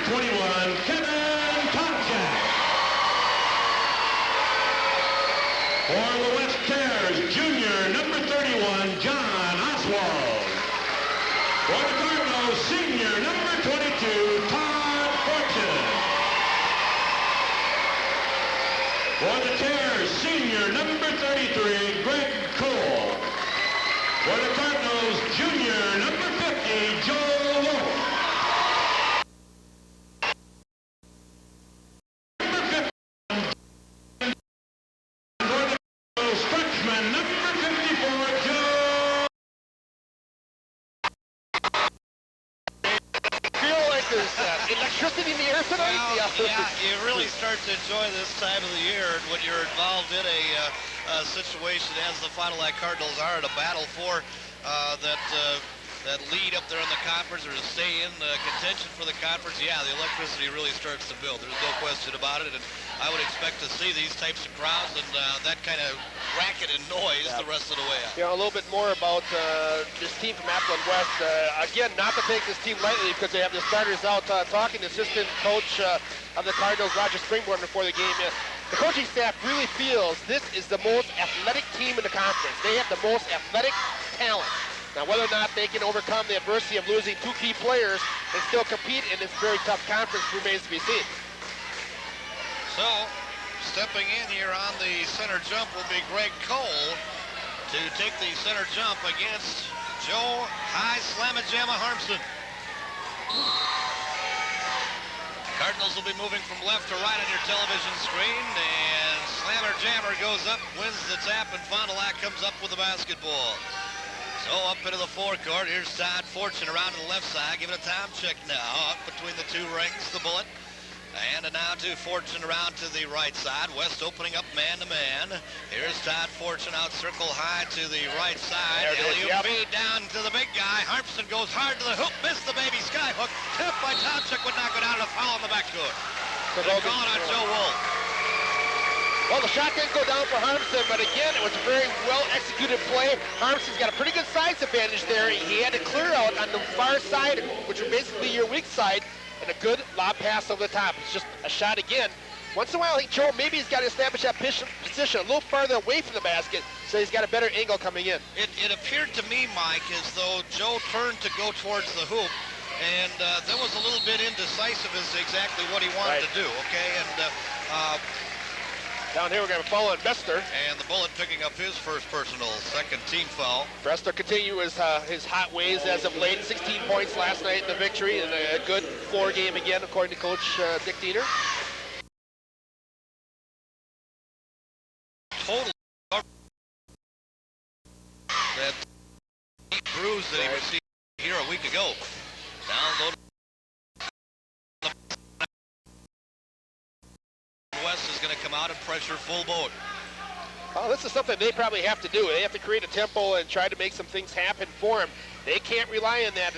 21, Kevin Tomczak. For the West Tears, junior, number 31, John Oswald. For the Cardinals, senior, number 22, Todd Fortune. For the Tears, senior, number 33, Greg Cole. For the Cardinals, junior, number 50, Joe Wolf. Electricity in the air tonight? Well, yeah, you really start to enjoy this time of the year when you're involved in a situation as the Fond du Lac Cardinals are in a battle for that lead up there in the conference, or to stay in contention for the conference. Yeah, the electricity really starts to build. There's no question about it, and I would expect to see these types of crowds and that kind of racket and noise the rest of the way out. You know, a little bit more about this team from Appleton West. Again, not to take this team lightly because they have the starters out talking to assistant coach of the Cardinals, Roger Springborn, before the game. The coaching staff really feels this is the most athletic team in the conference. They have the most athletic talent. Now, whether or not they can overcome the adversity of losing two key players and still compete in this very tough conference remains to be seen. So, stepping in here on the center jump will be Greg Cole to take the center jump against Joe High Slamma-Jamma Harmson. Cardinals will be moving from left to right on your television screen, and Slammer Jammer goes up, wins the tap, and Fond du Lac comes up with the basketball. So up into the forecourt, here's Todd Fortune around to the left side, giving a time check now, up between the two rings, the bullet. And now to Fortune around to the right side. West opening up man-to-man. Here's Todd Fortune out circle high to the right side. Alley-oop feed down to the big guy. Harmson goes hard to the hoop, missed the baby skyhook. Tip by Tomczak would knock it out of the foul on the backcourt. They're calling on Joe Wolf. Well, the shot didn't go down for Harmson, but again, it was a very well-executed play. Harmson's got a pretty good size advantage there. He had to clear out on the far side, which would basically be your weak side, and a good lob pass over the top. It's just a shot again. Once in a while, I think Joe, maybe he's got to establish that position a little farther away from the basket, so he's got a better angle coming in. It appeared to me, Mike, as though Joe turned to go towards the hoop, and that was a little bit indecisive as to exactly what he wanted to do, okay? And down here, we're going to follow on Bester. And the Bullet picking up his first personal, second team foul. Bester continue his hot ways as of late. 16 points last night in the victory, and a good floor game again, according to Coach Dick Dieter. Total that bruise that he received here a week ago. Download. West is going to come out and pressure full boat. Oh, this is something they probably have to do. They have to create a tempo and try to make some things happen for them. They can't rely on that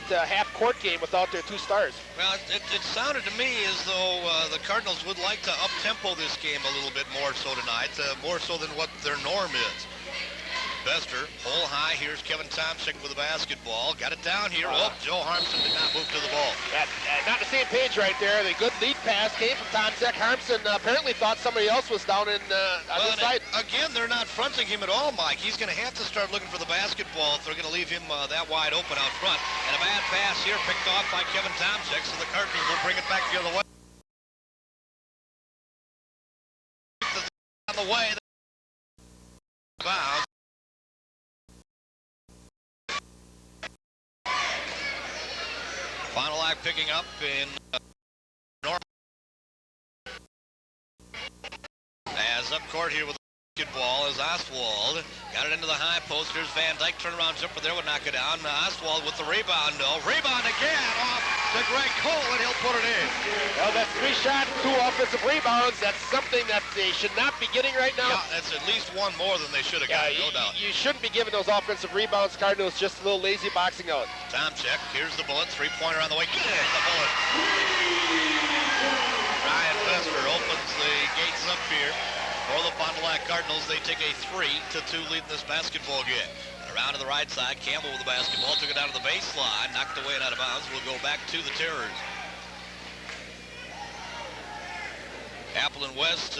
half-court game without their two stars. Well, it sounded to me as though the Cardinals would like to up-tempo this game a little bit more so tonight, more so than what their norm is. Bester, hole high. Here's Kevin Tomczak with the basketball. Got it down here. Oh, Joe Harmson did not move to the ball. Not the same page right there. The good lead pass came from Tomczak. Harmson apparently thought somebody else was down on this side. Again, they're not fronting him at all, Mike. He's going to have to start looking for the basketball if they're going to leave him that wide open out front. And a bad pass here picked off by Kevin Tomczak, so the Cardinals will bring it back the other way. On the way. Bounce. Fond du Lac picking up in normal. As up court here with the basketball is Oswald. Got it into the high post. Here's Van Dyke. Turnaround jumper there would knock it down. Oswald with the rebound. No. Rebound again off to Greg Cole, and he'll put it in. Well, that's 3 shots, 2 offensive rebounds. That's something that they should not be getting right now. Yeah, that's at least one more than they should have gotten, no doubt. You shouldn't be giving those offensive rebounds. Cardinals just a little lazy boxing out. Tomczak. Here's the Bullet. Three-pointer on the way. Get it, the Bullet. Ryan Bester opens the gates up here. For the Fond du Lac Cardinals, they take a 3-2 lead in this basketball game. And around to the right side, Campbell with the basketball, took it down to the baseline, knocked away and out of bounds, will go back to the Terrors. Appleton West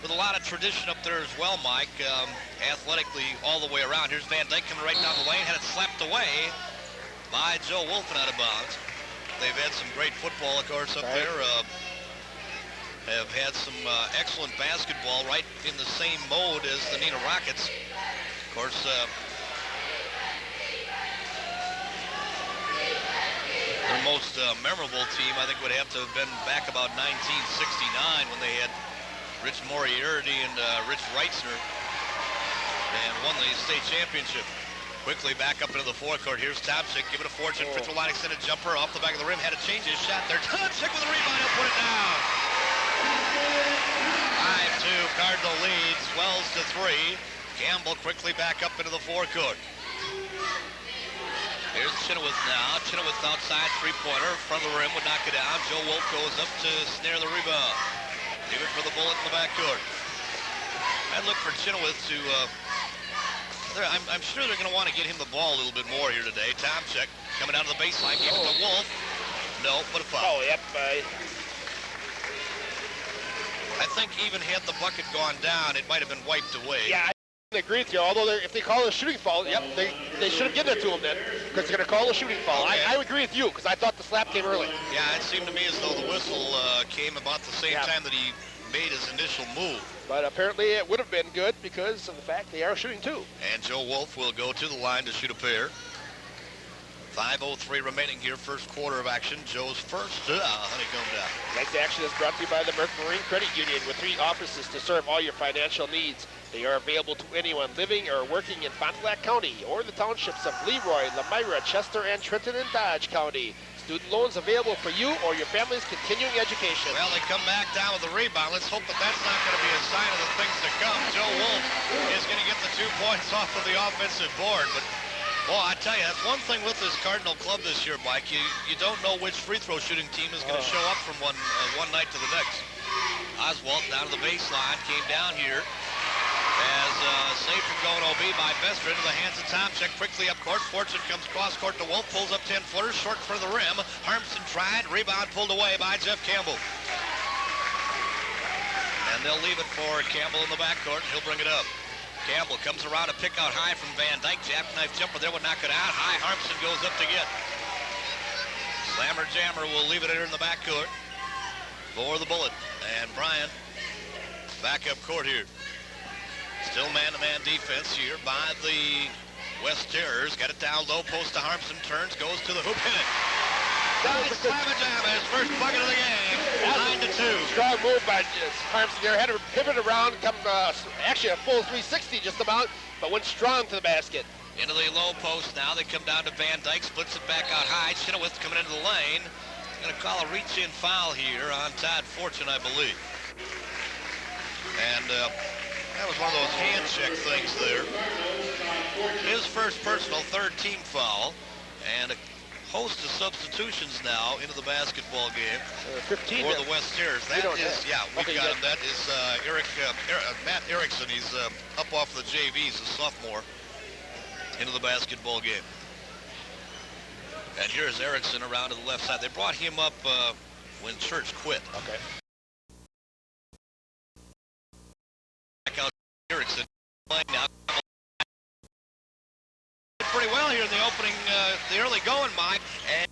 with a lot of tradition up there as well, Mike, athletically all the way around. Here's Van Dyke coming right down the lane, had it slapped away by Joe Wolf and out of bounds. They've had some great football, of course, up there. Have had some excellent basketball right in the same mode as the Neenah Rockets. Of course, their most memorable team, I think, would have to have been back about 1969 when they had Rich Moriarty and Rich Reitzner and won the state championship. Quickly back up into the forecourt. Here's Tomczyk, give it a fortune. Fritz line extended jumper off the back of the rim. Had to change his shot there. Tomczyk with a rebound. He'll put it down. 5-2. Cardinal lead swells to 3. Campbell quickly back up into the forecourt. Here's Chenoweth now. Chenoweth outside three-pointer. Front of the rim would knock it down. Joe Wolf goes up to snare the rebound. Leave it for the Bullet in the backcourt. I'd look for Chenoweth to... I'm sure they're going to want to get him the ball a little bit more here today. Tomczyk coming down to the baseline. Gave it to Wolf. No, but a foul. Oh, yep. I think even had the bucket gone down, it might have been wiped away. Yeah, I agree with you. Although if they call it a shooting foul, yep, they should have given it to him then, because they're going to call it a shooting foul. Okay. I agree with you, because I thought the slap came early. Yeah, it seemed to me as though the whistle came about the same time that he made his initial move. But apparently it would have been good because of the fact they are shooting too. And Joe Wolf will go to the line to shoot a pair. 5:03 remaining here, first quarter of action. Joe's first honeycomb down. Next action is brought to you by the Merck Marine Credit Union with 3 offices to serve all your financial needs. They are available to anyone living or working in Fond du Lac County or the townships of Leroy, Lamira, Chester, and Trenton and Dodge County. Student loans available for you or your family's continuing education. Well, they come back down with a rebound. Let's hope that that's not going to be a sign of the things to come. Joe Wolf is going to get the 2 points off of the offensive board. But, boy, I tell you, that's one thing with this Cardinal club this year, Mike. You don't know which free throw shooting team is going to show up from one night to the next. Oswalt down to the baseline, came down here. As safe from going OB by Besser into the hands of Tomczyk. Quickly up court. Fortune comes cross court to Wolf. Pulls up 10-footers. Short for the rim. Harmson tried. Rebound pulled away by Jeff Campbell. And they'll leave it for Campbell in the backcourt. He'll bring it up. Campbell comes around to pick out high from Van Dyke. Jackknife jumper there would knock it out. High. Harmson goes up to get. Slammer Jammer will leave it here in the backcourt for the Bullet. And Bryant back up court here. Still man-to-man defense here by the West Terrors. Got it down low, post to Harmson, turns, goes to the hoop, hit it. Nice slam and jam, his first bucket of the game, 9-2. Strong move by Harmson there. Had to pivot around, come actually a full 360 just about, but went strong to the basket. Into the low post now. They come down to Van Dyke, splits it back out high. Chenoweth coming into the lane. Going to call a reach-in foul here on Todd Fortune, I believe. And that was one of those hand check things there. His first personal, 3rd team foul, and a host of substitutions now into the basketball game 15 for the West Terrors. That is, yeah, we've got him. That is Matt Erickson. He's up off the JVs, a sophomore, into the basketball game. And here's Erickson around to the left side. They brought him up when Church quit. Okay. Erickson playing now. Pretty well here in the opening, the early going, Mike. And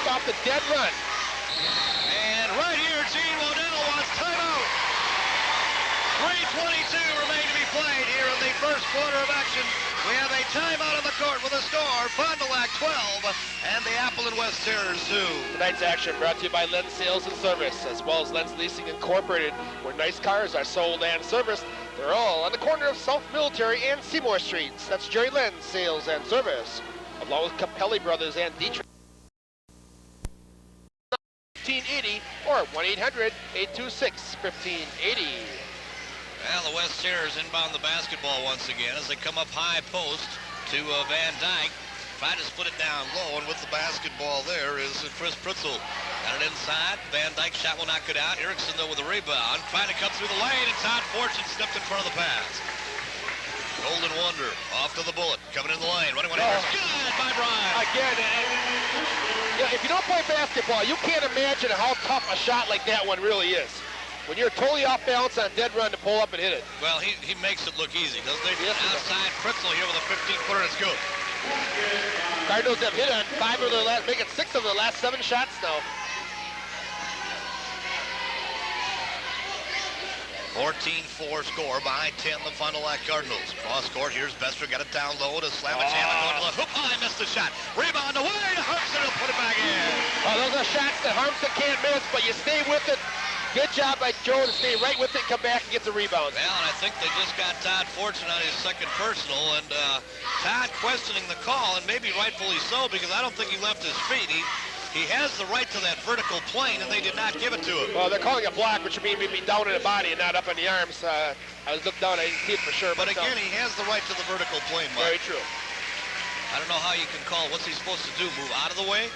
off the dead run. And right here, Gene Waddell wants timeout. 3:22 remain to be played here in the first quarter of action. We have a timeout on the court with a score, Fond du Lac 12 and the Appleton West Terrors 2. Tonight's action brought to you by Lens Sales and Service, as well as Lens Leasing Incorporated, where nice cars are sold and serviced. They're all on the corner of South Military and Seymour Streets. That's Jerry Lens Sales and Service, along with Capelli Brothers and Dietrich. 1580 or 1-800-826-1580. Well, the West Terrors inbound the basketball once again as they come up high post to Van Dyke. Trying to split it down low, and with the basketball there is Chris Pritzel. Got it inside. Van Dyke shot will not get out. Erickson, though, with a rebound. Trying to come through the lane, and Todd Fortune stepped in front of the pass. Golden Wonder off to the Bullet. Coming in the lane. Running one. Good by Bryant. Again, if you don't play basketball, you can't imagine how tough a shot like that one really is. When you're totally off balance on a dead run to pull up and hit it. Well, he makes it look easy, doesn't he? Yes, outside Fritzl here with a 15-footer. It's good. Cardinals have hit on 5 of their last, making 6 of their last 7 shots now. 14-4 score behind 10, the Fond du Lac Cardinals. Cross court, here's Bester, got it down low to Slavicek going to the hoop. Oh, I missed the shot. Rebound away to Harmson, will put it back in. Oh, those are shots that Harmson can't miss, but you stay with it. Good job by Joe to stay right with it and come back and get the rebound. Well, and I think they just got Todd Fortune on his second personal, and Todd questioning the call, and maybe rightfully so, because I don't think he left his feet. He has the right to that vertical plane, and they did not give it to him. Well, they're calling a block, which would mean maybe down in the body and not up in the arms. I was looked down, I didn't see it for sure. But again, he has the right to the vertical plane, Mike. Very true. I don't know how you can call. What's he supposed to do, move out of the way?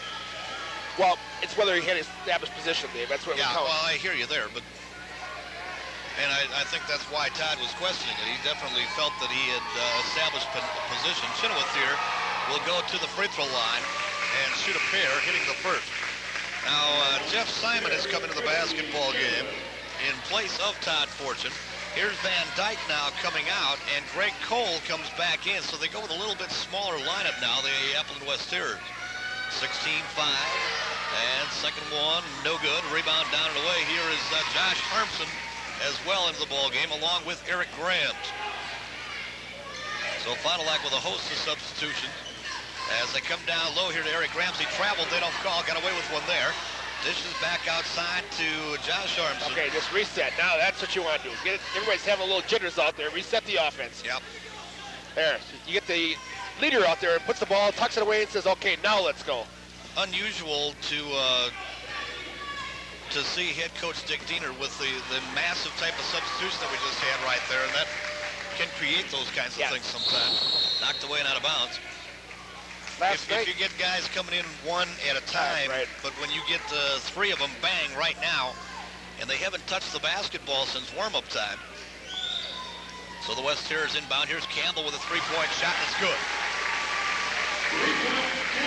Well, it's whether he had established position, Dave. That's what we're calling. Well, I hear you there, but... And I think that's why Todd was questioning it. He definitely felt that he had established position. Chenoweth here will go to the free throw line and shoot a pair, hitting the first. Now, Jeff Simon has come into the basketball game in place of Todd Fortune. Here's Van Dyke now coming out, and Greg Cole comes back in. So they go with a little bit smaller lineup now, the Appleton West Terriers. 16-5, and second one, no good. Rebound down and away. Here is Josh Harmson as well into the ball game, along with Eric Grams. So Fond du Lac with a host of substitutions. As they come down low here to Eric Grams, he traveled, they don't call, got away with one there. Dishes back outside to Josh Harmson. Okay, just reset. Now that's what you want to do. Get it, everybody's having a little jitters out there. Reset the offense. Yep. There, you get the leader out there, puts the ball, tucks it away, and says, okay, now let's go. Unusual to see head coach Dick Diener with the massive type of substitution that we just had right there, and that can create those kinds of things sometimes. Knocked away and out of bounds. If you get guys coming in one at a time, but when you get 3 of them bang right now, and they haven't touched the basketball since warm-up time. So the West Terriers inbound. Here's Campbell with a 3-point shot, and it's good.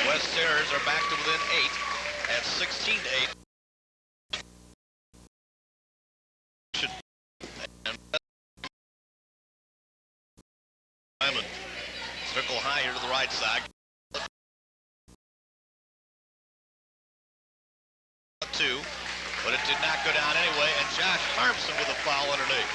West Terriers are back to within 8 at 16-8. Circle high here to the right side. 2, but it did not go down anyway, and Josh Harmson with a foul underneath.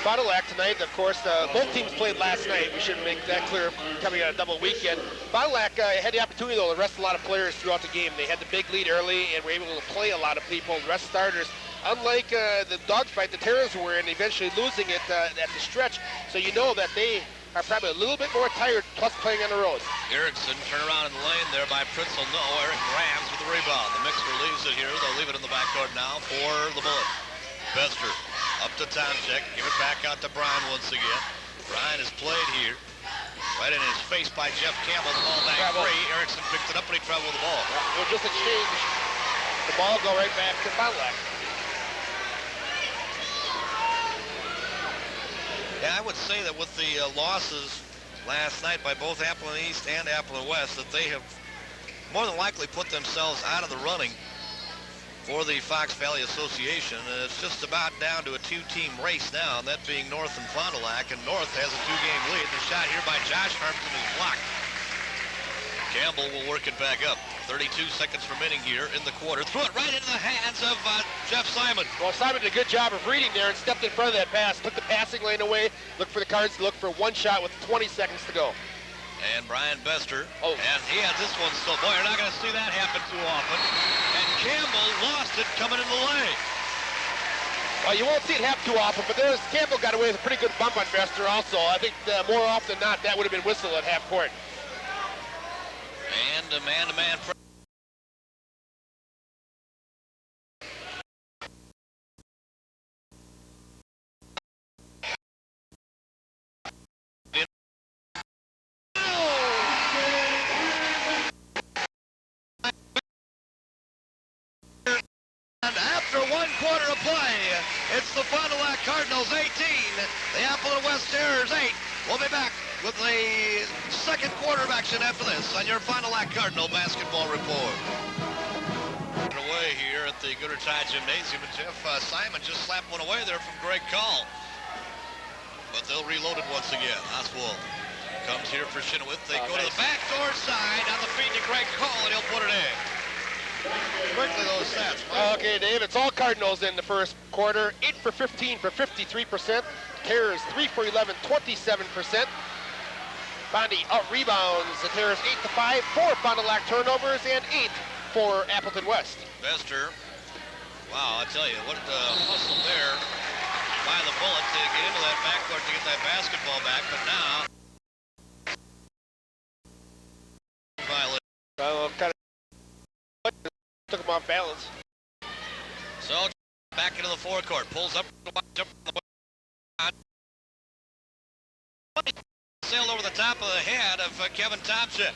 Fond du Lac tonight, of course, both teams played last night. We should make that clear coming out of double weekend. Fond du Lac had the opportunity, though, to rest a lot of players throughout the game. They had the big lead early and were able to play a lot of people, rest starters. Unlike the dogfight the Terriers were in, eventually losing it at the stretch. So you know that they are probably a little bit more tired, plus playing on the road. Erickson turn around in the lane there by Fritzl. No, Eric Grams with the rebound. The Mixer leaves it here. They'll leave it in the backcourt now for the Bullet. Bester up to Towncheck. Give it back out to Bryan once again. Bryan has played here. Right in his face by Jeff Campbell. The ball back free. Erickson picked it up and he traveled the ball. We'll just exchange. The ball go right back to Fond du Lac. Yeah, I would say that with the losses last night by both Appleton East and Appleton West, that they have more than likely put themselves out of the running for the Fox Valley Association. It's just about down to a 2-team race now, and that being North and Fond du Lac, and North has a 2-game lead. The shot here by Josh Harmson is blocked. Campbell will work it back up. 32 seconds remaining here in the quarter. Threw it right into the hands of Jeff Simon. Well, Simon did a good job of reading there and stepped in front of that pass, took the passing lane away, looked for the Cards to look for one shot with 20 seconds to go. And Brian Bester, and he had this one still. Boy, you're not going to see that happen too often. And Campbell lost it coming in the lane. Well, you won't see it happen too often, but Campbell got away with a pretty good bump on Bester also. I think more often than not, that would have been whistled at half court. And a man-to-man pressure. And after 1 quarter of play, it's the Fond du Lac Cardinals 18, the Appleton West Terriers 8. We'll be back with the second quarter of action after this on your Fond du Lac Cardinal Basketball Report. Away here at the Goodrich High Gymnasium, and Jeff Simon just slapped one away there from Greg Call. But they'll reload it once again. Oswald comes here for Chenoweth. They go to the backdoor side on the feed to Greg Call, and he'll put it in. Quickly those stats, Mike. Okay, Dave, it's all Cardinals in the first quarter. 8 for 15 for 53%. Terrors 3 for 11, 27%. Fondy out rebounds the Terrors 8 to 5, 4 Fond du Lac turnovers, and 8 for Appleton West. Bester. Wow, I tell you, what a hustle there by the Bullet to get into that backcourt to get that basketball back, but now kind of took him off balance. So back into the forecourt, pulls up, jump on the sailed over the top of the head of Kevin Tomczyk.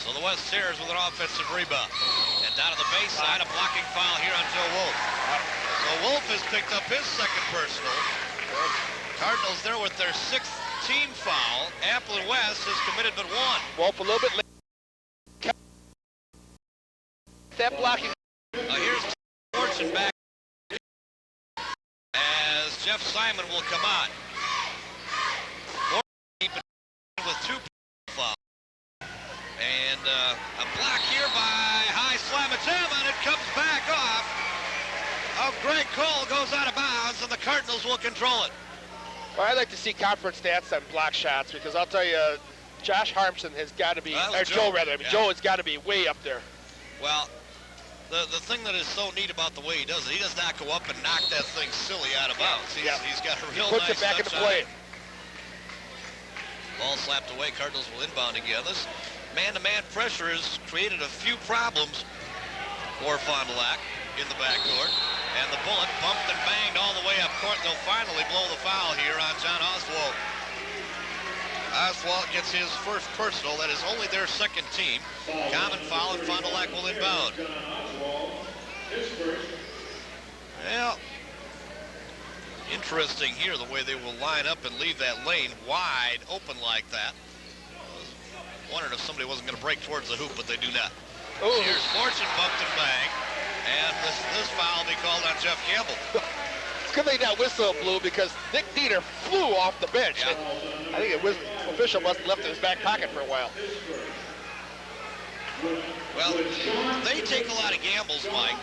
So the West Terrors with an offensive rebound. And down to the baseline, a blocking foul here on Joe Wolf. So Wolf has picked up his second personal. Cardinals there with their 6th team foul. Appleton West has committed but one. Wolf a little bit late. That blocking. Here's Fortune back as Jeff Simon will come on. Fortune with 2 fouls. And a block here by High Slamajama, and it comes back off of Greg Cole, goes out of bounds, and the Cardinals will control it. Well, I'd like to see conference stats on block shots, because I'll tell you, Josh Harmson has got to be, or Joe rather, Joe has got to be way up there. Well, the thing that is so neat about the way he does it, he does not go up and knock that thing silly out of bounds. He's got a real puts nice it back into touch play. on it. Ball slapped away. Cardinals will inbound again. This man-to-man pressure has created a few problems for Fond du Lac in the backcourt. And the Bullet bumped and banged all the way up court. They'll finally blow the foul here on John Oswald. Oswald gets his first personal. That is only their 2nd team. Common foul, and Fond du Lac will inbound. Well, interesting here the way they will line up and leave that lane wide open like that. Wondered if somebody wasn't going to break towards the hoop, but they do not. Ooh. Here's Fortune bumped and bang, and this foul will be called on Jeff Campbell. It's good thing that whistle blew, because Nick Neenah flew off the bench. Yeah. I think the official must have left it in his back pocket for a while. Well, they take a lot of gambles, Mike.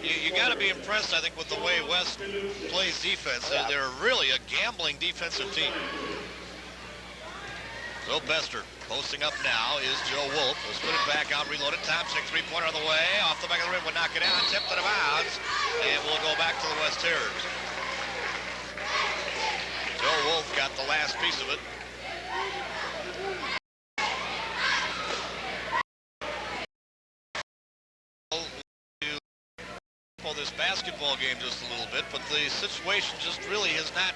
You got to be impressed, I think, with the way West plays defense. They're really a gambling defensive team. So Bester posting up now is Joe Wolf. Will spin it back out, reload it. Tomczyk, 3-pointer on the way. Off the back of the rim, would knock it down. Tipped out of bounds. And we'll go back to the West Terrors. Joe Wolf got the last piece of it. This basketball game just a little bit, but the situation just really has not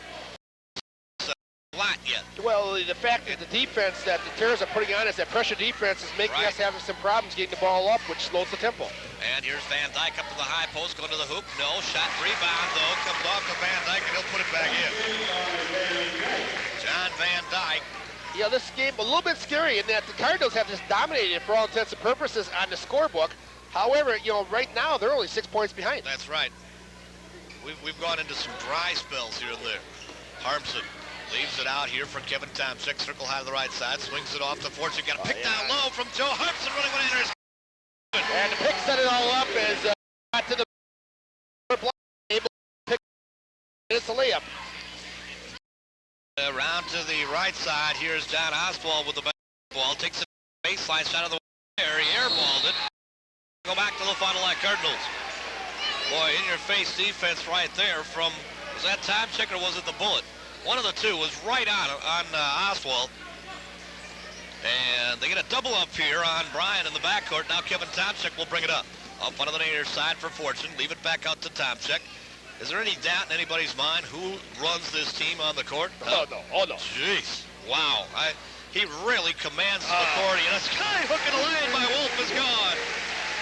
a lot yet. Well, the fact that the defense that the Terrors are putting on is that pressure defense is making us having some problems getting the ball up, which slows the tempo. And here's Van Dyke up to the high post, going to the hoop. No shot, rebound though, comes off to Van Dyke, and he'll put it back in. John Van Dyke. Yeah, this game a little bit scary in that the Cardinals have just dominated for all intents and purposes on the scorebook. However, you know, right now they're only 6 points behind. That's right. We've gone into some dry spells here and there. Harmson leaves it out here for Kevin Tomczyk. Circle high to the right side, swings it off to Fortune. Got a pick down low from Joe Harmson running one enters. And the pick set it all up as got to the block, able to pick. It's a layup. Around to the right side. Here's John Oswald with the basketball. Takes it baseline shot of the air. He airballed it. Go back to the Fond du Lac Cardinals. Boy, in-your-face defense right there from, was that Tomczyk or was it the Bullet? One of the two was right on Oswald. And they get a double up here on Bryan in the backcourt. Now Kevin Tomczyk will bring it up. Up onto the near side for Fortune. Leave it back out to Tomczyk. Is there any doubt in anybody's mind who runs this team on the court? Oh, no. Oh, no. Jeez. Wow. He really commands the court. And a sky hook in the lane by Wolf is gone.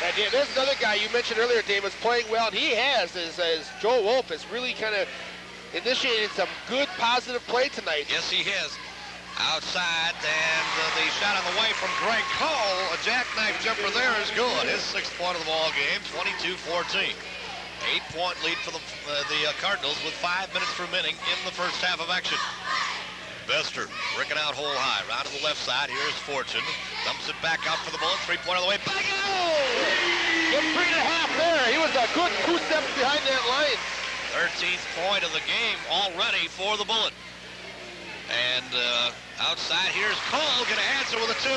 And yeah, there's another guy you mentioned earlier, Dave, was playing well, and he has, as Joe Wolf has really kind of initiated some good positive play tonight. Yes, he has. Outside, and the shot on the way from Greg Cole. A jackknife jumper there is good. His 6th point of the ball game, 22-14. 8-point lead for the Cardinals with 5 minutes remaining in the first half of action. Bester breaking out hole high. Round to the left side. Here's Fortune. Dumps it back out for the Bullet. 3-point on the way. Back out! Good 3.5 there. He was a good 2 steps behind that line. 13th point of the game already for the Bullet. And outside, here's Cole, going to answer with a 2.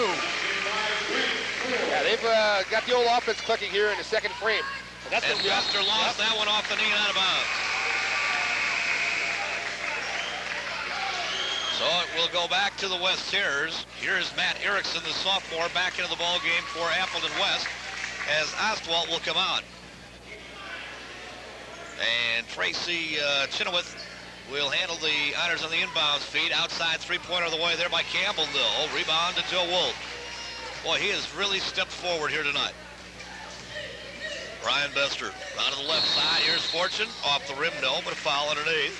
Yeah, they've got the old offense clicking here in the second frame. And Bester lost that one off the knee and out of bounds. So it will go back to the West Terriers. Here's Matt Erickson, the sophomore, back into the ball game for Appleton West, as Ostwald will come out. And Tracy Chenoweth will handle the honors on the inbounds feed. Outside 3-pointer of the way there by Campbell, though. Rebound to Joe Wolf. Boy, he has really stepped forward here tonight. Brian Bester, round to the left side. Here's Fortune. Off the rim, no, but a foul underneath.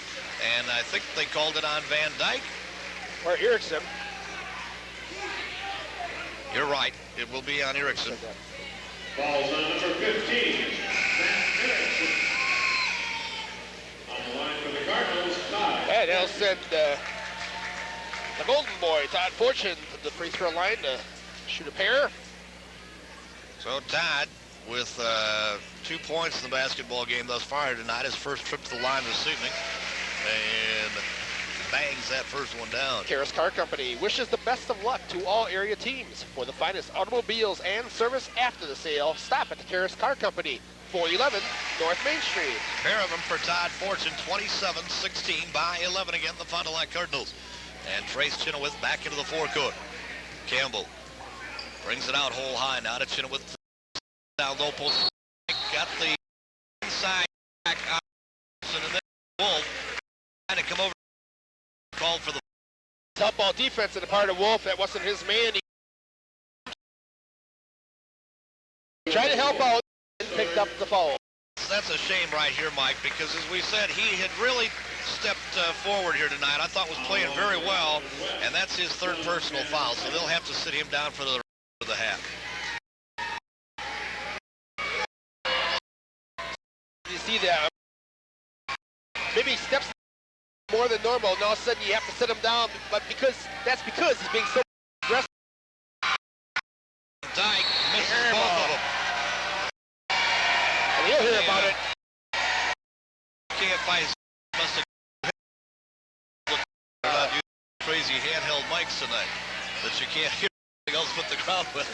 And I think they called it on Van Dyke. Or Erickson. You're right. It will be on Erickson. Falls on number 15, Matt Erickson. On the line for the Cardinals, Todd. Yeah, they'll send the golden boy, Todd Fortune, to the free throw line to shoot a pair. So Todd with 2 points in the basketball game thus far tonight. His first trip to the line this evening. And bangs that first one down. Karras Car Company wishes the best of luck to all area teams. For the finest automobiles and service after the sale, stop at the Karras Car Company, 411 North Main Street. Pair of them for Todd Fortune, 27-16 by 11 again, the Fond du Lac Cardinals. And Trace Chenoweth back into the forecourt. Campbell brings it out hole high now to Chenoweth. Down low post. Got the inside back out. And then Wolf trying to come over. Called for the Tough ball defense on the part of Wolf. That wasn't his man. He tried to help out and picked up the foul. That's a shame right here, Mike, because as we said, he had really stepped forward here tonight. I thought was playing very well, and that's his 3rd personal foul, so they'll have to sit him down for the half. You see that? Maybe he steps more than normal, and all of a sudden you have to sit him down, but that's because he's being so aggressive. Dyke misses both of them. And he'll hear about it. Can't find must have crazy handheld mics tonight that you can't hear anything else but the crowd with.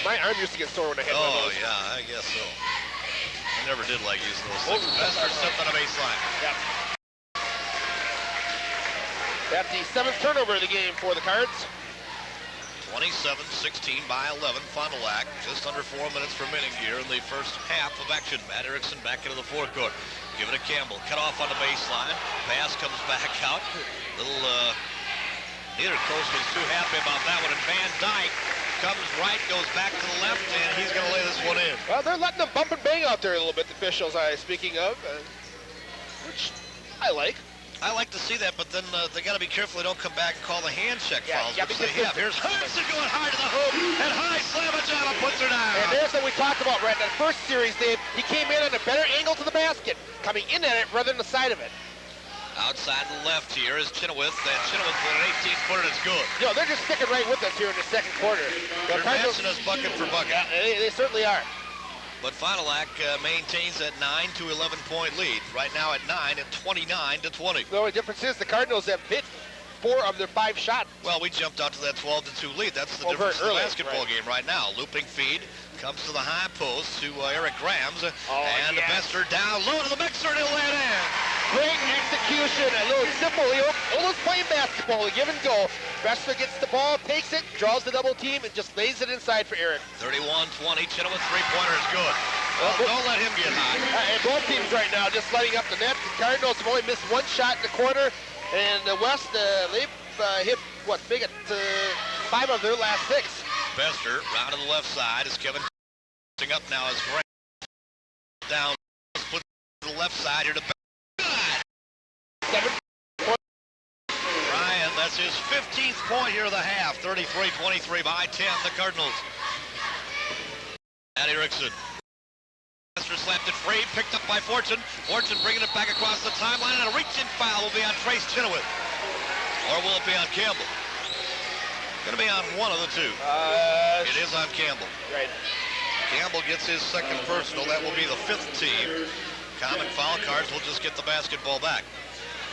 My arm used to get sore when I had one of those. Yeah, I guess so. I never did like using those things. Bester stepped on a baseline. Yep. That's the 7th turnover of the game for the Cards. 27-16 by 11, Fond du Lac. Just under 4 minutes remaining here in the first half of action. Matt Erickson back into the forecourt. Give it to Campbell. Cut off on the baseline. Pass comes back out. Neither coach was too happy about that one. And Van Dyke comes right, goes back to the left, and he's going to lay this one in. Well, they're letting them bump and bang out there a little bit, the officials, speaking of, which I like. I like to see that, but then they got to be careful they don't come back and call the hand check fouls, which they have. Here's Hudson going high to the hoop, and high slam a jam puts her down. And there's what we talked about, right? That first series, Dave, he came in on a better angle to the basket, coming in at it rather than the side of it. Outside the left here is Chenoweth, and Chenoweth with an 18-footer that's good. Yo, they're just sticking right with us here in the second quarter. They're matching us bucket for bucket. Yeah, they certainly are. But Fond du Lac maintains that 9 to 11 point lead. Right now at 9 at 29 to 20. The only difference is the Cardinals have hit 4 of their 5 shots. Well, we jumped out to that 12 to 2 lead. That's the difference in the basketball game right now. Looping feed comes to the high post to Eric Grams. And Bester down low to the mixer and he'll lay it in. Great execution, a little simple. Almost playing basketball, a give and go. Bester gets the ball, takes it, draws the double team, and just lays it inside for Eric. 31-20, Chenoweth three-pointer is good. Well, don't let him get hot. And both teams right now just lighting up the net. The Cardinals have only missed 1 shot in the quarter, and the West, they've hit, make it 5 of their last 6. Bester, round to the left side, is Kevin up now as Grant down, split to the left side here to Brian That's his 15th point here of the half. 33-23 by 10, the Cardinals. Matt Erickson. Bester slapped it free, picked up by Fortune. Fortune bringing it back across the timeline, and a reaching foul will be on Trace Chenoweth. Or will it be on Campbell? Going to be on one of the two. It is on Campbell. Right. Campbell gets his second personal. That will be the 5th team. Common foul cards will just get the basketball back.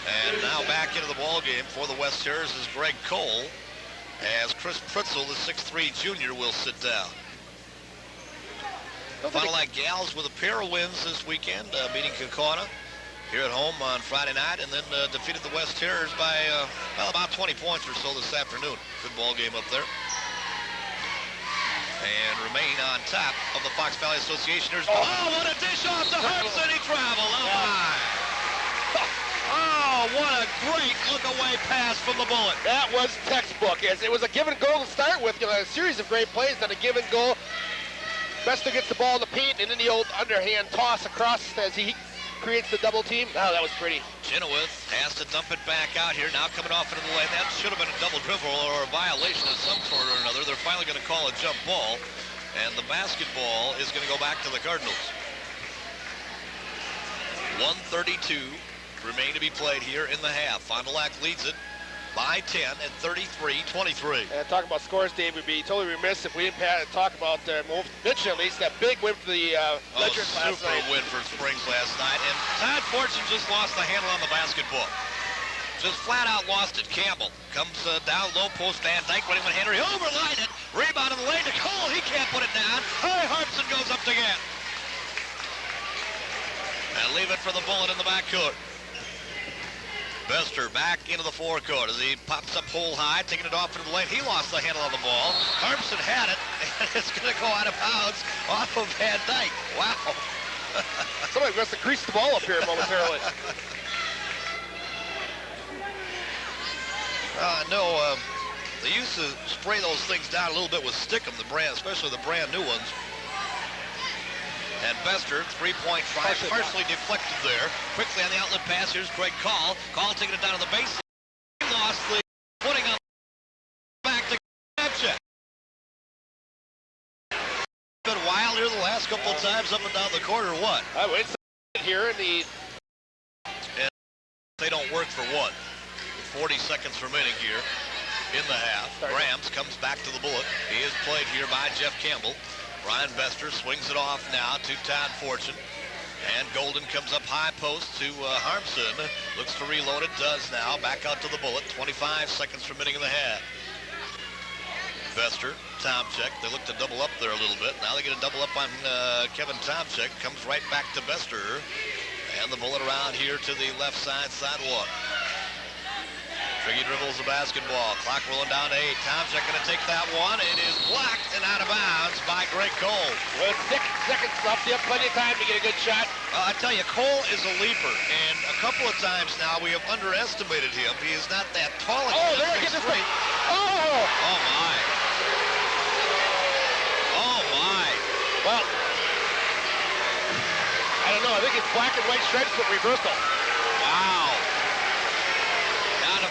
And now back into the ball game for the West Terriers is Greg Cole, as Chris Pritzel, the 6'3 junior, will sit down. Fond du Lac Gals with a pair of wins this weekend, beating Kaukauna here at home on Friday night, and then defeated the West Terriers by well, about 20 points or so this afternoon. Good ball game up there. And remain on top of the Fox Valley Association. There's, oh, what a dish off to Harmson. He traveled up high. Oh, what a great look-away pass from the Bullet. That was textbook. It was a give and go to start with. You know, a series of great plays, then a give and go. Bester gets the ball in the paint, and then the old underhand toss across as he creates the double team. Oh, that was pretty. Chenoweth has to dump it back out here. Now coming off into the lane. That should have been a double dribble or a violation of some sort or another. They're finally going to call a jump ball, and the basketball is going to go back to the Cardinals. 1:32 remain to be played here in the half. Fond du Lac leads it by 10 at 33-23. And talking about scores, Dave, we'd be totally remiss if we didn't talk about, mention at least, that big win for the Legends last night. Super win for Springs last night. And Todd Fortune just lost the handle on the basketball. Just flat out lost it. Campbell comes down low post. Van Dyke running with Henry. Overline it. Rebound in the lane to Cole. He can't put it down. High Harpson goes up to get. And leave it for the Bullet in the backcourt. Bester back into the forecourt as he pops up hole high, taking it off into the lane. He lost the handle on the ball. Harmson had it, and it's going to go out of bounds off of Van Dyke. Wow. Somebody must have creased the ball up here momentarily. No, they used to spray those things down a little bit with Stickum, the brand, especially the brand new ones. And Bester, three-point try, partially deflected there. Quickly on the outlet pass, here's Greg Call. Call taking it down to the baseline. He lost the footing on back to Snapchat. Been wild here the last couple of times up and down the court, or what? I would here in the... And they don't work for one. 40 seconds remaining here in the half. Grams comes back to the Bullet. He is played here by Jeff Campbell. Brian Bester swings it off now to Todd Fortune. And Golden comes up high post to Harmson. Looks to reload it, does now. Back out to the Bullet. 25 seconds remaining in the half. Bester, Tomczyk. They look to double up there a little bit. Now they get a double up on Kevin Tomczyk. Comes right back to Bester. And the Bullet around here to the left side sidewalk. Triggy dribbles the basketball. Clock rolling down to 8. Tomczyk going to take that one. It is blocked and out of bounds by Greg Cole. With 6 seconds left, you have plenty of time to get a good shot. I tell you, Cole is a leaper, and a couple of times now we have underestimated him. He is not that tall. Oh, there it gets it. Oh! Oh, my. Oh, my. Well, I don't know. I think it's black and white stripes with reversal. Wow.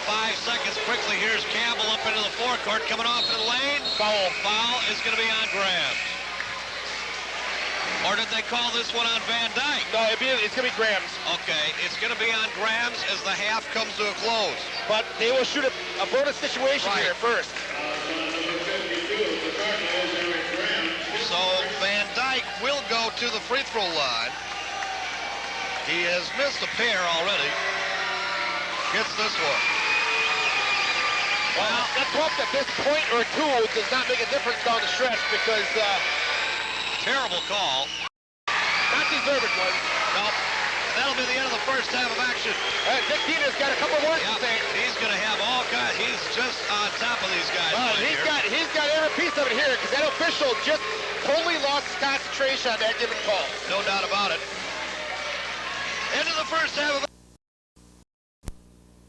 5 seconds quickly. Here's Campbell up into the forecourt, coming off in the lane. Foul is going to be on Grams. Or did they call this one on Van Dyke? No, it's going to be Grams. Okay, it's going to be on Grams as the half comes to a close. But they will shoot a bonus situation here first. So Van Dyke will go to the free throw line. He has missed a pair already. Gets this one. Well, let's hope that this point or two does not make a difference down the stretch because... terrible call. Not deserved one. Nope. That'll be the end of the first half of action. Dick Neenah's got a couple words to say. He's going to have all kinds. He's just on top of these guys. He's got every piece of it here because that official just totally lost his concentration on that given call. No doubt about it. End of the first half of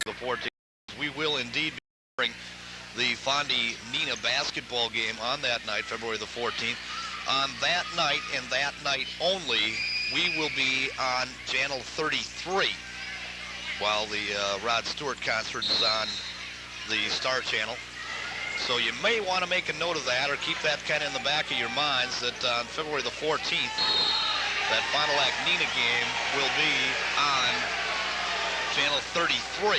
the 14. We will indeed be covering the Fondy Neenah basketball game on that night, February the 14th. On that night and that night only, we will be on channel 33 while the Rod Stewart concert is on the Star Channel. So you may want to make a note of that or keep that kind of in the back of your minds that on February the 14th, that Final Act Neenah game will be on channel 33,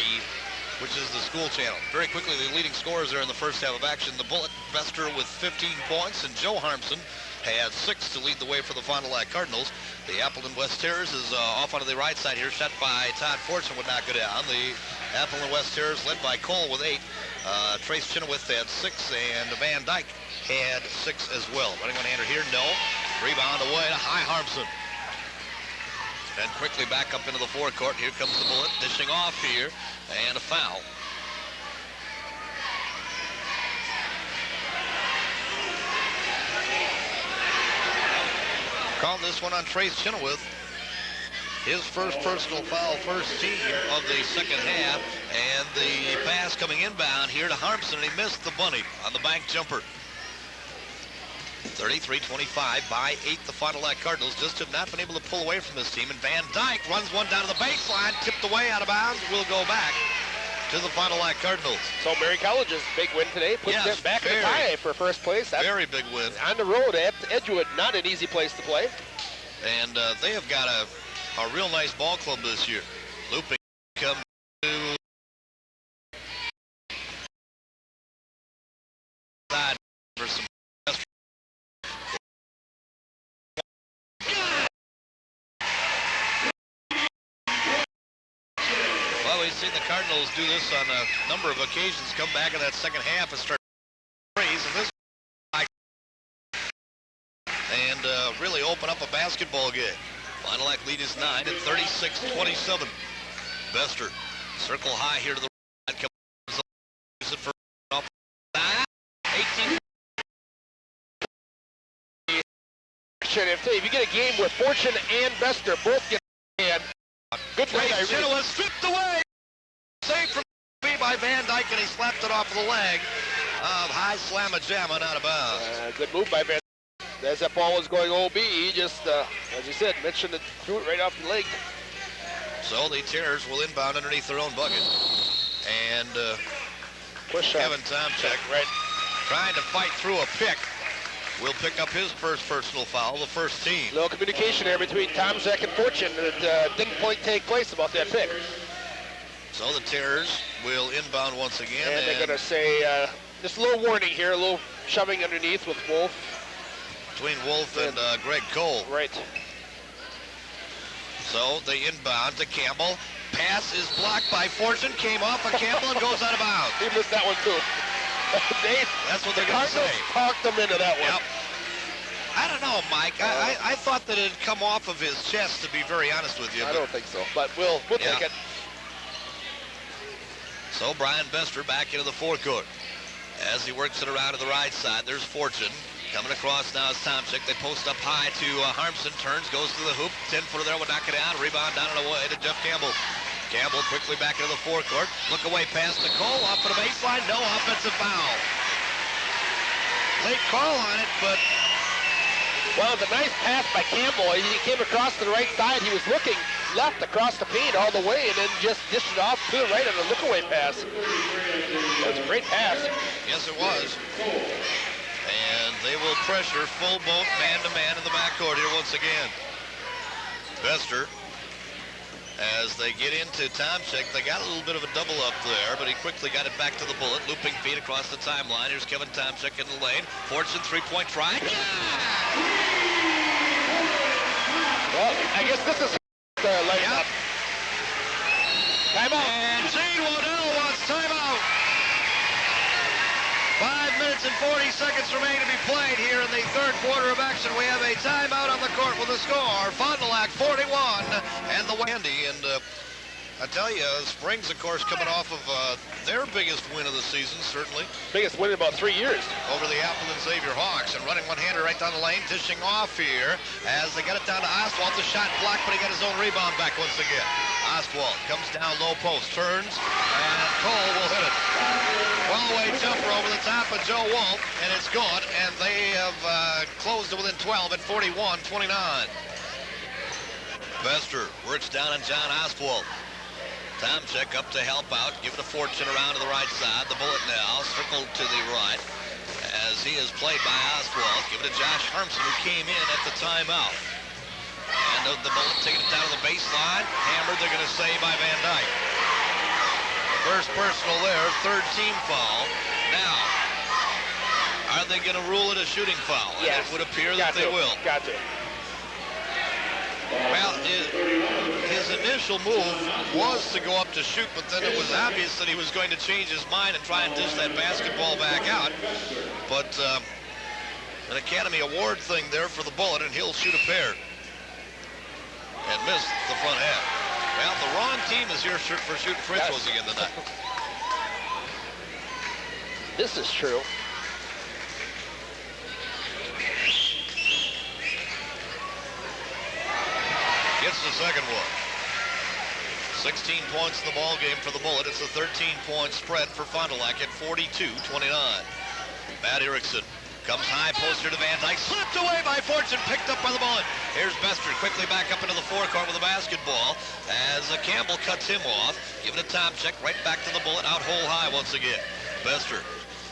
which is the school channel. Very quickly, the leading scorers there in the first half of action. The Bullet, Bester with 15 points, and Joe Harmson had 6 to lead the way for the Fond du Lac Cardinals. The Appleton West Terriers is off onto the right side here, shot by Todd Fortune, would not go down. The Appleton West Terriers led by Cole with 8. Trace Chenoweth had 6, and Van Dyke had 6 as well. Running one-hander here, no. Rebound away to High Harmson. And quickly back up into the forecourt. Here comes the Bullet, dishing off here, and a foul. Called this one on Trace Chenoweth. His first personal foul, first team of the second half, and the pass coming inbound here to Harmson, and he missed the bunny on the bank jumper. 33-25 by 8, the Fond du Lac Cardinals just have not been able to pull away from this team, and Van Dyke runs one down to the baseline, tipped away out of bounds, will go back to the Fond du Lac Cardinals. So Mary College's big win today puts them back in the tie for first place. That's very big win. On the road at Edgewood, not an easy place to play. And they have got a real nice ball club this year. Looping come to side for some. Well, we've seen the Cardinals do this on a number of occasions. Come back in that second half and start freeze, and this and really open up a basketball game. Fond du Lac lead is 9 at 36-27. Bester, circle high here to the right. Comes it for 18. If you get a game with Fortune and Bester both get and good play. Chenoweth stripped away. Saved from by Van Dyke, and he slapped it off the leg of High Slamma-Jamma out of bounds. Good move by Van Dyke. As that ball was going OB, he just, as you said, mentioned it, threw it right off the leg. So the Terriers will inbound underneath their own bucket. And Kevin Tomczyk, right, trying to fight through a pick, will pick up his first personal foul, the first team. Little communication there between Tomczyk and Fortune that didn't take place about that pick. So the Terriers will inbound once again. And they're going to say, just a little warning here, a little shoving underneath with Wolf. Between Wolf and Greg Cole. Right. So they inbound to Campbell. Pass is blocked by Fortune. Came off of Campbell and goes out of bounds. He missed that one too. That's what they're going to say. Talked them into that one. Yep. I don't know, Mike. I thought that it had come off of his chest, to be very honest with you. I don't think so, but we'll take it. So Brian Bester back into the forecourt. As he works it around to the right side, there's Fortune. Coming across now is Tomczyk. They post up high to Harmson. Turns, goes to the hoop. 10-footer there, will knock it down. Rebound down and away to Jeff Campbell. Campbell quickly back into the forecourt. Look away pass to Cole. Off of the baseline. No offensive foul. Late call on it, but... Well, the nice pass by Campbell. He came across to the right side. He was looking left across the paint all the way and then just dished it off to the right on a look-away pass. That was a great pass. Yes, it was. And they will pressure full boat man-to-man in the backcourt here once again. Bester, as they get into Tomczyk, they got a little bit of a double up there, but he quickly got it back to the Bullet. Looping feet across the timeline. Here's Kevin Tomczyk in the lane. Fortune three-point try. Well, I guess this is lighting up. Timeout. And Gene Waddell wants timeout. 5 minutes and 40 seconds remain to be played here in the third quarter of action. We have a timeout on the court with the score. Fond du Lac 41 and the Wendy. And I tell you, Springs, of course, coming off of their biggest win of the season, certainly. Biggest win in about 3 years. Over the Appleton Xavier Hawks, and running one-hander right down the lane, dishing off here as they get it down to Oswald. The shot blocked, but he got his own rebound back once again. Oswald comes down low post, turns, and Cole will hit it. Well-away jumper over the top of Joe Wolf, and it's good, and they have closed it within 12 at 41-29. Bester works down on John Oswald. Tomczyk up to help out. Give it a Fortune around to the right side. The bullet now circled to the right as he is played by Oswald. Give it to Josh Harmson, who came in at the timeout. And the bullet taking it down to the baseline. Hammered, they're going to say, by Van Dyke. First personal there, third team foul. Now, are they going to rule it a shooting foul? Yes. And it would appear that they will. Got to. Well, his initial move was to go up to shoot, but then it was obvious that he was going to change his mind and try and dish that basketball back out. But an Academy Award thing there for the bullet, and he'll shoot a pair. And missed the front half. Well, the wrong team is here for shooting free throws again tonight. This is true. Gets the second one. 16 points in the ball game for the Bullet. It's a 13-point spread for Fond du Lac at 42-29. Matt Erickson comes high, poster to Van Dyke, slipped away by Fortune, picked up by the Bullet. Here's Bester quickly back up into the forecourt with a basketball as Campbell cuts him off. Give it a Tomczyk, right back to the Bullet, out hole high once again. Bester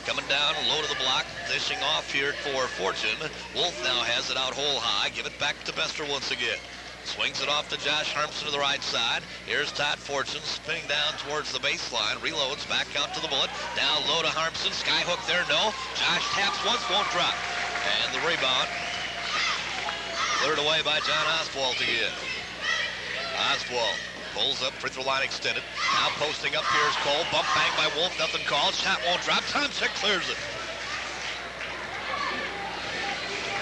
coming down, low to the block, dishing off here for Fortune. Wolf now has it out hole high. Give it back to Bester once again. Swings it off to Josh Harmson to the right side. Here's Todd Fortune spinning down towards the baseline. Reloads back out to the Bullet. Down low to Harmson. Skyhook there, no. Josh taps once, won't drop. And the rebound cleared away by John Oswald again. Oswald pulls up, free throw line extended. Now posting up, here's Cole. Bump bang by Wolf, nothing called. Shot won't drop. Tomczyk clears it.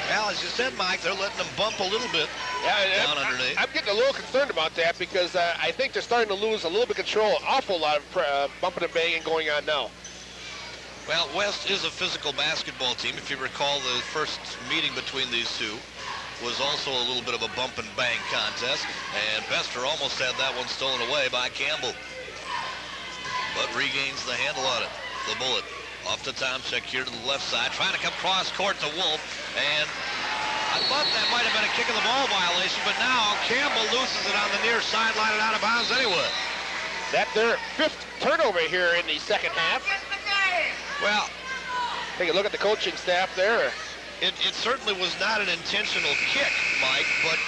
Well, as you said, Mike, they're letting them bump a little bit down underneath. I'm getting a little concerned about that because I think they're starting to lose a little bit of control. Awful lot of bumping and banging going on now. Well, West is a physical basketball team. If you recall, the first meeting between these two was also a little bit of a bump and bang contest, and Bester almost had that one stolen away by Campbell, but regains the handle on it. The Bullet off to Tomczyk here to the left side, trying to come cross court to Wolf, and I thought that might have been a kick of the ball violation, but now Campbell loses it on the near sideline and out of bounds anyway. That their fifth turnover here in the second half. Well, take a look at the coaching staff there. It certainly was not an intentional kick, Mike, but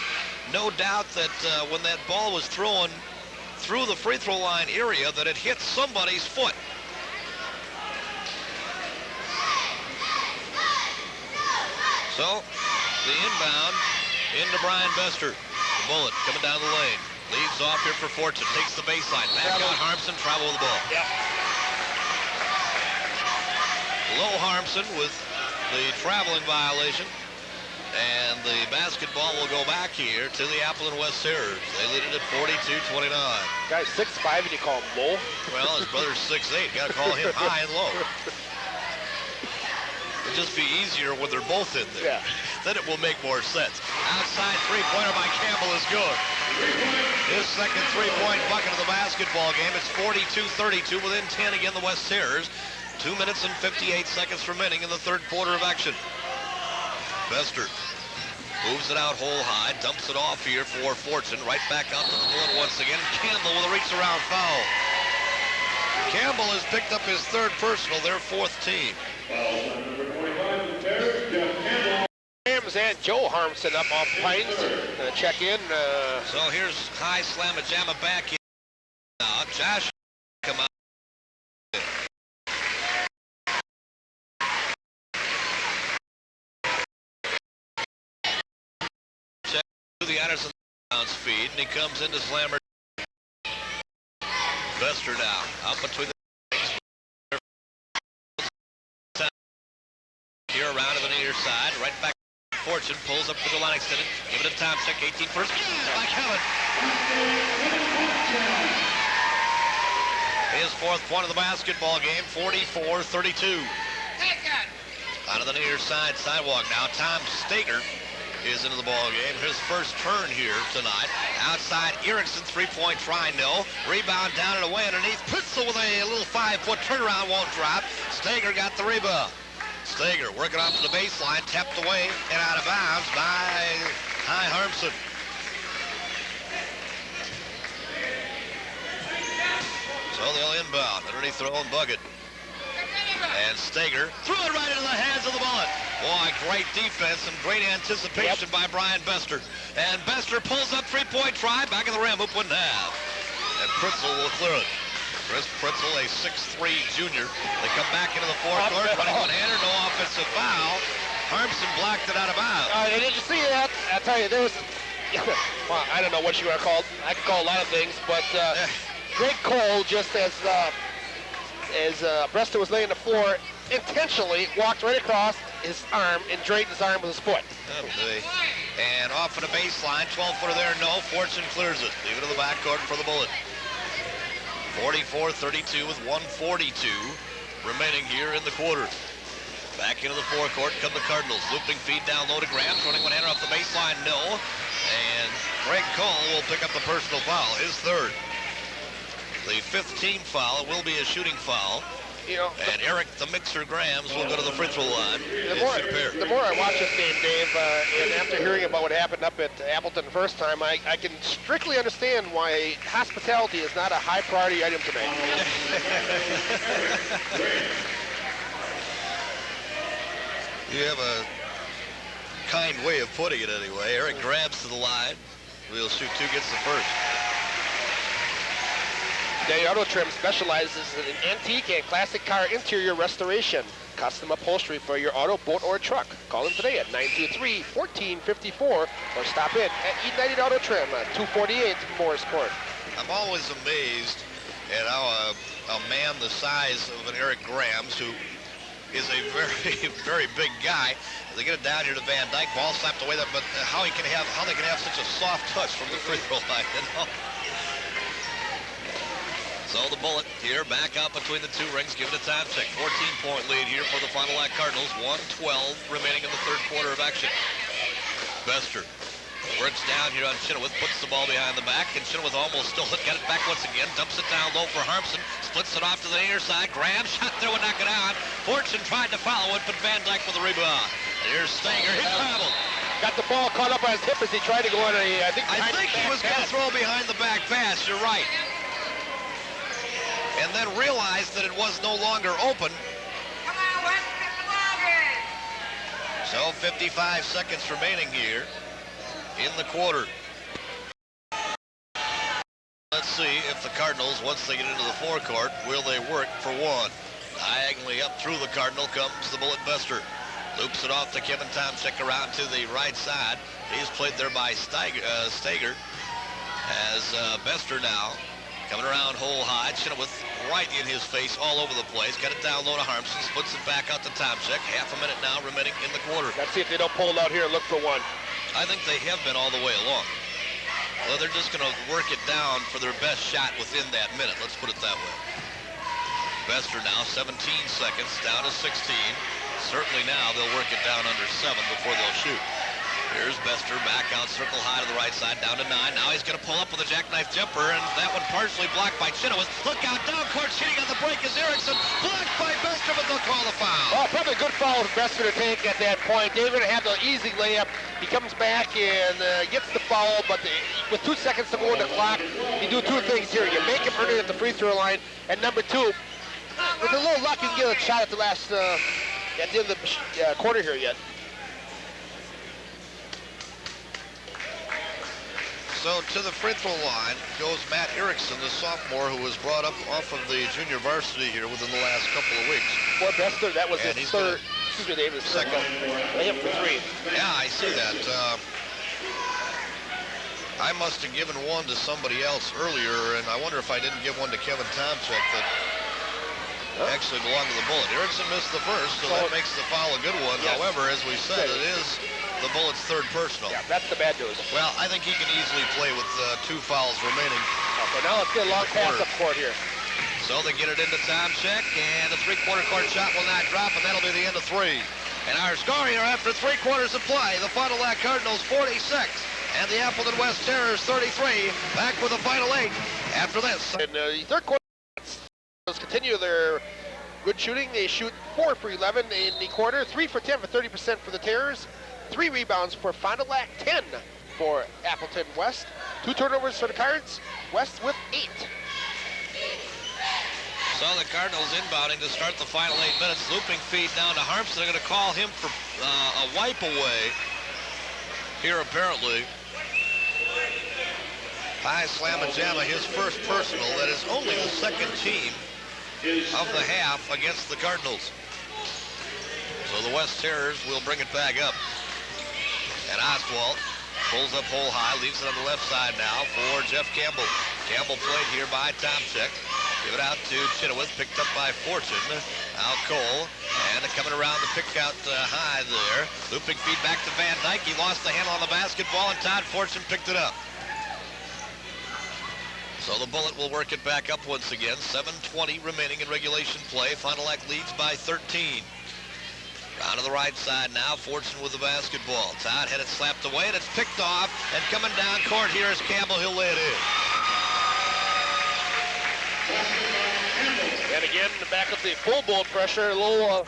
no doubt that when that ball was thrown through the free throw line area, that it hit somebody's foot. So, the inbound into Brian Bester. The Bullet coming down the lane. Leaves off here for Fortune. Takes the baseline. Back out Harmson. Travel with the ball. Yep. Low Harmson with the traveling violation. And the basketball will go back here to the Appleton West Terriers. They lead it at 42-29. Guy's 6'5" and you call him low? Well, his brother's 6'8". Got to call him high and low. It'll just be easier when they're both in there. Yeah. Then it will make more sense. Outside three-pointer by Campbell is good. His second three-point bucket of the basketball game. It's 42-32 within 10 again, the West Terriers. 2 minutes and 58 seconds remaining in the third quarter of action. Bester moves it out hole high, dumps it off here for Fortune. Right back out to the Bullet once again. Campbell with a reach-around foul. Campbell has picked up his third personal, their fourth team. James and Joe Harmson up off Pines. Check in. So here's high slam and jamma back in. Now Josh come out. Check to the Anderson bounce feed, and he comes into Slammer. Bester now out between the here around to the near side, right back. Fortune pulls up for the line extended. Give it to Tomczyk, 18 first. By Kevin. His fourth point of the basketball game, 44-32. Out of the near side sidewalk now. Tom Stager is into the ball game. His first turn here tonight. Outside Erickson, three-point try, no. Rebound down and away underneath. Pritzel with a little 5-foot turnaround, won't drop. Stager got the rebound. Stager working off to the baseline, tapped away and out of bounds by Harmson. they'll inbound. Underneath their own bucket. And Stager threw it right into the hands of the Bullet. Boy, great defense and great anticipation by Brian Bester. And Bester pulls up three-point try. Back of the rim. Hoop wouldn't have. And Pritzel will clear it. Chris Pritzel, a 6'3 junior. They come back into the forecourt. Running one-hander, no offensive foul. Harmson blocked it out of bounds. Did you see that? I'll tell you, there was... well, I don't know what you want to call it. I can call a lot of things, but Greg Cole, just as Bester was laying the floor, intentionally walked right across his arm and drained his arm with his foot. And off of the baseline, 12-footer there, no. Fortune clears it. Leave it to the backcourt for the Bullet. 44-32 with 1:42 remaining here in the quarter. Back into the forecourt come the Cardinals. Looping feed down low to Graham. Running one-hander off the baseline, no. And Greg Cole will pick up the personal foul, his third. The 15th foul will be a shooting foul. You know, and Eric the Mixer Grahams will go to the free throw line. The more I watch this game, Dave, and after hearing about what happened up at Appleton the first time, I can strictly understand why hospitality is not a high priority item today. You have a kind way of putting it anyway. Eric grabs to the line. We'll shoot two, gets the first. Daddy Auto Trim specializes in antique and classic car interior restoration. Custom upholstery for your auto, boat, or truck. Call them today at 923-1454 or stop in at E90 Auto Trim at 248 Morris Court. I'm always amazed at how a man the size of an Eric Grahams, who is a very, very big guy, they get it down here to Van Dyke, ball slapped away, but how they can have such a soft touch from the free throw line, you know? So the Bullet here back out between the two rings, give it a time check. 14-point lead here for the Fond du Lac Cardinals. 1:12 remaining in the third quarter of action. Bester works down here on Chenoweth, puts the ball behind the back, and Chenoweth almost stole it, got it back once again, dumps it down low for Harmson, splits it off to the near side, Graham shot there, would knock it out. Fortune tried to follow it, but Van Dyke with the rebound. And here's Stanger, he traveled. Got the ball caught up on his hip as he tried to go on a, I think he was going to throw behind the back pass, you're right. And then realized that it was no longer open. Come on, West, get the ball game. So 55 seconds remaining here in the quarter. Let's see if the Cardinals, once they get into the forecourt, will they work for one. Diagonally up through the Cardinal comes the Bullet Bester. Loops it off to Kevin Tomczyk around to the right side. He's played there by Stager. As Bester now coming around hole high. Chenoweth right in his face all over the place. Got it down low to Harmson. Splits it back out to Tomczyk. Half a minute now remaining in the quarter. Let's see if they don't pull it out here and look for one. I think they have been all the way along. Well, they're just going to work it down for their best shot within that minute. Let's put it that way. Bester now 17 seconds down to 16. Certainly now they'll work it down under 7 before they'll shoot. Here's Bester back out, circle high to the right side, down to 9. Now he's going to pull up with a jackknife jumper, and that one partially blocked by Chenoweth. Look out, down court, shooting on the break is Erickson. Blocked by Bester, but they'll call the foul. Oh, probably a good foul for Bester to take at that point. They're going to have the easy layup. He comes back and gets the foul, but with 2 seconds to go on the clock, you do two things here. You make him earn it at the free throw line, and number two, with a little luck, you can get a shot at the last, at the end of the quarter here yet. So to the free throw line goes Matt Erickson, the sophomore who was brought up off of the junior varsity here within the last couple of weeks. Boy, Bester, that was and his third. Excuse me, David. Second. Layup for 3. Yeah, I see that. I must have given one to somebody else earlier, and I wonder if I didn't give one to Kevin Tomczyk that actually belonged to the Bullet. Erickson missed the first, so that makes the foul a good one. Yes. However, as we said, it is the Bullet's third personal. Yeah, that's the bad news. Well, I think he can easily play with 2 fouls remaining. Okay, now let's get a long pass up court here. So they get it into Tomczyk, and the three-quarter court shot will not drop, and that'll be the end of 3. And our score here after 3 quarters of play, the Fond du Lac Cardinals 46, and the Appleton West Terrors 33, back with the final 8 after this. In the third quarter, continue their good shooting. They shoot 4 for 11 in the quarter, 3 for 10 for 30% for the Terrors, 3 rebounds for Fond du Lac, 10 for Appleton West, 2 turnovers for the Cards, West with 8. So the Cardinals inbounding to start the final 8 minutes. Looping feed down to Harmson. They're going to call him for a wipe away here apparently. High slam-a-jamma, his first personal. That is only the second team of the half against the Cardinals. So the West Terrors will bring it back up. And Oswald pulls up hole high, leaves it on the left side now for Jeff Campbell. Campbell played here by Tomczyk. Give it out to Chenoweth, picked up by Fortune. Now Cole, and coming around to pick out high there. Looping feed back to Van Dyke. He lost the handle on the basketball, and Todd Fortune picked it up. So the Bullet will work it back up once again. 7:20 remaining in regulation play. Fond du Lac leads by 13. Round to the right side now. Fortune with the basketball. Todd had it slapped away, and it's picked off. And coming down court here is Campbell. He'll lay it in. And again, back up the full Bullet pressure. A little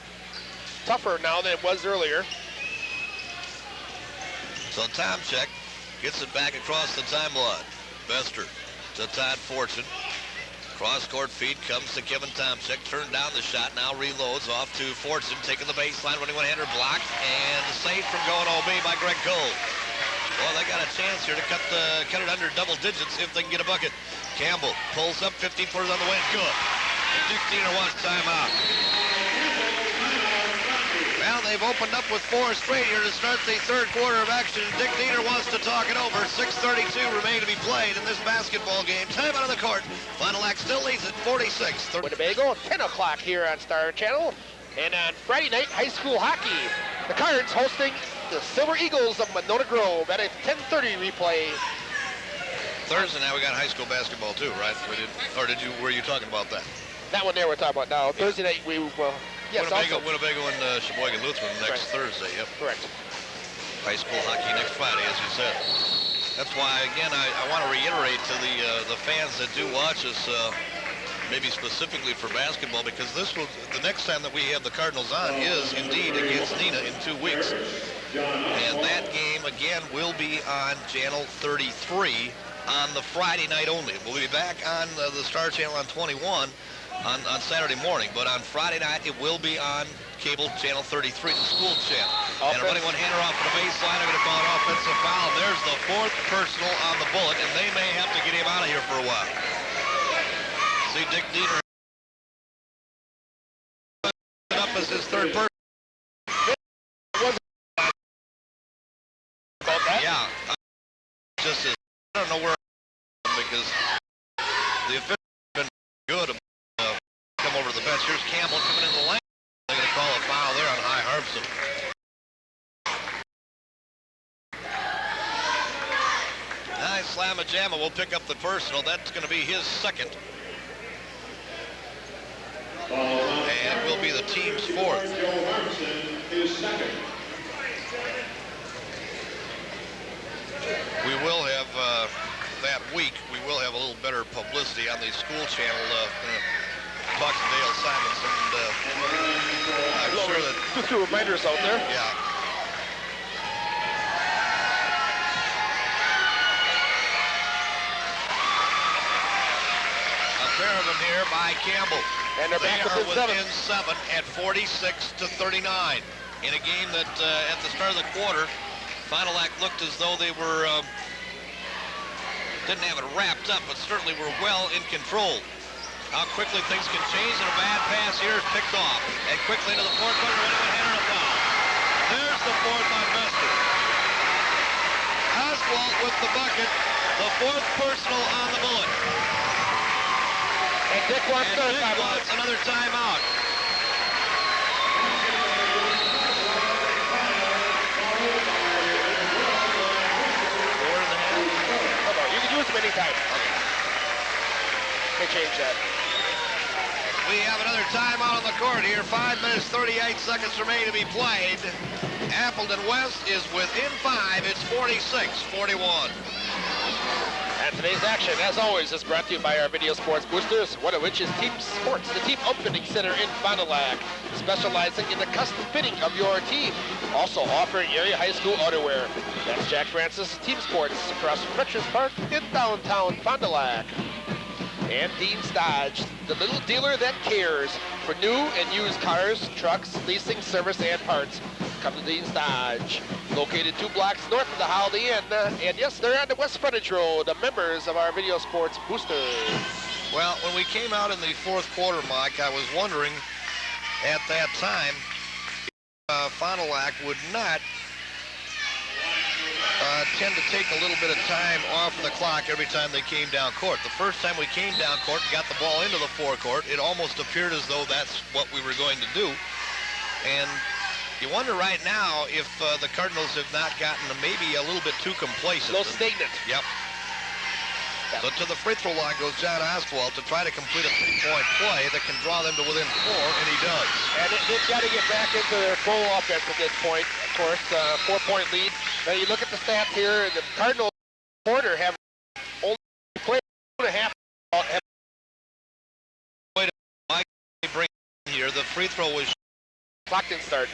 tougher now than it was earlier. So Tomczyk gets it back across the timeline. Bester to Todd Fortune. Cross-court feed comes to Kevin Tomczyk. Turned down the shot, now reloads off to Fortune, taking the baseline, running one-hander block, and saved from going OB by Greg Cole. Well, they got a chance here to cut it under double digits if they can get a bucket. Campbell pulls up 15-footers on the way. Good. And Dick Neenah wants timeout. Well, they've opened up with 4 straight here to start the third quarter of action. Dick Neenah wants to talk it over. 6:32 remain to be played in this basketball game. Time out of the court. Fond du Lac still leads at 46. Winnebago, 10 o'clock here on Star Channel. And on Friday night, high school hockey. The Cards hosting the Silver Eagles of Monona Grove at a 10:30 replay. Thursday night we got high school basketball too, right? Were you talking about that? That one there we're talking about now. Thursday night we will. Yes, Winnebago and Sheboygan Lutheran next Thursday, yep. Correct. High school hockey next Friday, as you said. That's why, again, I want to reiterate to the fans that do watch us, maybe specifically for basketball, because the next time that we have the Cardinals on is indeed against Neenah in 2 weeks. And that game, again, will be on Channel 33 on the Friday night only. We'll be back on the Star Channel on 21 on Saturday morning, but on Friday night it will be on cable Channel 33, the school channel. And running one-hander off the baseline, they're going to call an offensive foul. There's the 4th personal on the Bullet, and they may have to get him out of here for a while. See Dick Neenah up as his 3rd person. Yeah, just as I don't know where because the official has been good about come over to the bench. Here's Campbell coming in the lane. They're going to call a foul there on High Harmson. Nice slam-a-jamma. We'll pick up the personal. That's going to be his 2nd. And it will be the team's 4th. We will have, that week, we will have a little better publicity on the school channel. Talk to Dale Simonson, and I'm sure that... Put two reminders out there. Yeah. A pair of them here by Campbell. And they're back within 7 at 46-39. In a game that, at the start of the quarter, Fond du Lac looked as though they were, didn't have it wrapped up, but certainly were well in control. How quickly things can change, and a bad pass here is picked off. And quickly into the 4th quarter, running one-hander and a foul. There's the 4th on Bester. Oswald with the bucket, the 4th personal on the Bullet. And Dick wants another timeout. You can use them anytime. Okay. They change that. We have another timeout on the court here. 5 minutes, 38 seconds remain to be played. Appleton West is within 5. It's 46-41. And today's action, as always, is brought to you by our Video Sports Boosters, one of which is Team Sports, the team outfitting center in Fond du Lac, specializing in the custom fitting of your team. Also offering area high school outerwear. That's Jack Francis Team Sports across from Fletcher's Park in downtown Fond du Lac. And Dean's Dodge, the little dealer that cares for new and used cars, trucks, leasing, service, and parts. Come to Dean's Dodge, located 2 blocks north of the Holiday Inn. And yes, they're on the West Frontage Road, the members of our Video Sports Boosters. Well, when we came out in the fourth quarter, Mike, I was wondering at that time if Fond du Lac would not tend to take a little bit of time off the clock every time they came down court. The first time we came down court and got the ball into the forecourt, it almost appeared as though that's what we were going to do. And you wonder right now if the Cardinals have not gotten maybe a little bit too complacent. A little stagnant. Yep. So to the free throw line goes John Oswald to try to complete a 3-point play that can draw them to within 4, and he does. And they've got to get back into their full offense at this point. Of course, 4-point lead. Now you look at the stats here, the Cardinals quarter have only played 2.5. Wait a minute, bring here. The free throw was. Clock didn't start.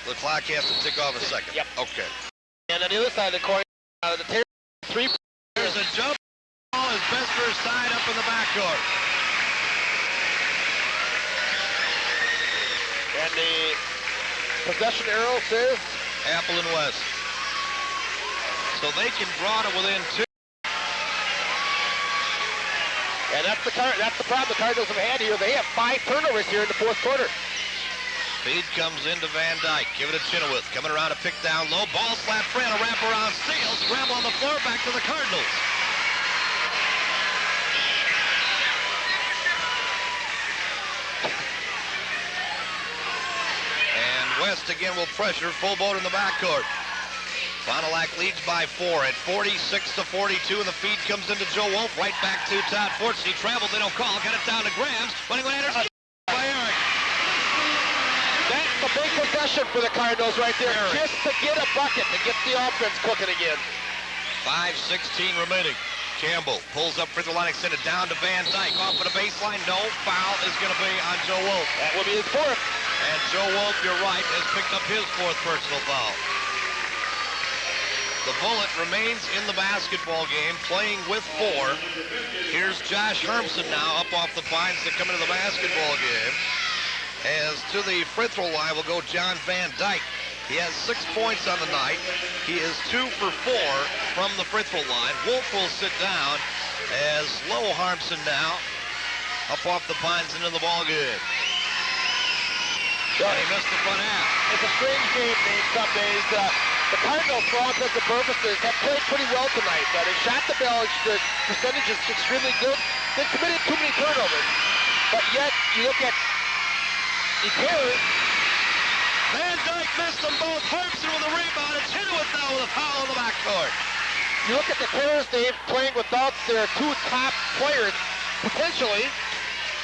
The clock has to tick off a second. Yep. Okay. And on the other side of the coin, the 3. There's a jump ball as Besser's side up in the backcourt. And the possession arrow says Appleton West. So they can draw to within 2. And that's the problem the Cardinals have had here. They have 5 turnovers here in the fourth quarter. Feed comes into Van Dyke. Give it to Chenoweth. Coming around to pick down low. Ball slap Fran. A wraparound steal. Scramble on the floor. Back to the Cardinals. And West again will pressure. Full boat in the backcourt. Fond du Lac leads by 4 at 46-42, and the feed comes into Joe Wolf. Right back to Todd Fortson. He traveled. They don't call. Got it down to Grams. Running one enters. By Eric. That's the big possession for the Cardinals right there. Just to get a bucket, to get the offense cooking again. 5:16 remaining. Campbell pulls up for the line, extended down to Van Dyke. Off of the baseline. No foul is going to be on Joe Wolf. That will be his 4th. And Joe Wolf, you're right, has picked up his 4th personal foul. The Bullet remains in the basketball game, playing with 4. Here's Josh Hermson now up off the Pines to come into the basketball game. As to the free throw line will go John Van Dyke. He has 6 points on the night. He is 2 for 4 from the free throw line. Wolf will sit down as Low Harmson now up off the Pines into the ball game. And he missed the front half. It's a strange game, Dave, some days. The Cardinals, for all intents and purposes, have played pretty well tonight. They shot the ball, the percentage is extremely good. They committed too many turnovers. But yet, you look at the Terrors. Van Dyke missed them both. Harmson with a rebound. And Chenoweth now with a foul in the backcourt. You look at the Terrors, Dave, playing without their 2 top players, potentially.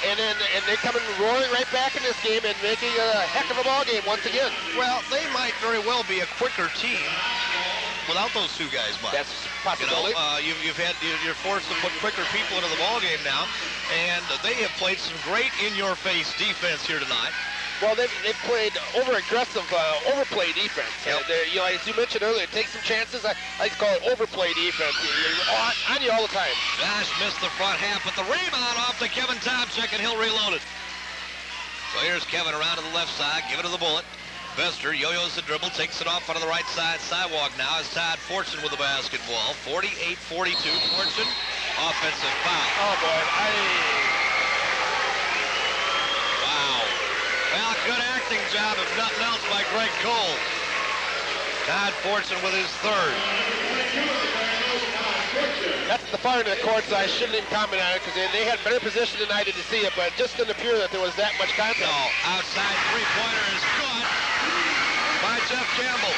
And they come in roaring right back in this game and making a heck of a ball game once again. Well, they might very well be a quicker team without those 2 guys, Mike. That's possibility. You know, you're forced to put quicker people into the ball game now, and they have played some great in-your-face defense here tonight. Well, they've played over-aggressive, overplay defense. Yep. You know, as you mentioned earlier, take some chances. I like to call it overplay defense. You're on you all the time. Josh missed the front half, but the rebound off to Kevin Tomczyk, and he'll reload it. So here's Kevin around to the left side. Give it to the Bullet. Bester yo-yos the dribble, takes it off onto the right side sidewalk now as Todd Fortson with the basketball. 48-42. Fortson, offensive foul. Oh, boy. Wow. Well, good acting job, if nothing else, by Greg Cole. Todd Fortson with his 3rd. That's the far end of the court, so I shouldn't even comment on it because they had better position tonight to see it, but it just didn't appear that there was that much contact. No, outside three-pointer is good by Jeff Campbell.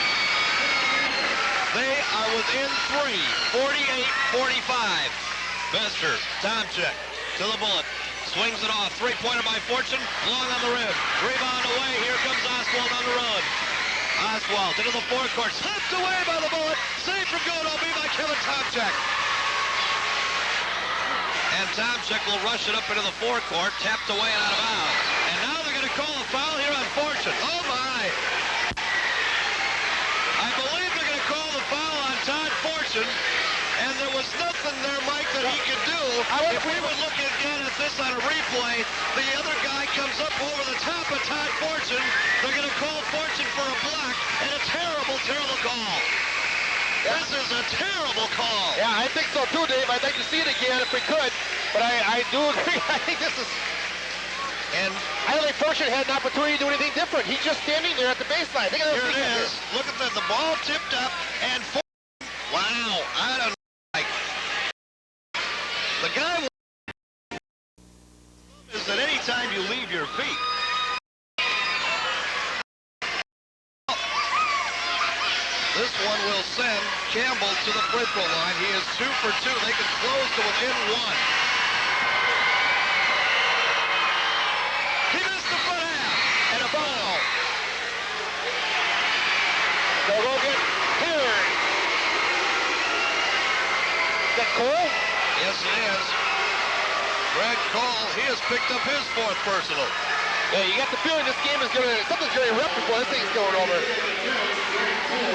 They are within 3, 48-45. Bester, Tomczyk to the Bullet. Swings it off. 3-pointer by Fortson. Long on the rim. Rebound away. Here comes Oswald on the run. Oswald into the forecourt. Slipped away by the Bullet. Saved from goal. It'll be by Kevin Tomczyk. And Tomczyk will rush it up into the forecourt. Tapped away and out of bounds. And now they're going to call a foul here on Fortson. Oh, my. I believe they're going to call the foul on Todd Fortson. And there was was nothing there, Mike, that he could do. If we would look again at this on a replay, the other guy comes up over the top of Todd Fortune. They're going to call Fortune for a block, and a terrible, terrible call. This is a terrible call. Yeah, I think so too, Dave. I'd like to see it again if we could, but I do agree. I think this is... And I don't think Fortune had an opportunity to do anything different. He's just standing there at the baseline. Think of here it is. Look at the ball tipped up, and wow, I don't know. Like, the guy is that any time you leave your feet. This one will send Campbell to the free throw line. He is 2 for 2. They can close to within 1. He missed the front half, and a foul. So we'll get turned. Is that Cole? Yes, it is. Greg Cole, he has picked up his 4th personal. Yeah, you got the feeling this game is something's going to erupt before this thing's going over.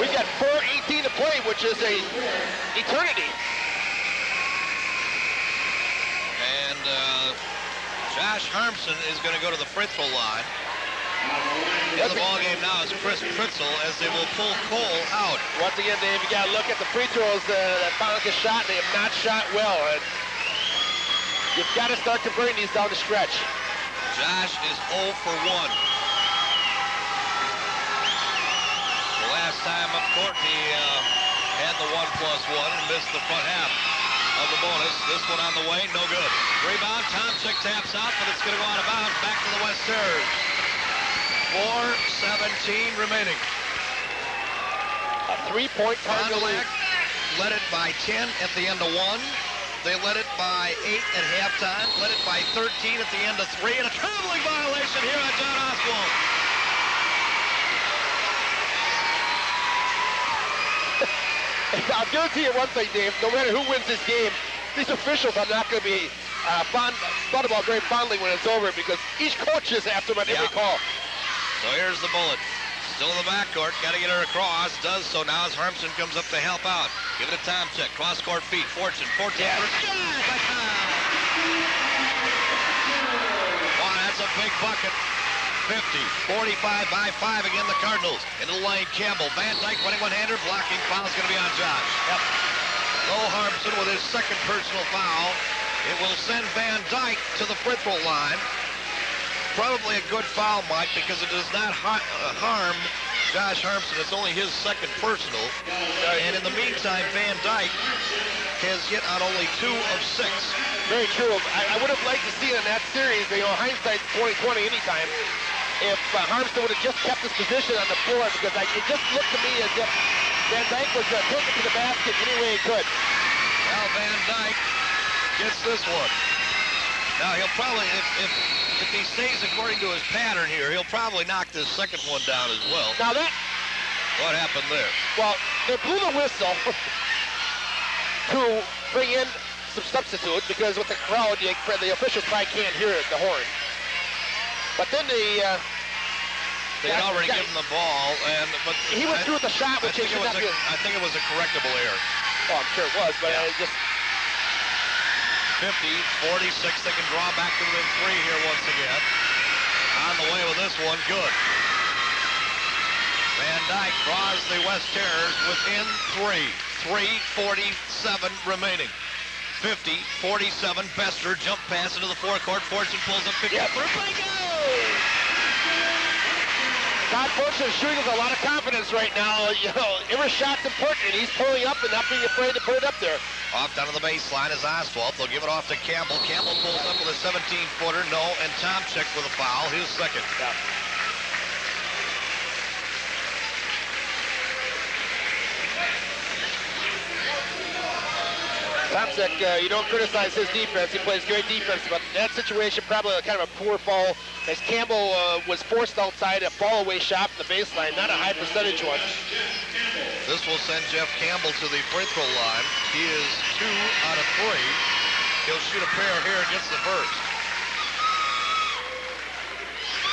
We got 4:18 to play, which is a eternity. And Josh Harmson is going to go to the free throw line. In the ball game now is Chris Pritzel as they will pull Cole out. Once again, Dave, you got to look at the free throws that Fondic shot. They have not shot well. And you've got to start converting these down the stretch. Josh is 0 for 1. The last time up court, he had the 1+1 and missed the front half of the bonus. This one on the way, no good. Rebound, Tomczyk taps out, but it's going to go out of bounds. Back to the West Terrors. 4:17 remaining. A 3-point Cardinal lead. Led it by 10 at the end of 1. They led it by 8 at halftime, led it by 13 at the end of 3, and a traveling violation here on John Oswald. I'll guarantee you one thing, Dave. No matter who wins this game, these officials are not going to be thought about very fondly when it's over because each coach is after them at every call. So here's the bullet. Still in the backcourt, got to get her across. Does so now as Harmson comes up to help out. Give it a time check. Cross-court feed. Fortune. 14 for wow, that's a big bucket. 50. 45 by 5 again, the Cardinals. Into the lane, Campbell. Van Dyke running one-hander. Blocking foul is going to be on Josh. Yep. Low Harmson with his 2nd personal foul. It will send Van Dyke to the free throw line. Probably a good foul, Mike, because it does not harm Josh Harmson. It's only his 2nd personal. And in the meantime, Van Dyke has hit on only 2 of 6. Very true. I would have liked to see in that series, hindsight's 20/20 anytime, if Harmson would have just kept his position on the floor because it just looked to me as if Van Dyke was taking to the basket any way he could. Well, Van Dyke gets this one. Now, he'll probably, if he stays according to his pattern here, he'll probably knock this 2nd one down as well. Now that... What happened there? Well, they blew the whistle to bring in some substitutes because with the crowd, the officials probably can't hear the horn. But then they had already given the ball, but he went through with the shot, which I think it was a correctable error. Oh, I'm sure it was, but it just... 50, 46, they can draw back to within 3 here once again. On the way with this one, good. Van Dyke draws the West Terrors within 3. 3:47 remaining. 50, 47, Bester, jump pass into the forecourt. Fortune pulls up 50 for a bingo! Todd Fortune is shooting with a lot of confidence right now. Every shot's important, and he's pulling up and not being afraid to put it up there. Off down to the baseline is Oswald. They'll give it off to Campbell. Campbell pulls up with a 17-footer. No, and Tomczyk with a foul. His 2nd. Yeah. Tomczyk, you don't criticize his defense. He plays great defense, but in that situation, probably kind of a poor fall as Campbell was forced outside a fall-away shot from the baseline, not a high percentage one. This will send Jeff Campbell to the free throw line. He is 2 out of 3. He'll shoot a pair here against the first.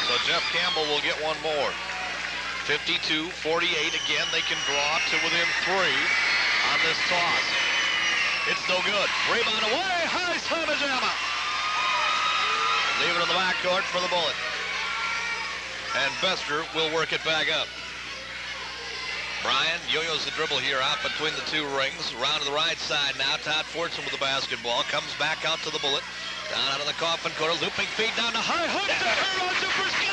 So Jeff Campbell will get one more. 52-48 again. They can draw to within 3 on this toss. It's no good. Rebound away. High slam and jammer. Leave it in the backcourt for the Bullet. And Bester will work it back up. Bryan yo-yos the dribble here out between the two rings. Round to the right side now. Todd Fortune with the basketball. Comes back out to the Bullet. Down out of the coffin corner. Looping feet down to High. Hook to Hero Super Sky.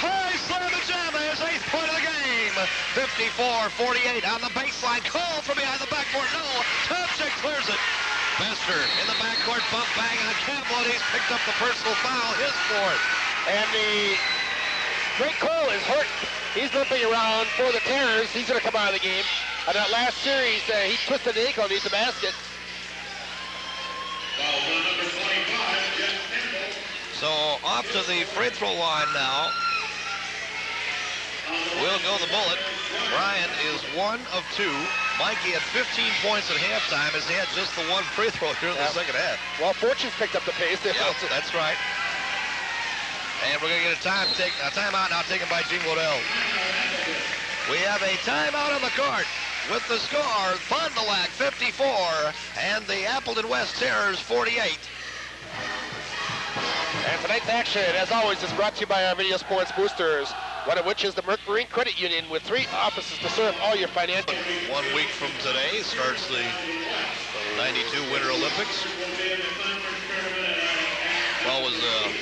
High slam and jam. His 8th point of the game. 54-48 on the baseline. Call from behind the backboard. No. Tomczyk clears it. Bester in the backcourt. Bump bang on Campbell. And he's picked up the personal foul. His fourth. And the Greg Cole is hurt. He's limping around for the Terrors. He's going to come out of the game. On that last series, he twisted the ankle underneath the basket. So off to the free throw line now. Will go the Bullet. Bryan is 1 of 2. Mikey had 15 points at halftime as he had just the one free throw here in the second half. Well, Fortune's picked up the pace. Yeah, that's right. And we're going to get a timeout now taken by Gene Waddell. We have a timeout on the court with the score, Fond du Lac 54 and the Appleton West Terrors 48. And tonight's action, as always, is brought to you by our Video Sports Boosters, one of which is the Merck Marine Credit Union with 3 offices to serve all your financial. 1 week from today starts the 92 Winter Olympics. Always a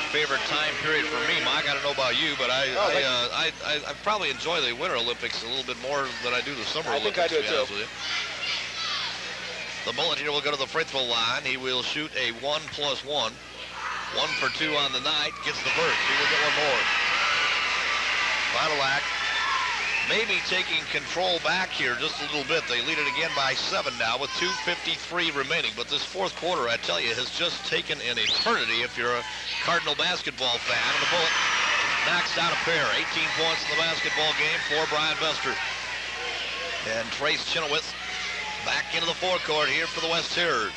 favorite time period for me, Mike. I don't know about you, but I probably enjoy the Winter Olympics a little bit more than I do the Summer Olympics. I think I do too. The Bullet here will go to the free throw line. He will shoot a 1+1. 1 for 2 on the night. Gets the first. He will get one more. Fond du Lac maybe taking control back here just a little bit. They lead it again by 7 now with 2:53 remaining. But this fourth quarter, I tell you, has just taken an eternity if you're a Cardinal basketball fan. And the Bullet knocks down a pair. 18 points in the basketball game for Brian Bester. And Trace Chenoweth back into the forecourt here for the West Terrors.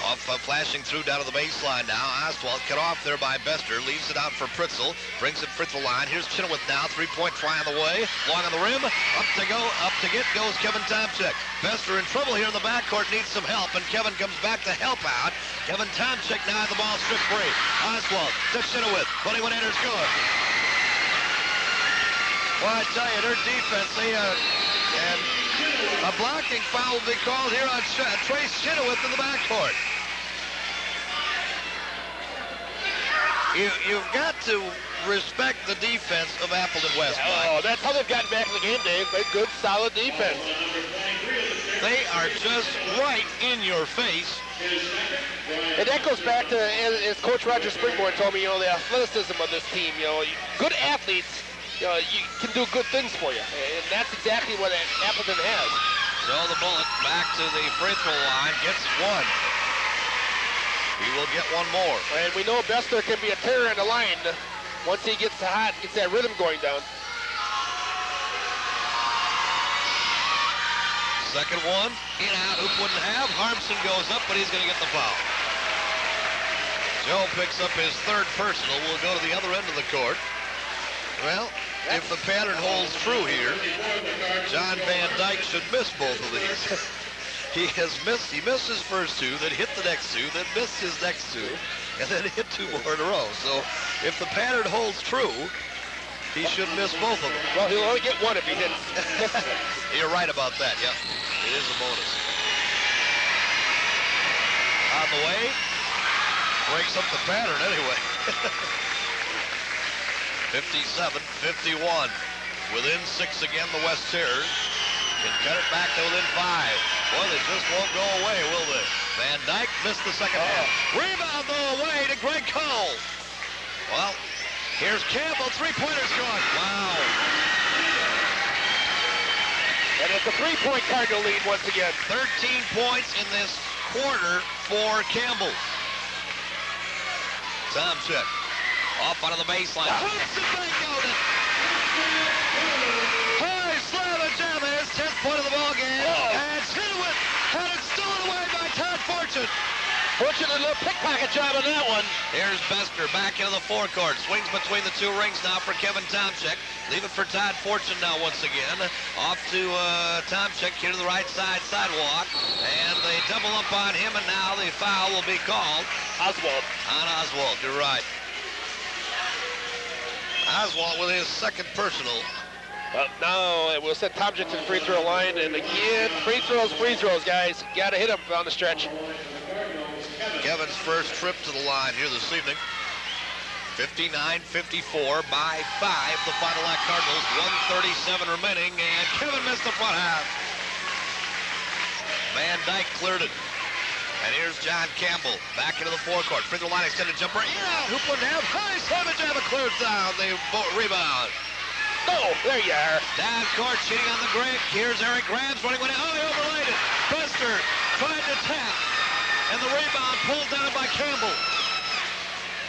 Off flashing through down to the baseline now. Oswald cut off there by Bester. Leaves it out for Pritzl. Brings it free throw line. Here's Chenoweth now. 3-point try on the way. Long on the rim. Up to get goes Kevin Tomczyk. Bester in trouble here in the backcourt. Needs some help. And Kevin comes back to help out. Kevin Tomczyk now the ball stripped free. Oswald to Chenoweth. 21 enters good. Well, I tell you, their defense, and a blocking foul will be called here on Trace Chenoweth in the backcourt. You've got to respect the defense of Appleton West. Oh, that's how they've gotten back in the game, Dave. A good, solid defense. They are just right in your face. And that goes back to, as Coach Roger Springborn told me, the athleticism of this team. Good athletes, you can do good things for you. And that's exactly what Appleton has. So the Bullet back to the free throw line, gets 1. He will get one more. And we know Bester can be a terror in the line once he gets hot, gets that rhythm going down. Second one, in out, Hoop wouldn't have. Harmson goes up, but he's going to get the foul. Joe picks up his 3rd personal. We'll go to the other end of the court. Well, if the pattern holds true here, John Van Dyke should miss both of these. He missed his first 2, then hit the next 2, then missed his next 2, and then hit 2 more in a row. So if the pattern holds true, he should miss both of them. Well, he'll only get 1 if he hits. You're right about that, yeah. It is a bonus. On the way, breaks up the pattern anyway. 57-51. Within 6 again, the West Terrors can cut it back to within 5. Boy, they just won't go away, will they? Van Dyke missed the second half. Rebound, though, away to Greg Cole. Well, here's Campbell. 3-pointer's gone. Wow. And it's a 3-point Cardinal lead once again. 13 points in this quarter for Campbell. Tomczyk off onto the baseline. Hooks and bank out it. High slam and jam. His 10th point of the ball game. And Chenoweth had it stolen away by Todd Fortune. Fortune a little pickpocket job on that one. Here's Bester back into the forecourt. Swings between the two rings now for Kevin Tomczyk. Leave it for Todd Fortune now once again. Off to Tomczyk here to the right side sidewalk. And they double up on him, and now the foul will be called. Oswald. On Oswald, you're right. Oswald with his second personal. No, it will send Tomczyk to the free throw line, and again, free throws, guys. Got to hit them on the stretch. Kevin's first trip to the line here this evening. 59-54 by 5. The final act Cardinals, 1:37 remaining, and Kevin missed the front half. Van Dyke cleared it. And here's John Campbell back into the forecourt. Free throw line extended jumper. Yeah, hoop one down. High slam and jam, clears down. They rebound. Oh, there you are. Down court, cheating on the Greg. Here's Eric Grams running with it. Oh, he overlaid it. Buster tried to tap. And the rebound pulled down by Campbell.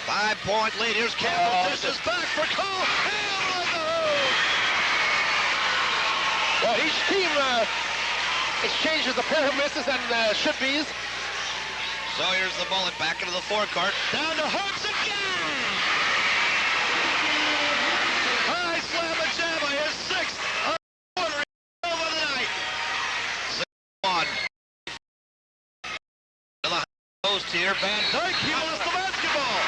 5-point lead. Here's Campbell. Dishes back for Cole. He overlaid the hoop. Well, each team exchanges a pair of misses and should-be's. So here's the bullet back into the forecourt. Down to Herbst again. High slam and jam. His sixth of the quarter of the night. 6-1. To the post here. Van Dyke, he lost the basketball.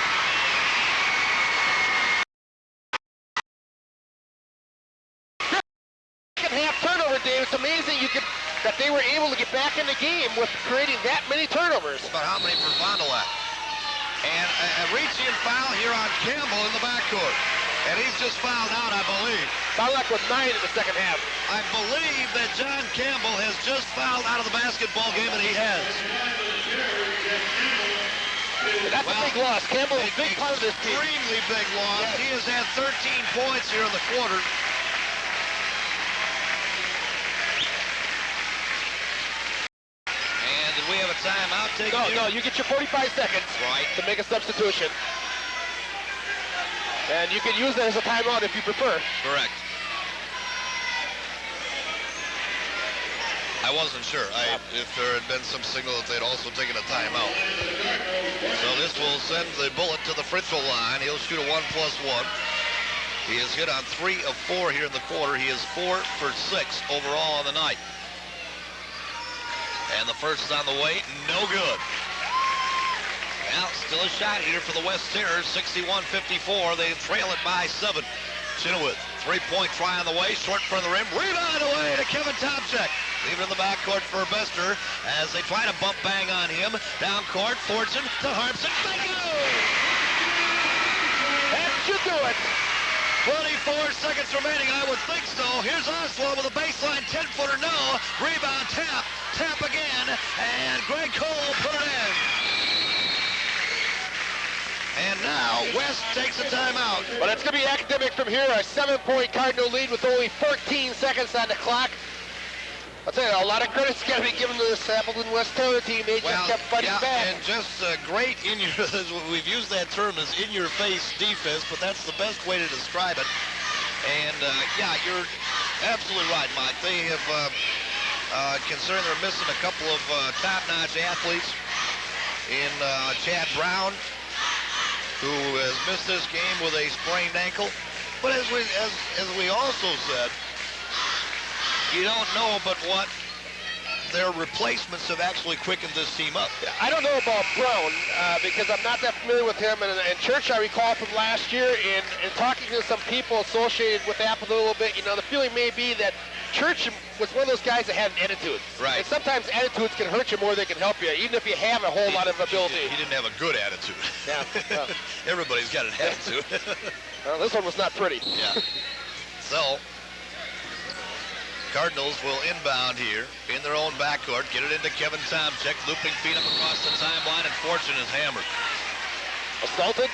Second half turnover, Dave. It's amazing that they were able to get back in the game with creating that many turnovers. But how many for Fond du Lac? And a reaching foul here on Campbell in the backcourt. And he's just fouled out, I believe. Fond du Lac was 9 in the second half. I believe that John Campbell has just fouled out of the basketball game, and he has. That's a big loss. Campbell is a big part of this team. Extremely big loss. Yes. He has had 13 points here in the quarter. We have a timeout taken. No, you get your 45 seconds to make a substitution. And you can use that as a timeout if you prefer. Correct. I wasn't sure if there had been some signal that they'd also taken a timeout. So this will send the bullet to the free throw line. He'll shoot a 1+1. He has hit on 3 of 4 here in the quarter. He is 4 for 6 overall on the night. And the first is on the way, no good. Now, still a shot here for the West Terrors, 61-54. They trail it by 7. Chenoweth, three-point try on the way, short front of the rim. Rebound away to Kevin Tomczyk. Leave it in the backcourt for Bester as they try to bump bang on him. Down court, Fortune to Harmson. Bingo! That should do it. 24 seconds remaining, I would think so. Here's Oswald with a baseline 10-footer, no. Rebound, tap again, and Greg Cole put it in. And now West takes a timeout. But it's going to be academic from here. A 7-point Cardinal lead with only 14 seconds on the clock. I'll tell you, a lot of credit's got to be given to this Appleton West Terror team. They just kept fighting back. And just great we've used that term as in-your-face defense, but that's the best way to describe it. And you're absolutely right, Mike. They have concerned they're missing a couple of top-notch athletes in Chad Brown, who has missed this game with a sprained ankle. But as we also said, you don't know but what their replacements have actually quickened this team up. I don't know about Brown because I'm not that familiar with him. And Church, I recall from last year, in talking to some people associated with Appleton a little bit, the feeling may be that Church was one of those guys that had an attitude. Right. And sometimes attitudes can hurt you more than they can help you, even if you have a whole lot of ability. He didn't have a good attitude. Yeah. Everybody's got an attitude. Well, this one was not pretty. Yeah. So, Cardinals will inbound here in their own backcourt, get it into Kevin Tomczyk, looping feet up across the timeline, and Fortune is hammered. Assaulted.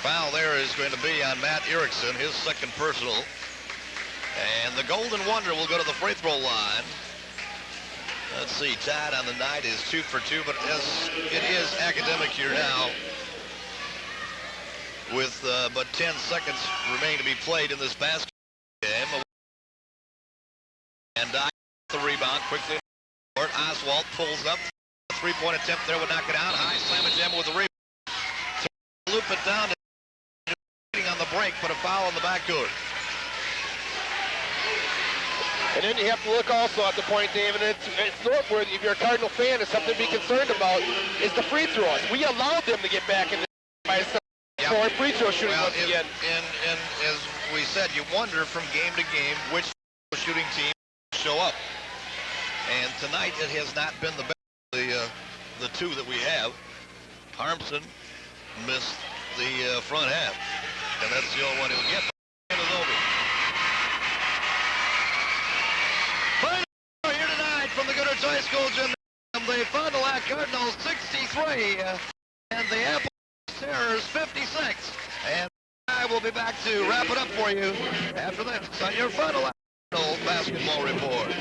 Foul there is going to be on Matt Erickson, his second personal. And the Golden Wonder will go to the free throw line. Let's see, Todd on the night is 2 for 2, but it is academic here now with but 10 seconds remain to be played in this basketball game. And the rebound quickly. Oswald pulls up three-point attempt there would knock it out. High slam and jam with the rebound. Loop it down to on the break, but a foul on the backcourt. And then you have to look also at the point, David, it's noteworthy if you're a Cardinal fan, it's something to be concerned about, is the free throws. We allowed them to get back in the by for free throw shooting once again. And as we said, you wonder from game to game which shooting team show up. And tonight it has not been the best, the two that we have. Harmson missed the front half, and that's the only one he'll get. It is over. Final here tonight from the Goodrich High School Gym. The Fond du Lac Cardinals 63 and the Appleton Terrors 56. And I will be back to wrap it up for you after this on your Fond du Lac basketball report.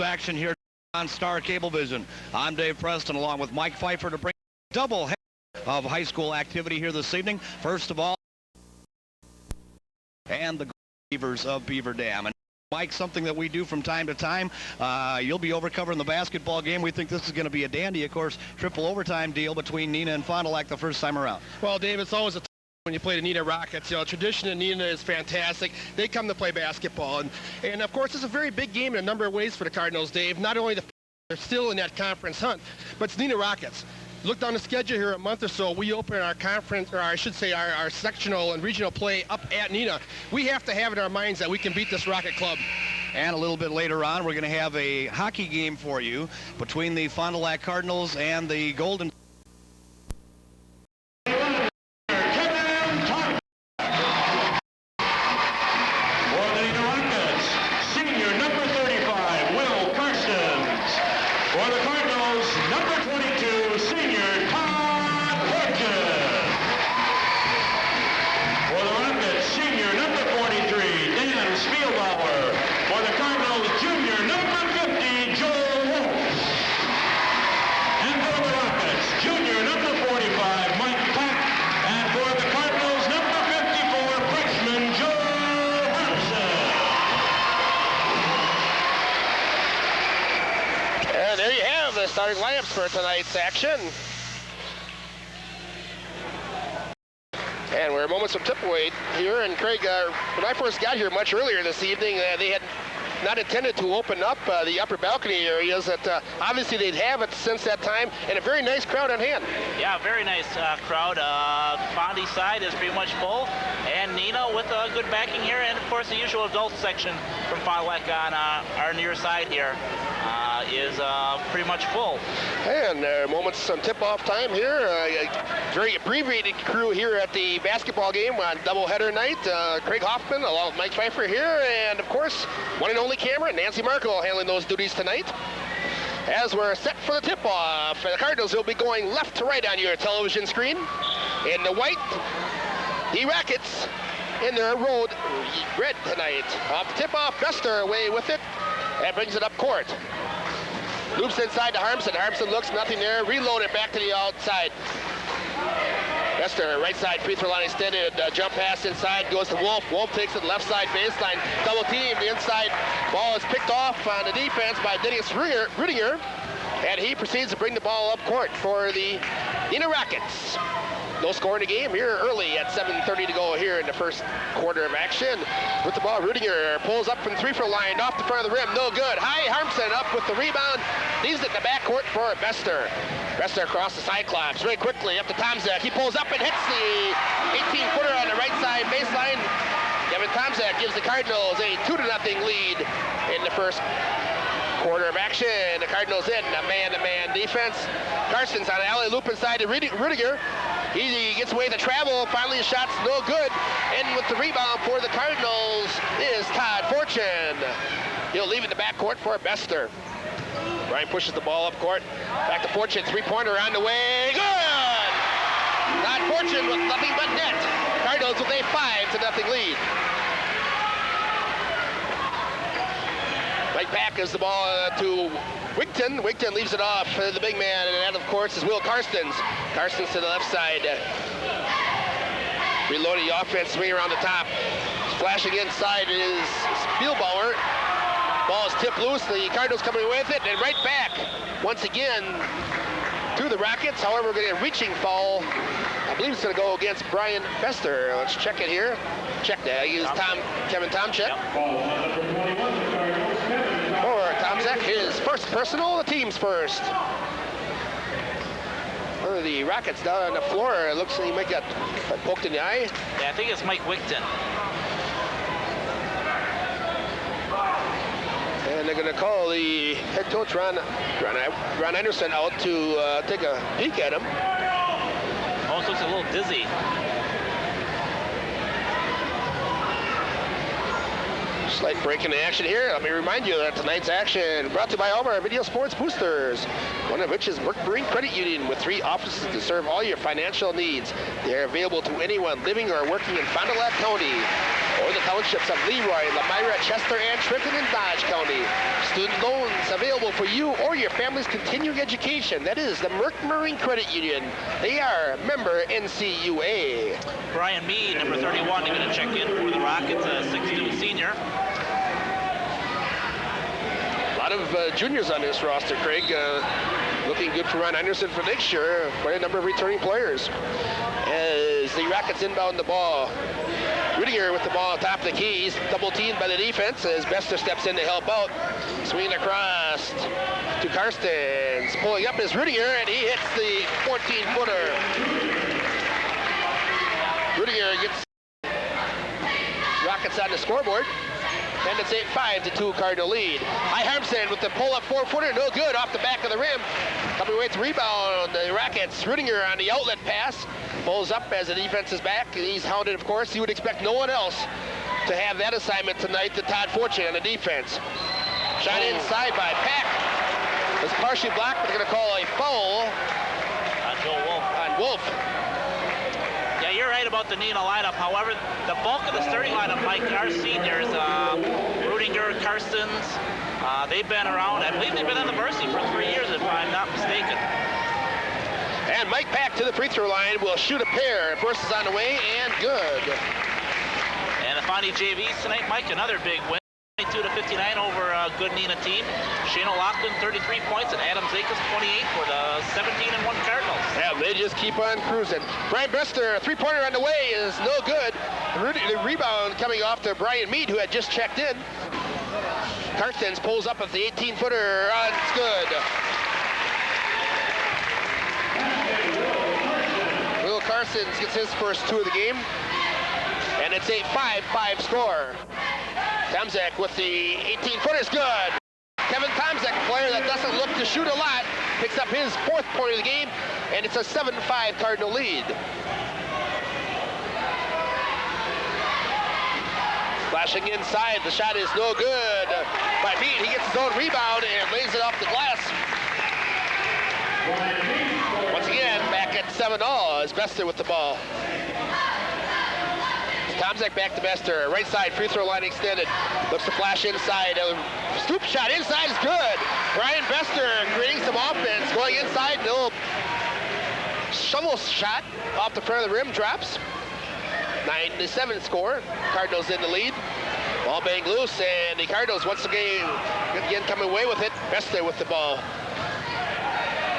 Action here on Star Cablevision. I'm Dave Preston along with Mike Pfeiffer to bring a double header of high school activity here this evening. First of all, and the Beavers of Beaver Dam. And Mike, something that we do from time to time, you'll be over covering the basketball game. We think this is going to be a dandy, of course, triple overtime deal between Neenah and Fond du Lac the first time around. Well, Dave, it's always a when you play the Neenah Rockets. You know, tradition in Neenah is fantastic. They come to play basketball. And of course, it's a very big game in a number of ways for the Cardinals, Dave. Not only they're still in that conference hunt, but it's Neenah Rockets. Look down the schedule here, a month or so, we open our conference, or I should say our sectional and regional play up at Neenah. We have to have in our minds that we can beat this Rocket Club. And a little bit later on, we're going to have a hockey game for you between the Fond du Lac Cardinals and the Golden. Starting lineups for tonight's action. And we're moments from tip away here. And Craig, when I first got here much earlier this evening, they had not intended to open up the upper balcony areas. That obviously they'd have it since that time, and a very nice crowd on hand. Yeah, very nice crowd. Fondy side is pretty much full, and Neenah with a good backing here, and of course the usual adult section from Fond du Lac on our near side here is pretty much full. And moments from tip-off time here. Very abbreviated crew here at the basketball game on doubleheader night. Craig Hoffman along with Mike Pfeiffer here, and of course one and only camera, Nancy Markle, handling those duties tonight. As we're set for the tip-off, the Cardinals will be going left to right on your television screen. In the white, the Rockets in their road red tonight. Off the tip-off, Bester away with it and brings it up court. Loops inside to Harmson. Harmson looks, nothing there. Reload it back to the outside. Bester, right side free throw line extended. Jump pass inside, goes to Wolf. Wolf takes it left side baseline. Double team. The inside ball is picked off on the defense by Dennis Rudiger. And he proceeds to bring the ball up court for the Neenah Rockets. No score in the game here early at 7:30 to go here in the first quarter of action. With the ball, Rudiger pulls up from the free throw line, off the front of the rim, no good. High Harmson up with the rebound, leaves it in the backcourt for Bester. Bester across the Cyclops, very quickly up to Tomzak. He pulls up and hits the 18-footer on the right side baseline. Kevin Tomzak gives the Cardinals a 2-0 lead in the first quarter of action. The Cardinals in a man-to-man defense. Carson's on an alley loop inside to Rudiger. He gets away the travel. Finally, his shot's no good. And with the rebound for the Cardinals is Todd Fortune. He'll leave it in the backcourt for Bester. Ryan pushes the ball up court. Back to Fortune. Three-pointer on the way. Good! Todd Fortune with nothing but net. Cardinals with a 5-0 lead. Right back is the ball to Wigton. Wigton leaves it off the big man, and that, of course, is Will Karstens. Karstens to the left side. Reloading the offense, swing around the top. Flashing inside is Spielbauer. Ball is tipped loose. The Cardinals coming with it, and right back once again to the Rockets. However, we're going to get a reaching foul. I believe it's going to go against Brian Bester. Let's check it here. Check that. He used Kevin Tomczyk. For Tomczyk, his first personal, the team's first. One of the Rockets down on the floor. It looks like he might get poked in the eye. Yeah, I think it's Mike Wickton. And they're going to call the head coach, Ron Anderson, out to take a peek at him. Almost looks a little dizzy. Slight break in the action here. Let me remind you that tonight's action brought to you by all of our video sports boosters, one of which is Merck Marine Credit Union with 3 offices to serve all your financial needs. They are available to anyone living or working in Fond du Lac County or the townships of Leroy, Lamira, Chester, and Trenton and Dodge County. Student loans available for you or your family's continuing education. That is the Merck Marine Credit Union. They are member NCUA. Brian Mead, number 31, is going to check in for the Rockets, a 6'2" senior. A lot of juniors on this roster, Craig. Looking good for Ron Anderson for next year. Quite a number of returning players. As the Rockets inbound the ball. Rudiger with the ball on top of the key. He's double teamed by the defense as Bester steps in to help out. Swinging across to Karstens. Pulling up is Rudiger, and he hits the 14-footer. Rudiger gets Rockets on the scoreboard. And it's 8-5 to 2 Cardinal lead. Harmson with the pull-up 4-footer, no good, off the back of the rim. Coming away with the rebound, the Rockets. Rudiger on the outlet pass. Pulls up as the defense is back. He's hounded, of course. You would expect no one else to have that assignment tonight to Todd Fortune on the defense. Shot inside by Pack. It's partially blocked, but they're going to call a foul on Wolf. Yeah, you're right about the Neenah lineup. However, the bulk of the starting lineup, Mike, our seniors, Rudiger, Karstens, they've been around. I believe they've been on the varsity for 3 years, if I'm not mistaken. And Mike Pack to the free throw line will shoot a pair. First is on the way, and good. And the Fondy JVs tonight, Mike, another big win. 22-59 over a good Neenah team. Shane O'Loughlin, 33 points, and Adam Zakas, 28 for the 17-1 Cardinals. Yeah, they just keep on cruising. Brian Bester, a three-pointer on the way is no good. The rebound coming off to Brian Mead, who had just checked in. Karstens pulls up with the 18-footer. It's good. Will Karstens gets his first 2 of the game. And it's a 5-5 score. Tomczyk with the 18-footer is good. Kevin Tomczyk, a player that doesn't look to shoot a lot, picks up his 4th point of the game, and it's a 7-5 Cardinal lead. Flashing inside, the shot is no good by Mead. He gets his own rebound and lays it off the glass. Once again, back at 7-all as Bester with the ball. Tomczyk back to Bester. Right side, free throw line extended. Looks to flash inside. Scoop shot inside is good. Brian Bester creating some offense. Going inside, the little shovel shot off the front of the rim drops. 9-7 score. Cardinals in the lead. Ball banged loose, and the Cardinals once again coming away with it. Bester with the ball.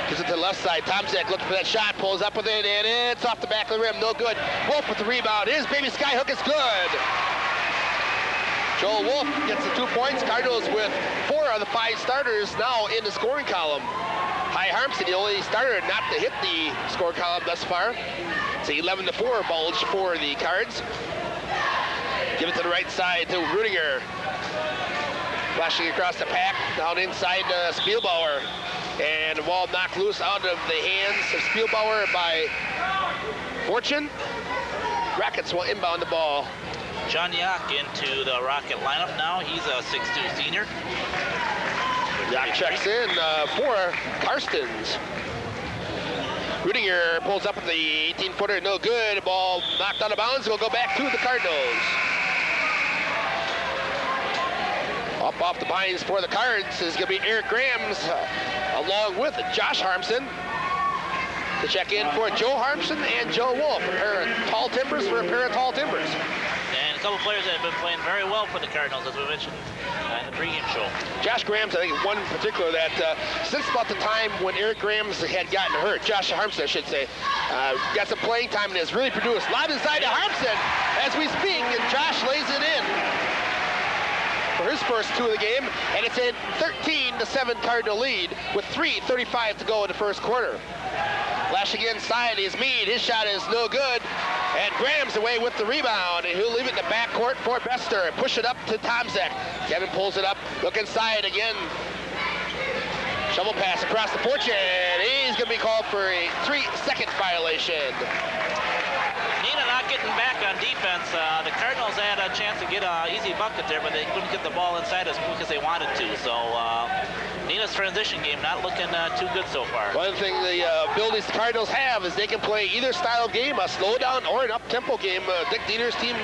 Gives it to the left side. Tomczyk looking for that shot, pulls up with it, and it's off the back of the rim. No good. Wolf with the rebound. His baby skyhook is good. Joel Wolf gets the 2 points. Cardinals with 4 of the 5 starters now in the scoring column. Harmson, the only starter not to hit the score column thus far. It's an 11-4 bulge for the Cards. Give it to the right side to Rudiger. Flashing across the pack, down inside Spielbauer. And the ball knocked loose out of the hands of Spielbauer by Fortune. Rockets will inbound the ball. John Yak into the Rocket lineup now. He's a 6'2 senior. Yak checks in for Karstens. Rudiger pulls up with the 18-footer, no good. Ball knocked out of bounds. Will go back to the Cardinals. Up off the pines for the Cards is going to be Eric Grams, along with Josh Harmson. To check in for Joe Harmson and Joe Wolf, a pair of tall timbers for a pair of tall timbers. And a couple players that have been playing very well for the Cardinals, as we mentioned in the pregame show. Josh Graham's, I think, one in particular that since about the time when Eric Graham's had gotten hurt, Josh Harmson, I should say, got some playing time and has really produced. Lob inside to Harmson as we speak, and Josh lays it in for his first two of the game, and it's a 13-7 Cardinal lead with 3:35 to go in the first quarter. Lashing inside is Mead. His shot is no good. And Graham's away with the rebound. And he'll leave it in the backcourt for Bester and push it up to Tomzek. Kevin pulls it up. Look inside again. Shovel pass across the porch. And he's going to be called for a 3-second violation. Neenah not getting back on defense. The Cardinals had a chance to get an easy bucket there, but they couldn't get the ball inside as quick as they wanted to. So Neenah's transition game not looking too good so far. One thing the abilities the Cardinals have is they can play either style of game, a slow down or an up-tempo game. Dick Diener's team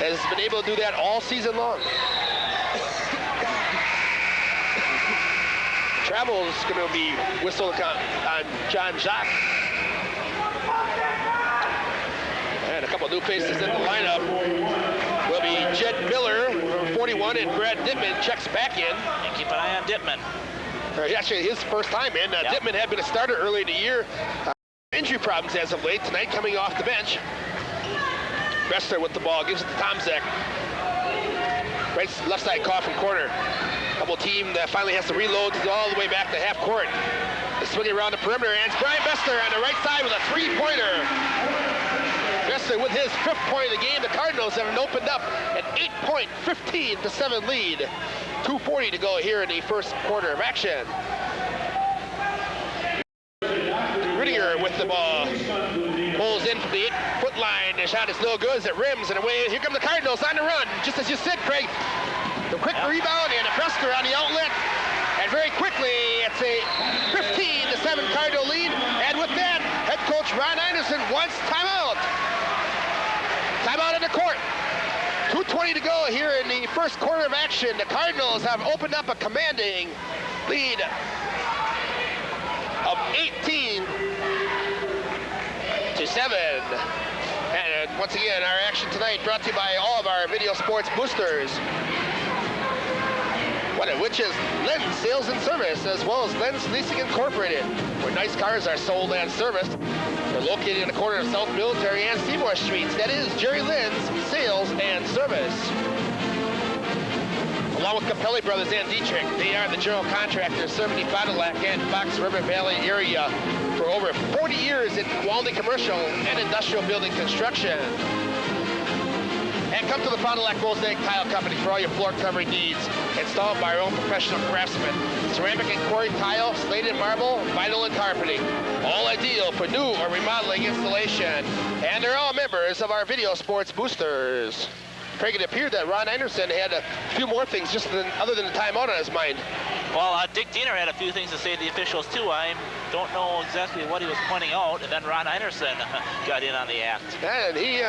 has been able to do that all season long. Travel is going to be whistled on John Jacques. And a couple of new faces in the lineup will be Jed Miller, from 41, and Brad Dittman checks back in. And keep an eye on Dittman. Actually, his first time in. Yep. Dittman had been a starter early in the year. Injury problems as of late. Tonight coming off the bench. Bester with the ball, gives it to Tomzek. Right left side coffin corner. Double team that finally has to reload all the way back to half court. Swinging around the perimeter, and it's Brian Bester on the right side with a three-pointer. Bester with his 5th point of the game. The Cardinals have opened up an 8-point, 15-7 lead. 2:40 to go here in the first quarter of action. Rittinger with the ball. Pulls in from the 8-foot line. The shot is no good as it rims and away. Here come the Cardinals on the run. Just as you said, Craig. The quick rebound and a Bester on the outlet. And very quickly, it's a 15-7 Cardinal lead. And with that, head coach Ron Anderson wants timeout. Timeout in the court. 2:20 to go here in the first quarter of action. The Cardinals have opened up a commanding lead of 18-7. And once again, our action tonight brought to you by all of our video sports boosters. Which is Lens Sales and Service, as well as Lens Leasing Incorporated, where nice cars are sold and serviced. They're located in the corner of South Military and Seymour Streets. That is Jerry Lynn's Sales and Service. Along with Capelli Brothers and Dietrich, they are the general contractors serving the Fond du Lac and Fox River Valley area for over 40 years in quality commercial and industrial building construction. And come to the Fond du Lac Mosaic Tile Company for all your floor covering needs. Installed by our own professional craftsmen. Ceramic and quarry tile, slated marble, vinyl and carpeting. All ideal for new or remodeling installation. And they're all members of our video sports boosters. Craig, it appeared that Ron Anderson had a few more things other than the timeout on his mind. Well, Dick Diener had a few things to say to the officials, too. I don't know exactly what he was pointing out, and then Ron Anderson got in on the act. And he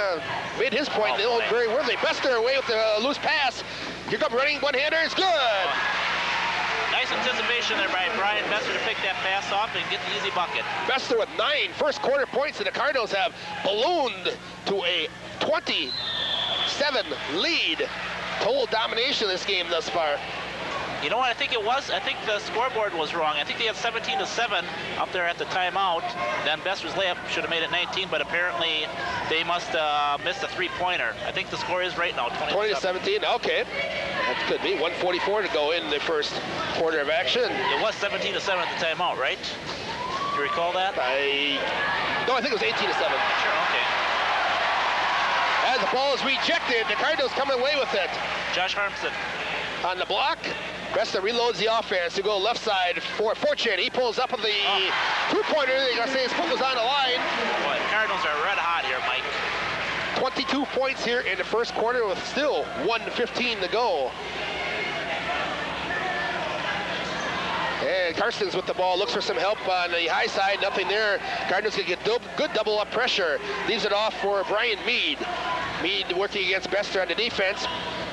made his point very worthy. Bester away with the loose pass. Here comes running one-hander. It's good. Nice anticipation there by Brian Bester to pick that pass off and get the easy bucket. Bester with 9 first quarter points, and the Cardinals have ballooned to a 27 lead. Total domination of this game thus far. You know what I think it was? I think the scoreboard was wrong. I think they had 17-7 up there at the timeout. Then Bester's layup should have made it 19, but apparently they must have missed a three-pointer. I think the score is right now, 20-17. Okay. That could be 1:44 to go in the first quarter of action. It was 17-7 at the timeout, right? Do you recall that? No, I think it was 18-7. Sure, okay. As the ball is rejected, the Cardinals come away with it. Josh Harmson on the block. Bester reloads the offense to go left side for Fortune. He pulls up with the two-pointer. They're going to say his foot was on the line. Boy, the Cardinals are red hot here, Mike. 22 points here in the first quarter with still 1:15 to go. And Karstens with the ball, looks for some help on the high side, nothing there. Cardinals can get good double-up pressure. Leaves it off for Brian Mead. Mead working against Bester on the defense.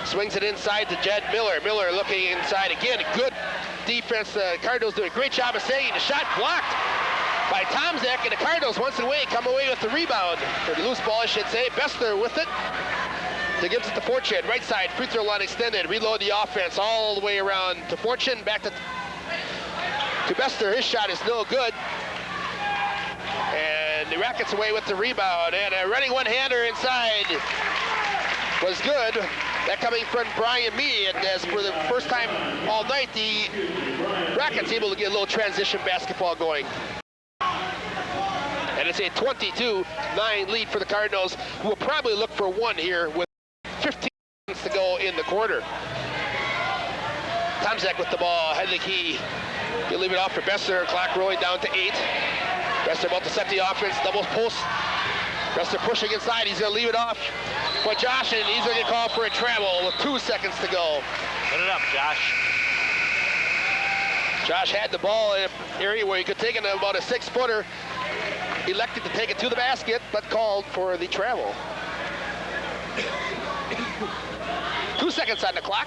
Swings it inside to Jed Miller. Miller looking inside again. Good defense. Cardinals do a great job of saying the shot blocked. by Tomzak, and the Cardinals once away come away with the rebound, or the loose ball I should say. Bester with it. He gives it to Fortune, right side, free throw line extended, reload the offense all the way around to Fortune, back to Bester. His shot is no good. And the Rockets away with the rebound, and a running one-hander inside was good. That coming from Brian Mee, and as for the first time all night, the Rockets able to get a little transition basketball going. And it's a 22-9 lead for the Cardinals, who will probably look for one here with 15 minutes to go in the quarter. Tomzak with the ball, head of the key. He'll leave it off for Bester, clock rolling down to 8. Bester about to set the offense, double post. Bester pushing inside, he's gonna leave it off for Josh, and he's gonna get called for a travel with 2 seconds to go. Put it up, Josh. Josh had the ball in an area where he could take it about a 6-footer. Elected to take it to the basket, but called for the travel. 2 seconds on the clock.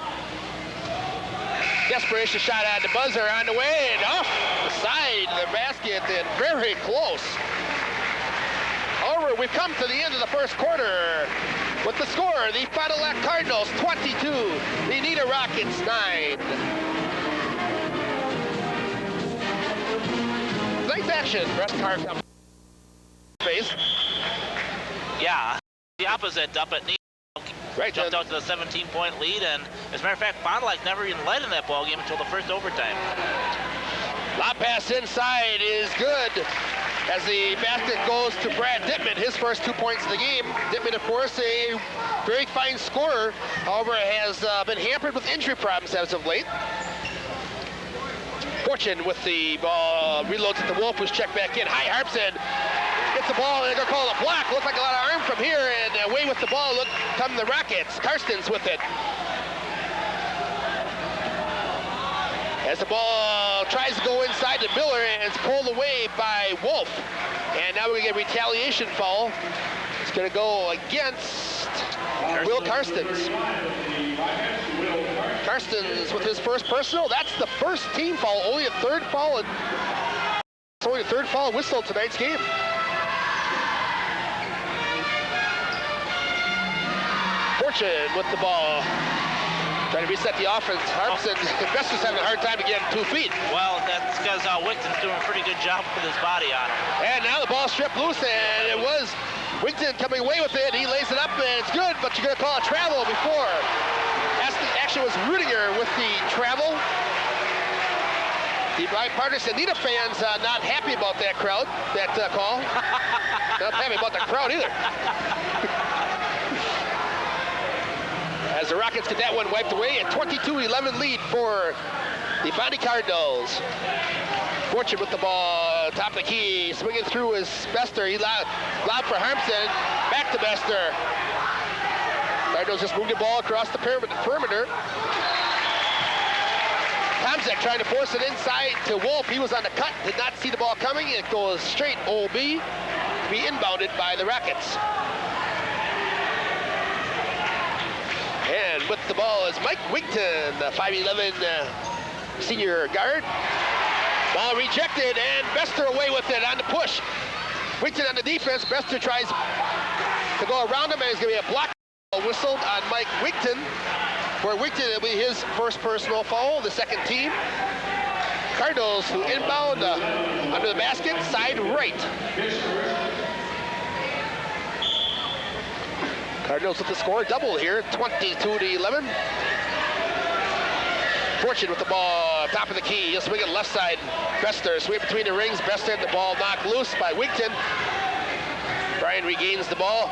Desperation shot at the buzzer on the way, and off the side of the basket, and very close. However, we've come to the end of the first quarter with the score, the Fond du Lac Cardinals 22, the Neenah Rockets 9. Nice action, Breast Car comes face. Yeah, the opposite up at Neenah. Right, jumped out to the 17-point lead, and as a matter of fact, Fond du Lac never even led in that ball game until the first overtime. Lob pass inside is good as the basket goes to Brad Dittman, his first 2 points of the game. Dittman, of course, a very fine scorer, however, has been hampered with injury problems as of late. Fortune with the ball, reloads at the Wolf, who's checked back in. High Harpson gets the ball, and they're going to call it a block. Looks like a lot of arm from here, and away with the ball come the Rockets. Karstens with it. As the ball tries to go inside to Miller, and it's pulled away by Wolf. And now we're going to get a retaliation foul. It's going to go against Will Karstens. Karstens with his first personal. That's the first team foul. Only a third foul. It's only the third foul whistle tonight's game. Fortune with the ball. Trying to reset the offense. Harpson, Bester's having a hard time to get 2 feet. Well, that's because Wigton's doing a pretty good job with his body on him. And now the ball stripped loose, and it was Wigton coming away with it. He lays it up, and it's good, but you're going to call a travel before. Actually, it was Rudiger with the travel. The bipartisan Neenah fans not happy about that crowd, that call. Not happy about the crowd either. As the Rockets get that one wiped away, a 22-11 lead for the Fondy Cardinals. Fortune with the ball, top of the key, swinging through is Bester. He loud for Harmson, back to Bester. Cardinals just moved the ball across the perimeter. Tomzak trying to force it inside to Wolf. He was on the cut, did not see the ball coming. It goes straight OB to be inbounded by the Rockets. And with the ball is Mike Wigton, the 5'11" senior guard. Ball rejected, and Bester away with it on the push. Wigton on the defense. Bester tries to go around him, and it's going to be a block whistled on Mike Wigton. For Wigton, it'll be his first personal foul, the second team. Cardinals who inbound under the basket, side right. Cardinals with the score double here, 22-11. Fortune with the ball, top of the key. He'll swing it left side. Bester, sweep between the rings. Bester had the ball knocked loose by Wigton. Brian regains the ball.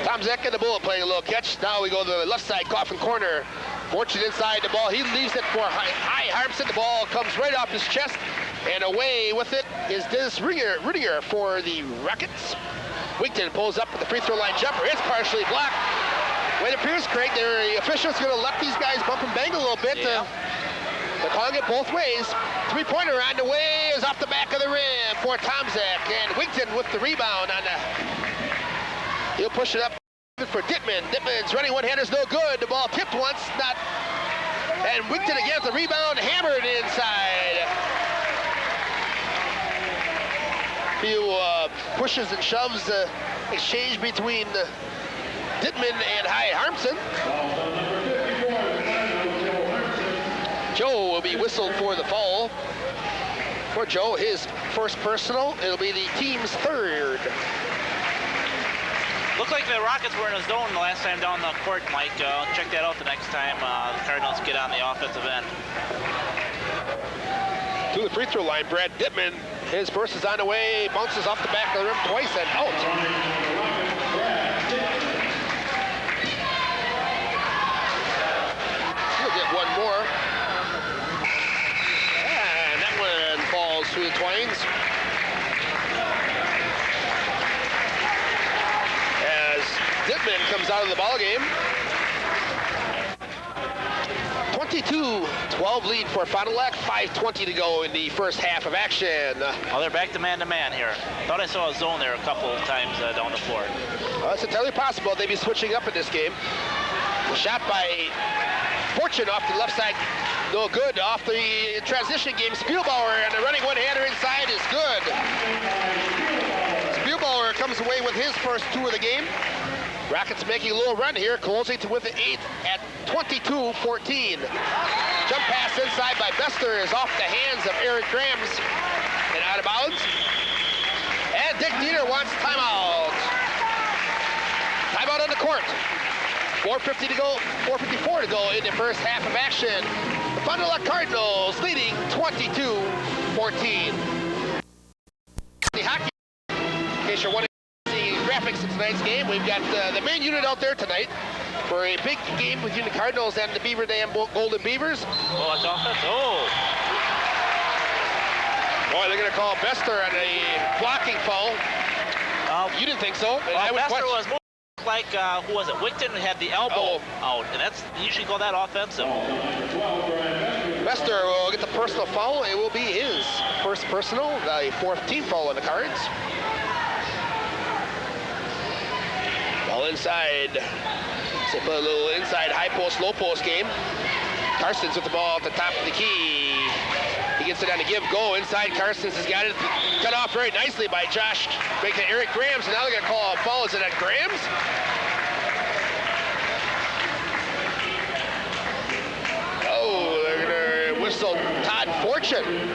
Tomzak and the Bullet playing a little catch. Now we go to the left side, Coffin corner. Fortune inside the ball. He leaves it for High Harmson. The ball comes right off his chest. And away with it is Dennis Rudiger for the Rockets. Wigton pulls up with the free throw line jumper. It's partially blocked. Way it appears, Craig, the officials going to let these guys bump and bang a little bit. Yeah. They're calling it both ways. Three-pointer on the way is off the back of the rim for Tomzak. And Wigton with the rebound on the... He'll push it up for Dittman. Dittman's running one-hander's no good. The ball tipped once, not... And Wigton again with the rebound, hammered inside. pushes and shoves exchange between Dittman and High Harmson. Joe will be whistled for the foul. For Joe, his first personal. It'll be the team's third. Looked like the Rockets were in a zone the last time down the court, Mike. Check that out the next time the Cardinals get on the offensive end. To the free throw line, Brad Dittman. His burst is on the way, bounces off the back of the rim twice and out. We'll get one more. And that one falls through the twines. As Dittman comes out of the ball game. 22-12 lead for Fond du Lac, 5:20 to go in the first half of action. Well, they're back to man-to-man here. Thought I saw a zone there a couple of times down the floor. Well, it's entirely possible they'd be switching up in this game. Shot by Fortune off the left side, no good. Off the transition game, Spielbauer, and the running one-hander inside is good. Spielbauer comes away with his first two of the game. Rockets making a little run here, closing to with the 8th at 22-14. Jump pass inside by Bester is off the hands of Eric Grams and out of bounds. And Dick Dieter wants timeout. Timeout on the court. 4:50 to go, 4:54 to go in the first half of action. The Fond du Lac Cardinals leading 22-14. The hockey, in case you're wondering the graphics of tonight's game, we've got the main unit out there tonight for a big game between the Cardinals and the Beaver Dam Golden Beavers. Oh, that's offense. Oh. Boy, they're going to call Bester on a blocking foul. You didn't think so? Well, Bester was more like, who was it? Wigton had the elbow out, and that's, you usually call that offensive. Bester will get the personal foul. It will be his first personal, the 4th team foul on the Cards. Ball inside. So put a little inside high post, low post game. Carstens with the ball at the top of the key. He gets it on a give-go. Inside, Carstens has got it cut off very nicely by Josh. Making Eric Grams, and now they're going to call a foul. Is it at Grams? Oh, they're going to whistle Todd Fortune.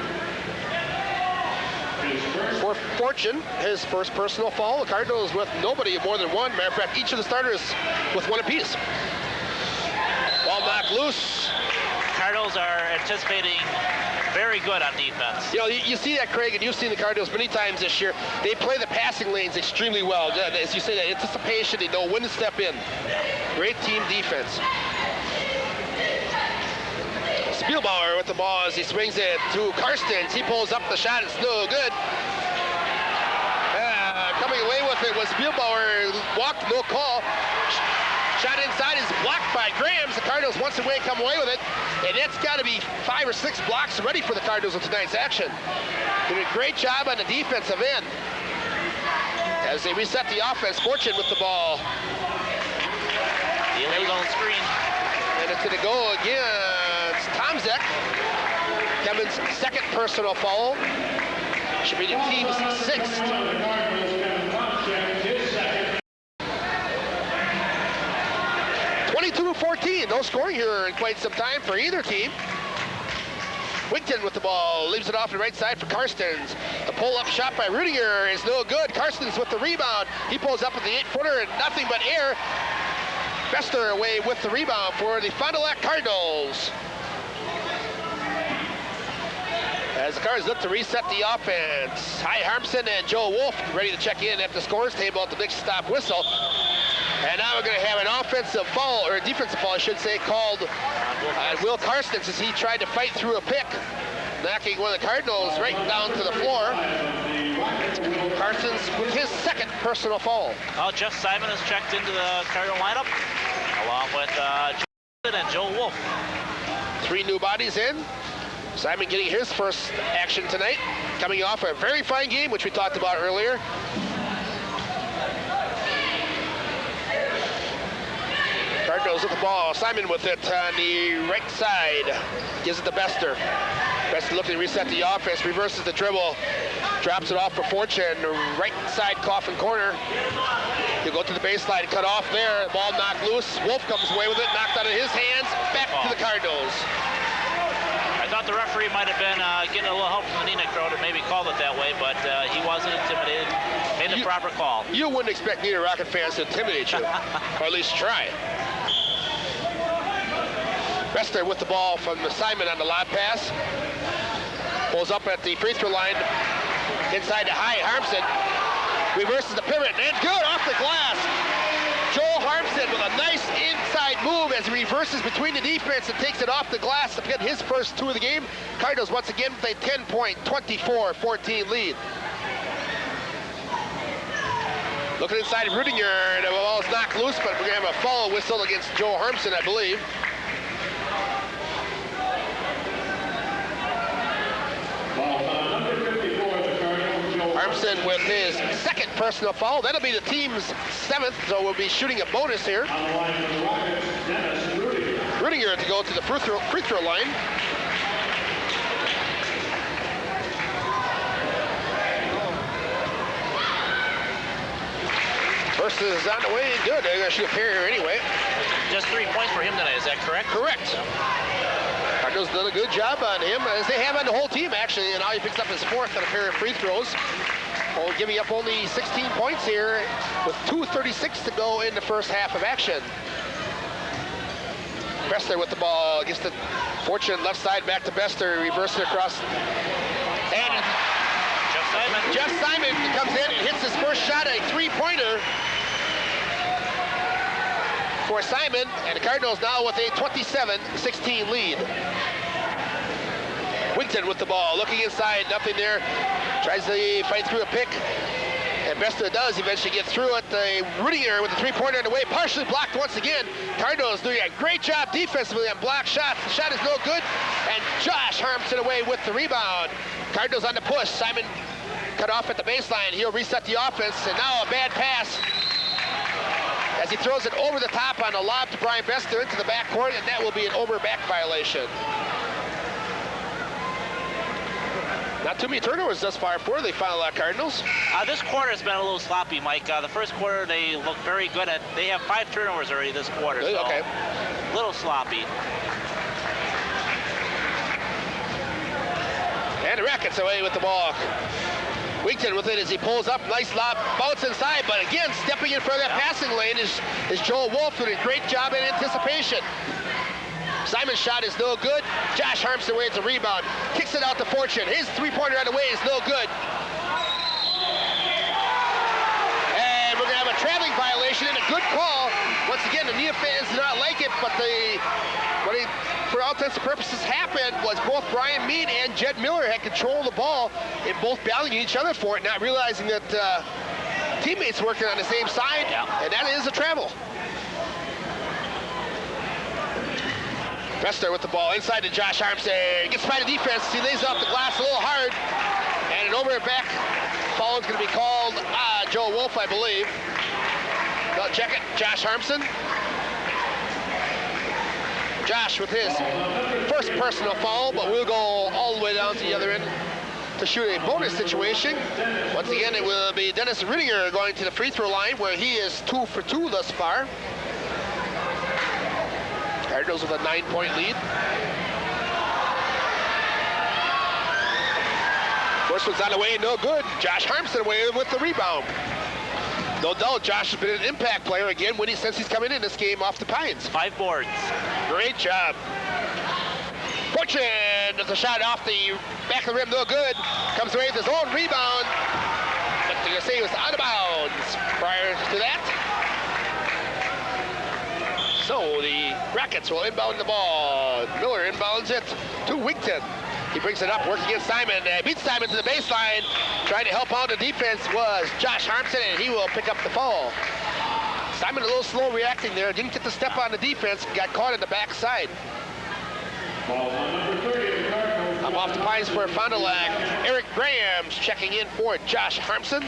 For Fortune, his first personal foul. The Cardinals with nobody more than one. Matter of fact, each of the starters with one apiece. Ball knocked loose. Cardinals are anticipating very good on defense. You know, you see that, Craig, and you've seen the Cardinals many times this year. They play the passing lanes extremely well. As you say, that anticipation, they know when to step in. Great team defense. Spielbauer with the ball as he swings it to Carstens. He pulls up the shot. It's no good. Coming away with it was Spielbauer. Walked, no call. Shot inside is blocked by Grams. The Cardinals once away come away with it. And it's got to be 5 or 6 blocks ready for the Cardinals in tonight's action. Doing a great job on the defensive end. As they reset the offense, Fortune with the ball. The illegal screen. And it's going to go against Tomzek. Kevin's second personal foul. Should be the team's 6th. 22-14, no scoring here in quite some time for either team. Wigton with the ball, leaves it off the right side for Carstens. The pull-up shot by Rudiger is no good. Carstens with the rebound. He pulls up with the 8-footer and nothing but air. Bester away with the rebound for the Fond du Lac Cardinals. As the Cards look to reset the offense, High Harmson and Joe Wolf ready to check in at the scores table at the big stop whistle. And now we're going to have an offensive foul, or a defensive foul, I should say, called on Will Carstens as he tried to fight through a pick, knocking one of the Cardinals right down to the floor. Carstens with his second personal foul. Well, Jeff Simon has checked into the Cardinal lineup, along with Joe and Joe Wolf. 3 new bodies in. Simon getting his first action tonight, coming off a very fine game, which we talked about earlier. Cardinals with the ball. Simon with it on the right side. Gives it to Bester. Bester Bester looking to reset the offense, reverses the dribble, drops it off for Fortune, right side coffin corner. He'll go to the baseline, cut off there, the ball knocked loose. Wolf comes away with it, knocked out of his hands, back to the Cardinals. I thought the referee might have been getting a little help from the Neenah crowd to maybe called it that way, but he wasn't intimidated, made the proper call. You wouldn't expect Neenah Rocket fans to intimidate you, or at least try. Bester with the ball from Simon on the lob pass. Pulls up at the free throw line. Inside to High Harmson. Reverses the pivot and good off the glass. Joel Harmson with a nice inside move as he reverses between the defense and takes it off the glass to get his first 2 of the game. Cardinals once again with a 10-point, 24-14 lead. Looking inside of Rudinger, the ball is knocked loose, but we're going to have a foul whistle against Joel Harmson, I believe. Harmson with his second personal foul. That'll be the team's 7th, so we'll be shooting a bonus here. Rudinger to go to the free throw line. First is on the way, good. They're going to shoot a pair here anyway. Just 3 points for him tonight, is that correct? Correct. Cardinals done a good job on him, as they have on the whole team, actually, and now he picks up his 4th on a pair of free throws. Well, giving up only 16 points here with 2:36 to go in the first half of action. Bester with the ball, gets the Fortune left side back to Bester, reverses it across. And Jeff Simon comes in and hits his first shot, a 3-pointer for Simon, and the Cardinals now with a 27-16 lead. Wigton with the ball, looking inside, nothing there. Tries to fight through a pick, and Bester does eventually get through it. Rudinger with the 3-pointer on the way, partially blocked once again. Cardinals doing a great job defensively on block shots. The shot is no good, and Josh Harmson away with the rebound. Cardinals on the push. Simon cut off at the baseline. He'll reset the offense, and now a bad pass as he throws it over the top on a lob to Brian Bester into the backcourt, and that will be an over-back violation. Not too many turnovers thus far for the Final Cardinals. This quarter has been a little sloppy, Mike. The first quarter they look very good at. They have 5 turnovers already this quarter. So okay. A little sloppy. And the Rockets away with the ball. Wigton with it as he pulls up, nice lob, bounce inside, but again, stepping in front of that passing lane is Joel Wolf doing a great job in anticipation. Simon's shot is no good. Josh Harmson waits a rebound, kicks it out to Fortune. His 3-pointer on the way is no good. And we're gonna have a traveling violation and a good call. Once again, the Neenah fans do not like it, but for all intents and purposes happened was both Brian Mead and Jed Miller had control of the ball and both battling each other for it, not realizing that teammates working on the same side, and that is a travel. Bester with the ball inside to Josh Harmson. Gets by the defense. He lays off the glass a little hard. And an over and back foul is going to be called Joe Wolf, I believe. They'll check it. Josh Harmson. Josh with his first personal foul, but we'll go all the way down to the other end to shoot a bonus situation. Once again, it will be Dennis Rudinger going to the free throw line, where he is 2 for 2 thus far. Cardinals with a 9-point lead. First one's on the way, no good. Josh Harmson away with the rebound. No doubt, Josh has been an impact player again since he's coming in this game off the Pines. 5 boards. Great job. Fortune does a shot off the back of the rim, no good. Comes away with his own rebound. But they're going to say he was out of bounds prior to that. So the Rockets will inbound the ball. Miller inbounds it to Wigton. He brings it up, works against Simon, beats Simon to the baseline. Trying to help out the defense was Josh Harmson, and he will pick up the fall. Simon a little slow reacting there, didn't get the step on the defense, got caught in the backside. I'm off the Pines for Fond du Lac. Eric Graham's checking in for Josh Harmson.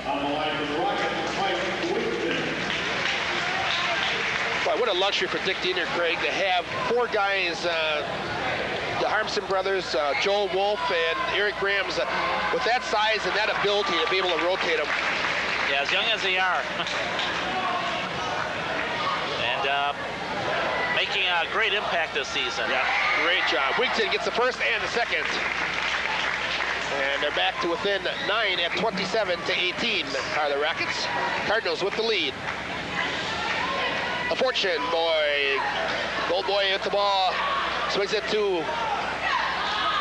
Boy, what a luxury for Dick Diener, Craig, to have 4 guys, the Harmson brothers, Joel Wolf and Eric Graham's, with that size and that ability to be able to rotate them. Yeah, as young as they are. And making a great impact this season. Yeah, great job. Wigton gets the first and the second. And they're back to within 9 at 27-18 are the Rockets. Cardinals with the lead. A Fortune boy, Gold Boy with the ball, swings it to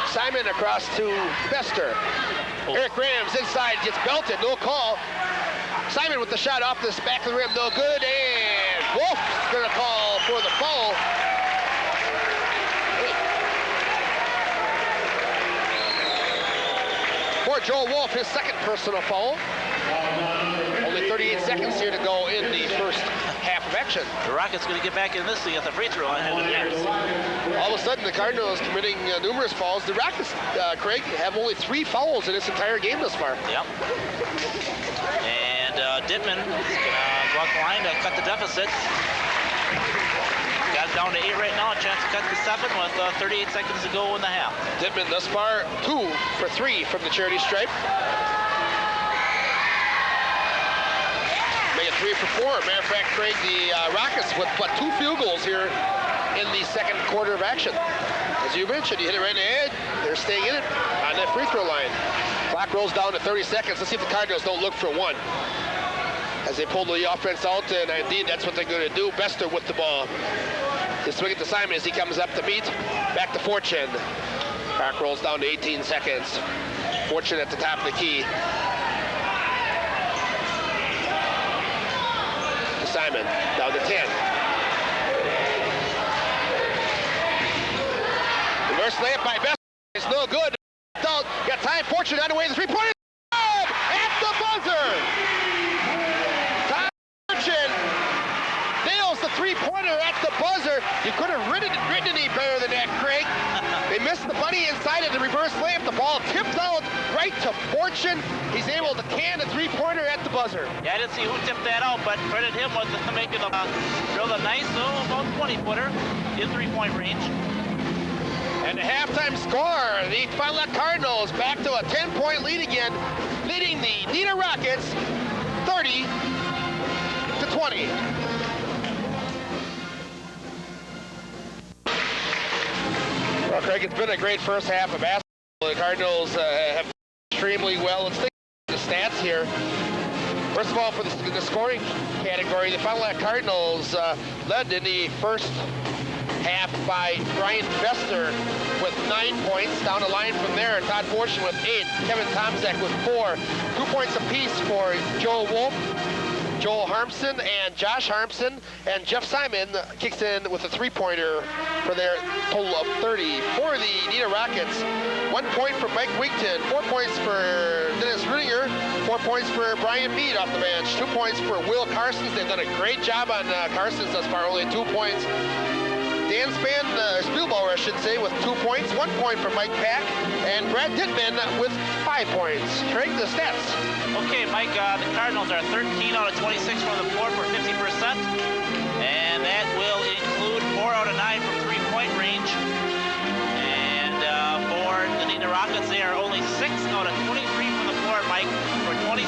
Simon across to Bester. Eric Graham's inside, gets belted, no call. Simon with the shot off the back of the rim, no good, and Wolf's gonna call for the foul. For Joel Wolf, his second personal foul. Only 38 seconds here to go in the first half of action. The Rockets going to get back in this thing at the free throw line. All of a sudden, the Cardinals committing numerous fouls. The Rockets, Craig, have only 3 fouls in this entire game thus far. Yep. And Dittman is going to go out the line to cut the deficit. Got it down to 8 right now. A chance to cut to 7 with 38 seconds to go in the half. Dittman thus far 2 for 3 from the charity stripe. Make it 3 for 4. Matter of fact, Craig, the Rockets with but 2 field goals here in the second quarter of action. As you mentioned, you hit it right in the head. They're staying in it on that free throw line. Clock rolls down to 30 seconds. Let's see if the Cardinals don't look for one. As they pull the offense out, and indeed that's what they're going to do. Bester with the ball. They swing it to Simon as he comes up to meet. Back to Fortune. Clock rolls down to 18 seconds. Fortune at the top of the key. To Simon, down to 10. Reverse layup by Bester. It's no good. Got time. Fortune on the way to the three-pointer. At the buzzer. Fortune nails the three-pointer at the buzzer. You could have written any better than that, Craig. They missed the buddy inside of the reverse layup. The ball tipped out right to Fortune. He's able to can the three-pointer at the buzzer. Yeah, I didn't see who tipped that out, but credit him with making a real nice, about 20-footer in three-point range. And the halftime score, the Fond du Lac Cardinals back to a 10-point lead again, leading the Neenah Rockets 30-20. Well, Craig, it's been a great first half of basketball. The Cardinals have done extremely well. Let's take the stats here. First of all, for the scoring category, the Fond du Lac Cardinals led in the first half by Brian Bester with 9 points. Down the line from there, Todd Fortune with 8, Kevin Tomczak with 4. 2 points apiece for Joel Wolf, Joel Harmson, and Josh Harmson. And Jeff Simon kicks in with a three-pointer for their total of 30. For the Neenah Rockets, 1 point for Mike Wigton, 4 points for Dennis Rudinger, 4 points for Brian Mead off the bench, 2 points for Will Carsons. They've done a great job on Carsons thus far, only 2 points. Dan Spielbauer, I should say, with 2 points, 1 point for Mike Pack, and Brad Dittman with 5 points. Craig, the stats. Okay, Mike, the Cardinals are 13 out of 26 from the floor for 50%, and that will include 4 out of 9 from three-point range. And for the Neenah Rockets, they are only 6 out of 23 from the floor, Mike, for 27%.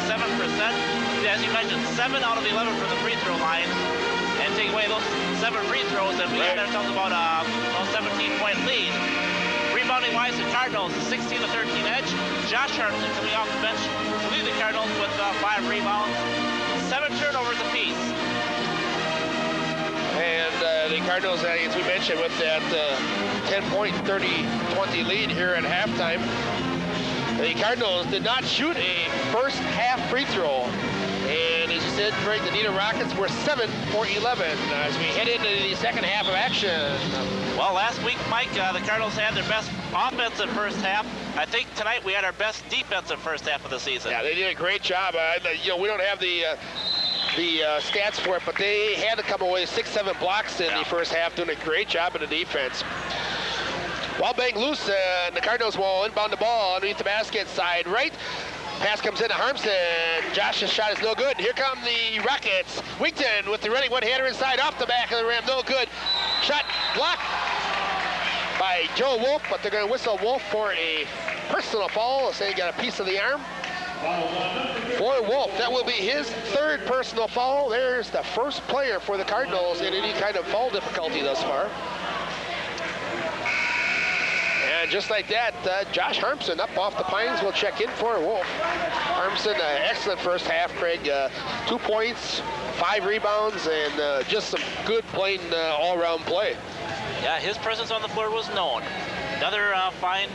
As you mentioned, 7 out of 11 from the free throw line. And take away those 7 free throws, and we have ourselves about a 17-point lead. Rebounding-wise, the Cardinals, 16-13 edge. Josh Harmson coming off the bench to lead the Cardinals with 5 rebounds, 7 turnovers apiece. And the Cardinals, as we mentioned, with that 10-point, 30-20 lead here at halftime, the Cardinals did not shoot a first half free throw. And as you said, Craig, the Neenah Rockets were 7 for 11 as we head into the second half of action. Well, last week, Mike, the Cardinals had their best offensive first half. I think tonight we had our best defensive first half of the season. Yeah, they did a great job. We don't have the stats for it, but they had to come away 6-7 blocks in the first half, doing a great job in the defense. Ball bang loose, and the Cardinals will inbound the ball underneath the basket side right. Pass comes in to Harmson. Josh's shot is no good. Here come the Rockets. Wigton with the running one-hander inside off the back of the rim. No good. Shot blocked. by Joe Wolf, but they're going to whistle Wolf for a personal foul. Say he got a piece of the arm. For Wolf, that will be his third personal foul. There's the first player for the Cardinals in any kind of foul difficulty thus far. And just like that, Josh Harmson up off the Pines will check in for Wolf. Harmson, excellent first half, Craig. 2 points, 5 rebounds, and just some good plain all-around play. Yeah, his presence on the floor was known. Another fine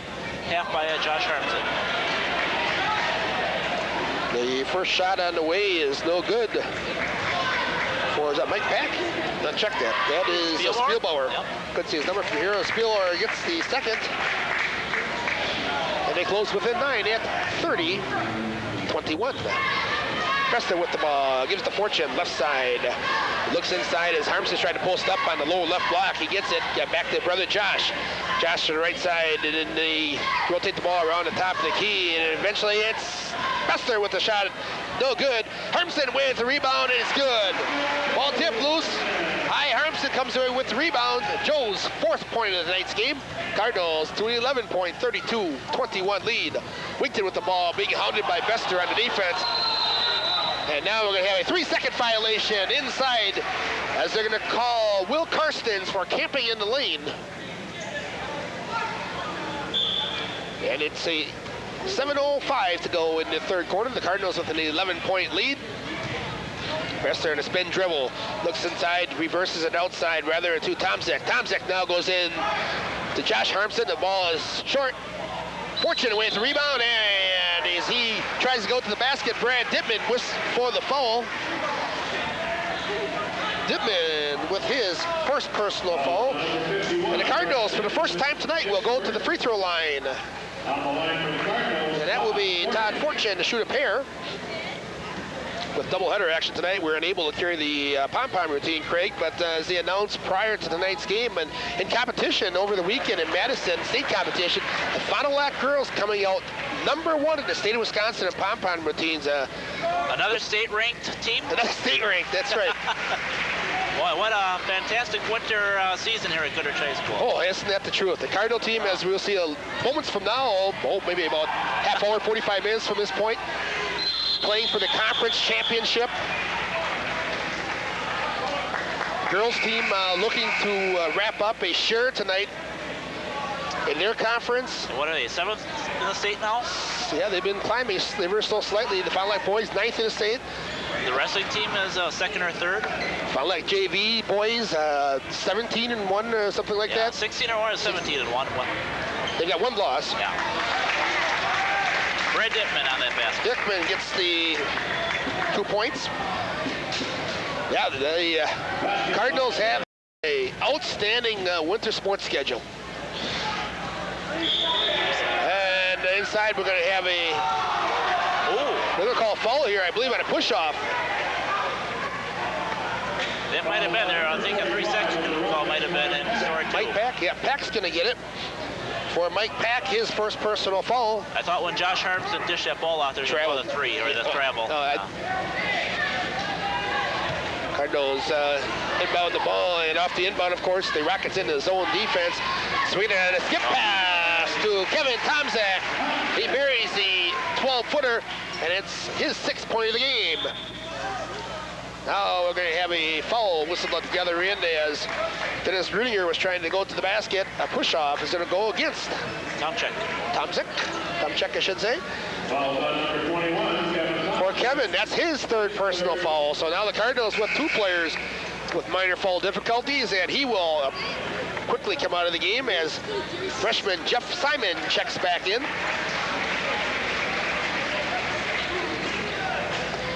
half by Josh Harmson. The first shot on the way is no good. Is that Mike Pack? No, check that. That is Spielbauer. Yep. Couldn't see his number from here. Spielbauer gets the second. And they close within 9 at 30-21. Bester with the ball, gives to Fortune, left side. Looks inside as Harmson's trying to post up on the low left block. He gets it, back to brother Josh. Josh to the right side, and then they rotate the ball around the top of the key, and eventually it's Bester with the shot. No good. Harmson wins the rebound, and it's good. Ball tip loose. High Harmson comes away with the rebound. Joe's 4th point of tonight's game. Cardinals to an 11-point, 32-21 lead. Wington with the ball, being hounded by Bester on the defense. And now we're going to have a 3-second violation inside as they're going to call Will Karstens for camping in the lane. And it's a 7:05 to go in the third quarter. The Cardinals with an 11-point lead. Bester in a spin dribble. Looks inside, reverses it outside rather to Tomczyk. Tomczyk now goes in to Josh Harmson. The ball is short. Fortune wins the rebound, and as he tries to go to the basket, Brad Dittman for the foul. Dittman with his first personal foul. And the Cardinals, for the first time tonight, will go to the free throw line. And that will be Todd Fortune to shoot a pair. With doubleheader action tonight, we're unable to carry the pom-pom routine, Craig, but as they announced prior to tonight's game, and in competition over the weekend in Madison, state competition, the Fond du Lac girls coming out #1 in the state of Wisconsin in pom-pom routines. Another state-ranked team? Another state-ranked, that's right. Boy, what a fantastic winter season here at Goodrich High School. Oh, isn't that the truth? The Cardinal team, as we'll see moments from now, maybe about half hour, 45 minutes from this point, playing for the conference championship. Girls team looking to wrap up a share tonight in their conference. What are they, 7th in the state now? Yeah, they've been climbing ever so slightly. The Fond du Lac boys, 9th in the state. The wrestling team is 2nd or 3rd. Fond du Lac JV boys, 17-1 or something like that. 16 or 17-1. They got 1 loss. Yeah. Brad Dittman on that basket. Dittman gets the 2 points. Yeah, the Cardinals have an outstanding winter sports schedule. And inside we're going to have they're going to call a foul here, I believe, on a push-off. That might have been there. I think a 3-second call might have been in store 2. Mike Pack, yeah, Pack's going to get it. For Mike Pack, his first personal foul. I thought when Josh Harmson dished that ball out there, he called a 3 or the travel. Cardinals inbound the ball, and off the inbound, of course, the Rockets into the zone defense. Swinging and a skip pass to Kevin Tomczyk. He buries the 12-footer, and it's his 6th point of the game. Now we're going to have a foul whistled at the other end as Dennis Rudiger was trying to go to the basket. A push-off is going to go against Tomczyk, I should say. For Kevin, that's his 3rd personal foul. So now the Cardinals with 2 players with minor foul difficulties, and he will quickly come out of the game as freshman Jeff Simon checks back in.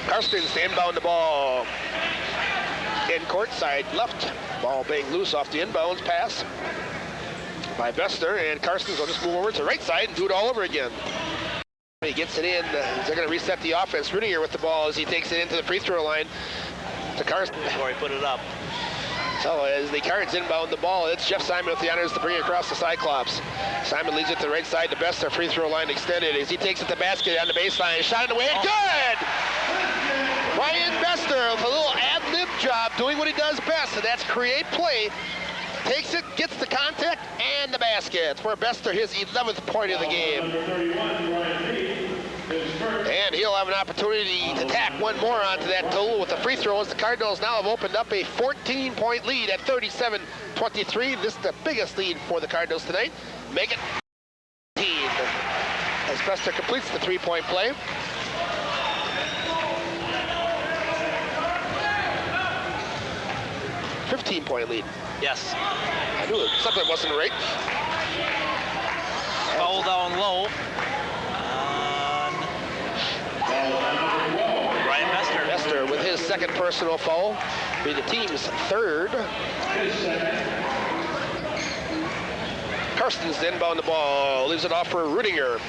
Karstens to inbound the ball. In court side left. Ball being loose off the inbounds pass by Bester, and Karstens will just move over to the right side and do it all over again. He gets it in. They're going to reset the offense. Rudiger with the ball as he takes it into the free throw line to Karstens. Before he put it up. So as the Cards inbound the ball, it's Jeff Simon with the honors to bring it across the Cyclops. Simon leads it to the right side. The Bester free throw line extended as he takes it to the basket on the baseline. Shot it away. Good! Ryan Bester with a little ad-lib job doing what he does best, and that's create play. takes it, gets the contact, and the basket for Bester, his 11th point of the game. And he'll have an opportunity to tack one more onto that total with the free throws. The Cardinals now have opened up a 14-point lead at 37-23. This is the biggest lead for the Cardinals tonight. Make it 15 as Bester completes the three-point play. $15-point lead. Yes. I knew something wasn't right. Foul down low. Brian Bester. Bester with his second personal foul, be the team's third. Karstens inbound the ball, leaves it off for Rudiger.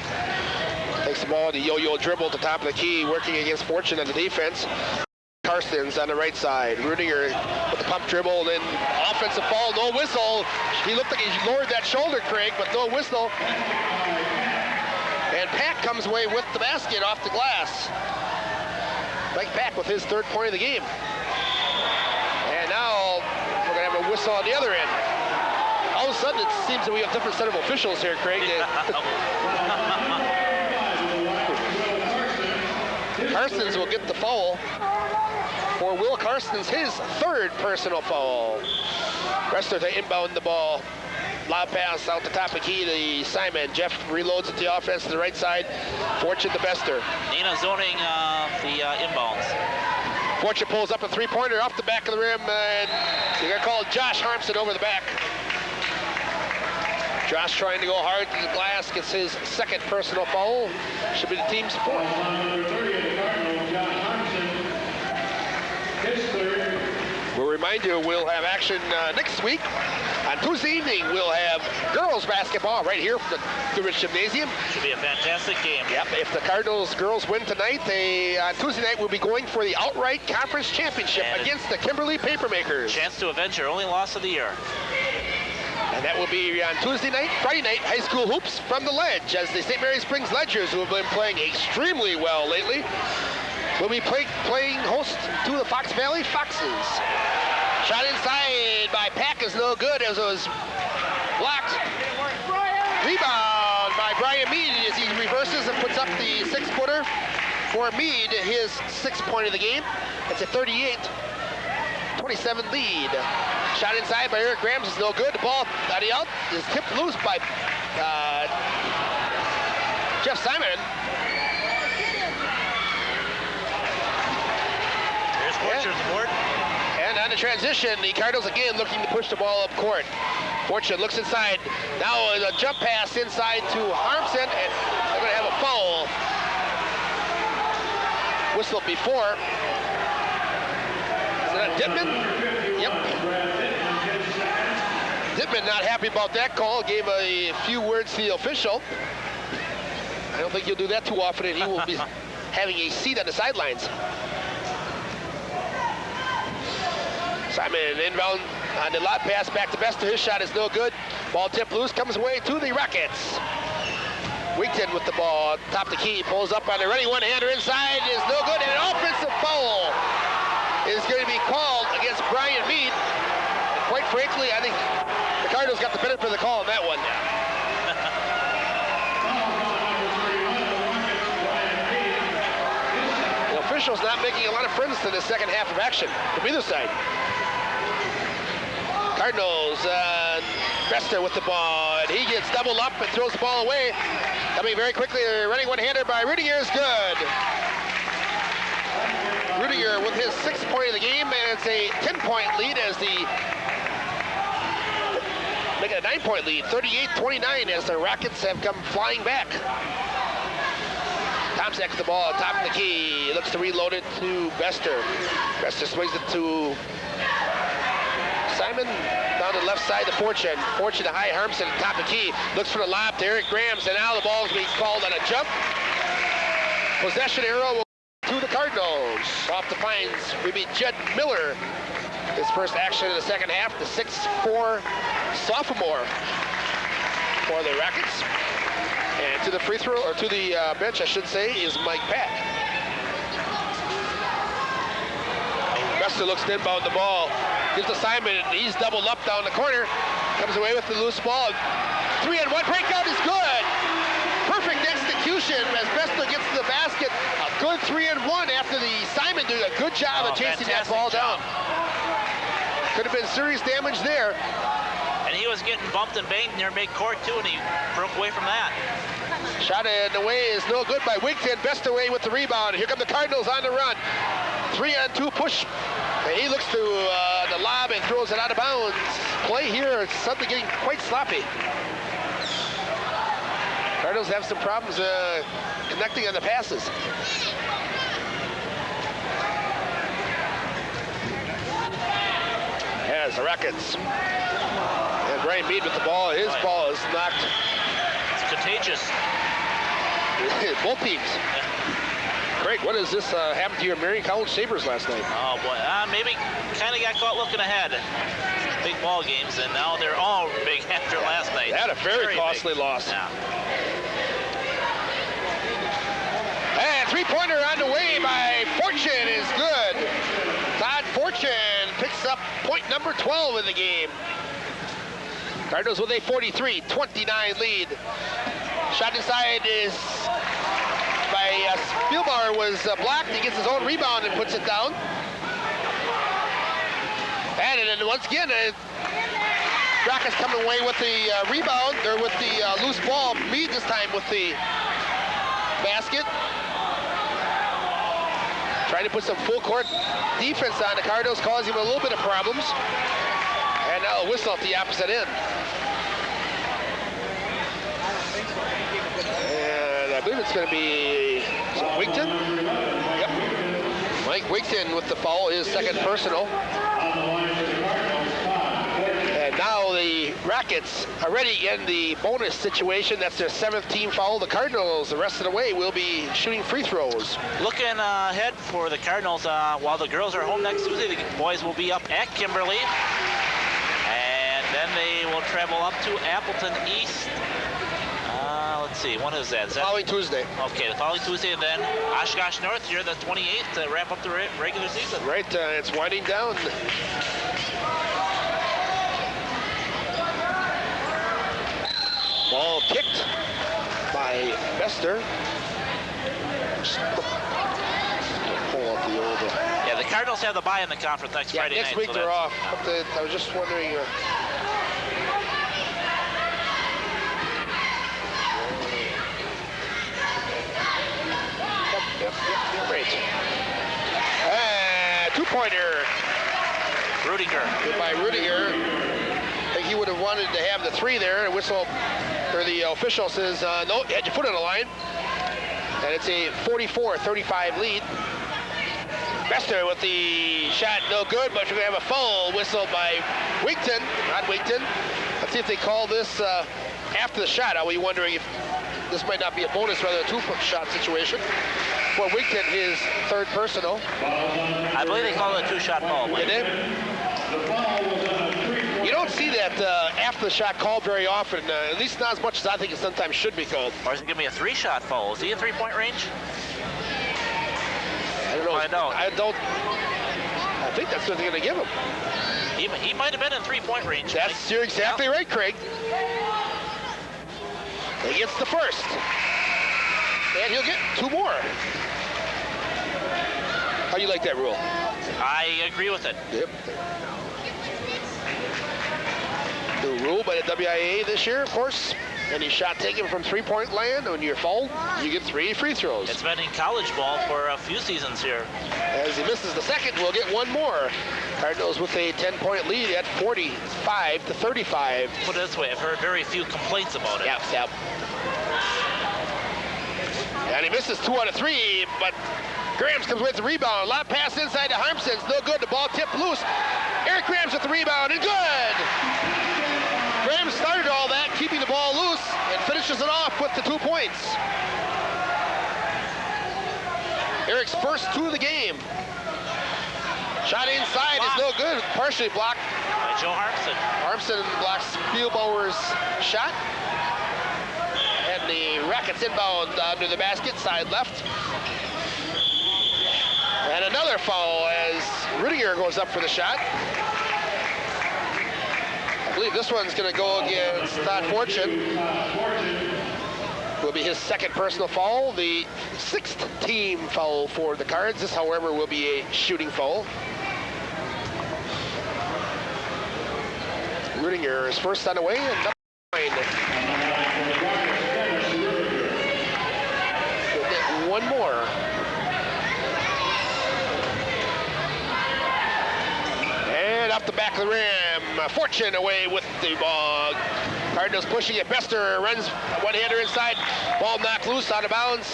Takes the ball, the yo-yo dribble at the top of the key, working against Fortune on the defense. Karstens on the right side. Rudiger with the pump dribble, and then offensive foul, no whistle. He looked like he lowered that shoulder, Craig, but no whistle. And Pack comes away with the basket off the glass. Mike Pack with his third point of the game. And now we're going to have a whistle on the other end. All of a sudden, it seems that we have a different set of officials here, Craig. Karstens will get the foul for Will Karstens, his third personal foul. Bester to inbound the ball. Lob pass out the top of the key to Simon. Jeff reloads at the offense to the right side. Fortune to Bester. Neenah zoning the inbounds. Fortune pulls up a three-pointer off the back of the rim, and they're going to call Josh Harmson over the back. Josh trying to go hard to the glass, gets his second personal foul. Should be the team's fourth. We'll remind you, we'll have action next week. On Tuesday evening, we'll have girls basketball right here from the Goodrich Gymnasium. Should be a fantastic game. Yep, if the Cardinals girls win tonight, they on Tuesday night will be going for the outright conference championship against the Kimberly Papermakers. Chance to avenge your only loss of the year. And that will be on Tuesday night, Friday night, high school hoops from the Ledge, as the St. Mary Springs Ledgers, who have been playing extremely well lately, will be playing host to the Fox Valley Foxes. Shot inside by Pack is no good as it was blocked. Rebound by Brian Mead as he reverses and puts up the six-footer for Mead, his sixth point of the game. It's a 38-27 lead. Shot inside by Eric Grams is no good. The ball out is tipped loose by Jeff Simon. There's Fortune's board. And on the transition, the Cardinals again looking to push the ball up court. Fortune looks inside. Now a jump pass inside to Harmson, and they're going to have a foul. Whistle before. Is that Dittman? Yep. Dittman not happy about that call. Gave a few words to the official. I don't think he'll do that too often, and he will be having a seat on the sidelines. Simon inbound on the lot pass back to Bester. His shot is no good. Ball tipped loose, comes away to the Rockets. Wigton with the ball, top the key, pulls up on the ready one-hander inside, is no good, and an offensive foul is going to be called against Brian Mead. And quite frankly, I think the Cardinals got the benefit of the call on that one. The officials not making a lot of friends to the second half of action from either side. Cardinals, Bester with the ball, and he gets doubled up and throws the ball away. Coming very quickly, running one-hander by Rudiger is good. Rudiger with his sixth point of the game, and it's a 10-point lead as make it a 9-point lead, 38-29 as the Rockets have come flying back. Tomczak with the ball on top of the key, looks to reload it to Bester. Bester swings it to Simon down to the left side to Fortune. Fortune to high Harmson at top of the key. Looks for the lob to Eric Grams, and now the ball is being called on a jump. Possession arrow to the Cardinals. Off the fines, we meet Jed Miller. His first action in the second half, the 6'4" sophomore for the Rockets. And to the free throw, or to the bench, I should say, is Mike Pack. Bester looks to inbound the ball. Gives to Simon, and he's doubled up down the corner. Comes away with the loose ball. 3-on-1 breakout is good. Perfect execution as Besto gets to the basket. A good 3-on-1 after the Simon doing a good job of chasing that ball down. Could have been serious damage there. And he was getting bumped and banged near midcourt too, and he broke away from that. Shot in the way is no good by Wigton. Best away with the rebound. Here come the Cardinals on the run. 3-on-2 push. And he looks to the lob and throws it out of bounds. Play here, it's suddenly getting quite sloppy. Cardinals have some problems connecting on the passes. As the Rockets. And Brian Mead with the ball. His ball is knocked. It's contagious. Both teams. Craig, what does this happen to your Marion College Sabres last night? Oh boy, maybe kind of got caught looking ahead. Big ball games, and now they're all big after last night. They had a very costly loss. Yeah. And three-pointer on the way by Fortune is good. Todd Fortune picks up point number 12 in the game. Cardinals with a 43-29 lead. Shot inside is by Spielbauer was blocked. He gets his own rebound and puts it down. And then once again, Rockets coming away with the rebound, or with the loose ball. Mead this time with the basket. Trying to put some full court defense on the Cardinals, causing him a little bit of problems. And now a whistle at the opposite end. And I believe it's going to be Wigton. Yep. Mike Wigton with the foul, his second personal. And now the Rockets are already in the bonus situation. That's their 7th team foul. The Cardinals, the rest of the way, will be shooting free throws. Looking ahead for the Cardinals, while the girls are home next Tuesday, the boys will be up at Kimberly. And then they will travel up to Appleton East. Let's see, when is that? Following Tuesday. Okay, the following Tuesday, and then Oshkosh North here the 28th to wrap up the regular season. Right, it's winding down. Ball kicked by Bester. Pull up the old. Yeah, the Cardinals have the bye in the conference next Friday night. Next week so they're off. But I was just wondering. Yep, great. Two-pointer. Rudiger. By Rudiger. I think he would have wanted to have the 3 there. The whistle, or the official says, no, you had your foot on the line. And it's a 44-35 lead. Bester with the shot, no good, but we're going to have a foul whistle by Wigton, not Wigton. Let's see if they call this after the shot. Are we wondering if this might not be a bonus, rather a 2-shot situation? For Wigton, his 3rd personal. I believe they call it a 2-shot ball. Did they? You don't see that after the shot called very often, at least not as much as I think it sometimes should be called. Or is it going to be a 3-shot foul? Is he in 3-point range? I don't know. I think that's what they're going to give him. He might have been in 3-point range. You're exactly right, Craig. He gets the first. And he'll get 2 more. How do you like that rule? I agree with it. Yep. New rule by the WIA this year, of course. Any shot taken from 3-point land, when you're fouled, you get 3 free throws. It's been in college ball for a few seasons here. As he misses the second, we'll get 1 more. Cardinals with a 10-point lead at 45-35. Put it this way, I've heard very few complaints about it. Yep. And he misses 2 out of 3, but Grams comes with the rebound. Lob pass inside to Harmson's, no good. The ball tipped loose. Eric Grams with the rebound, and good! Grams started all that, keeping the ball loose, and finishes it off with the 2 points. Eric's first 2 of the game. Shot inside is no good, partially blocked. By Joe Harmson. Harmson blocks Spielbauer's shot. And the Rockets inbound under the basket, side left. And another foul as Rudiger goes up for the shot. I believe this one's going to go against Todd Fortune. Will be his second personal foul, the 6th team foul for the Cards. This, however, will be a shooting foul. Rudinger is first on the way, and 9. We'll get one more. And up the back of the rim. Fortune away with the ball. Cardinals pushing it. Bester runs one-hander inside. Ball knocked loose, out of bounds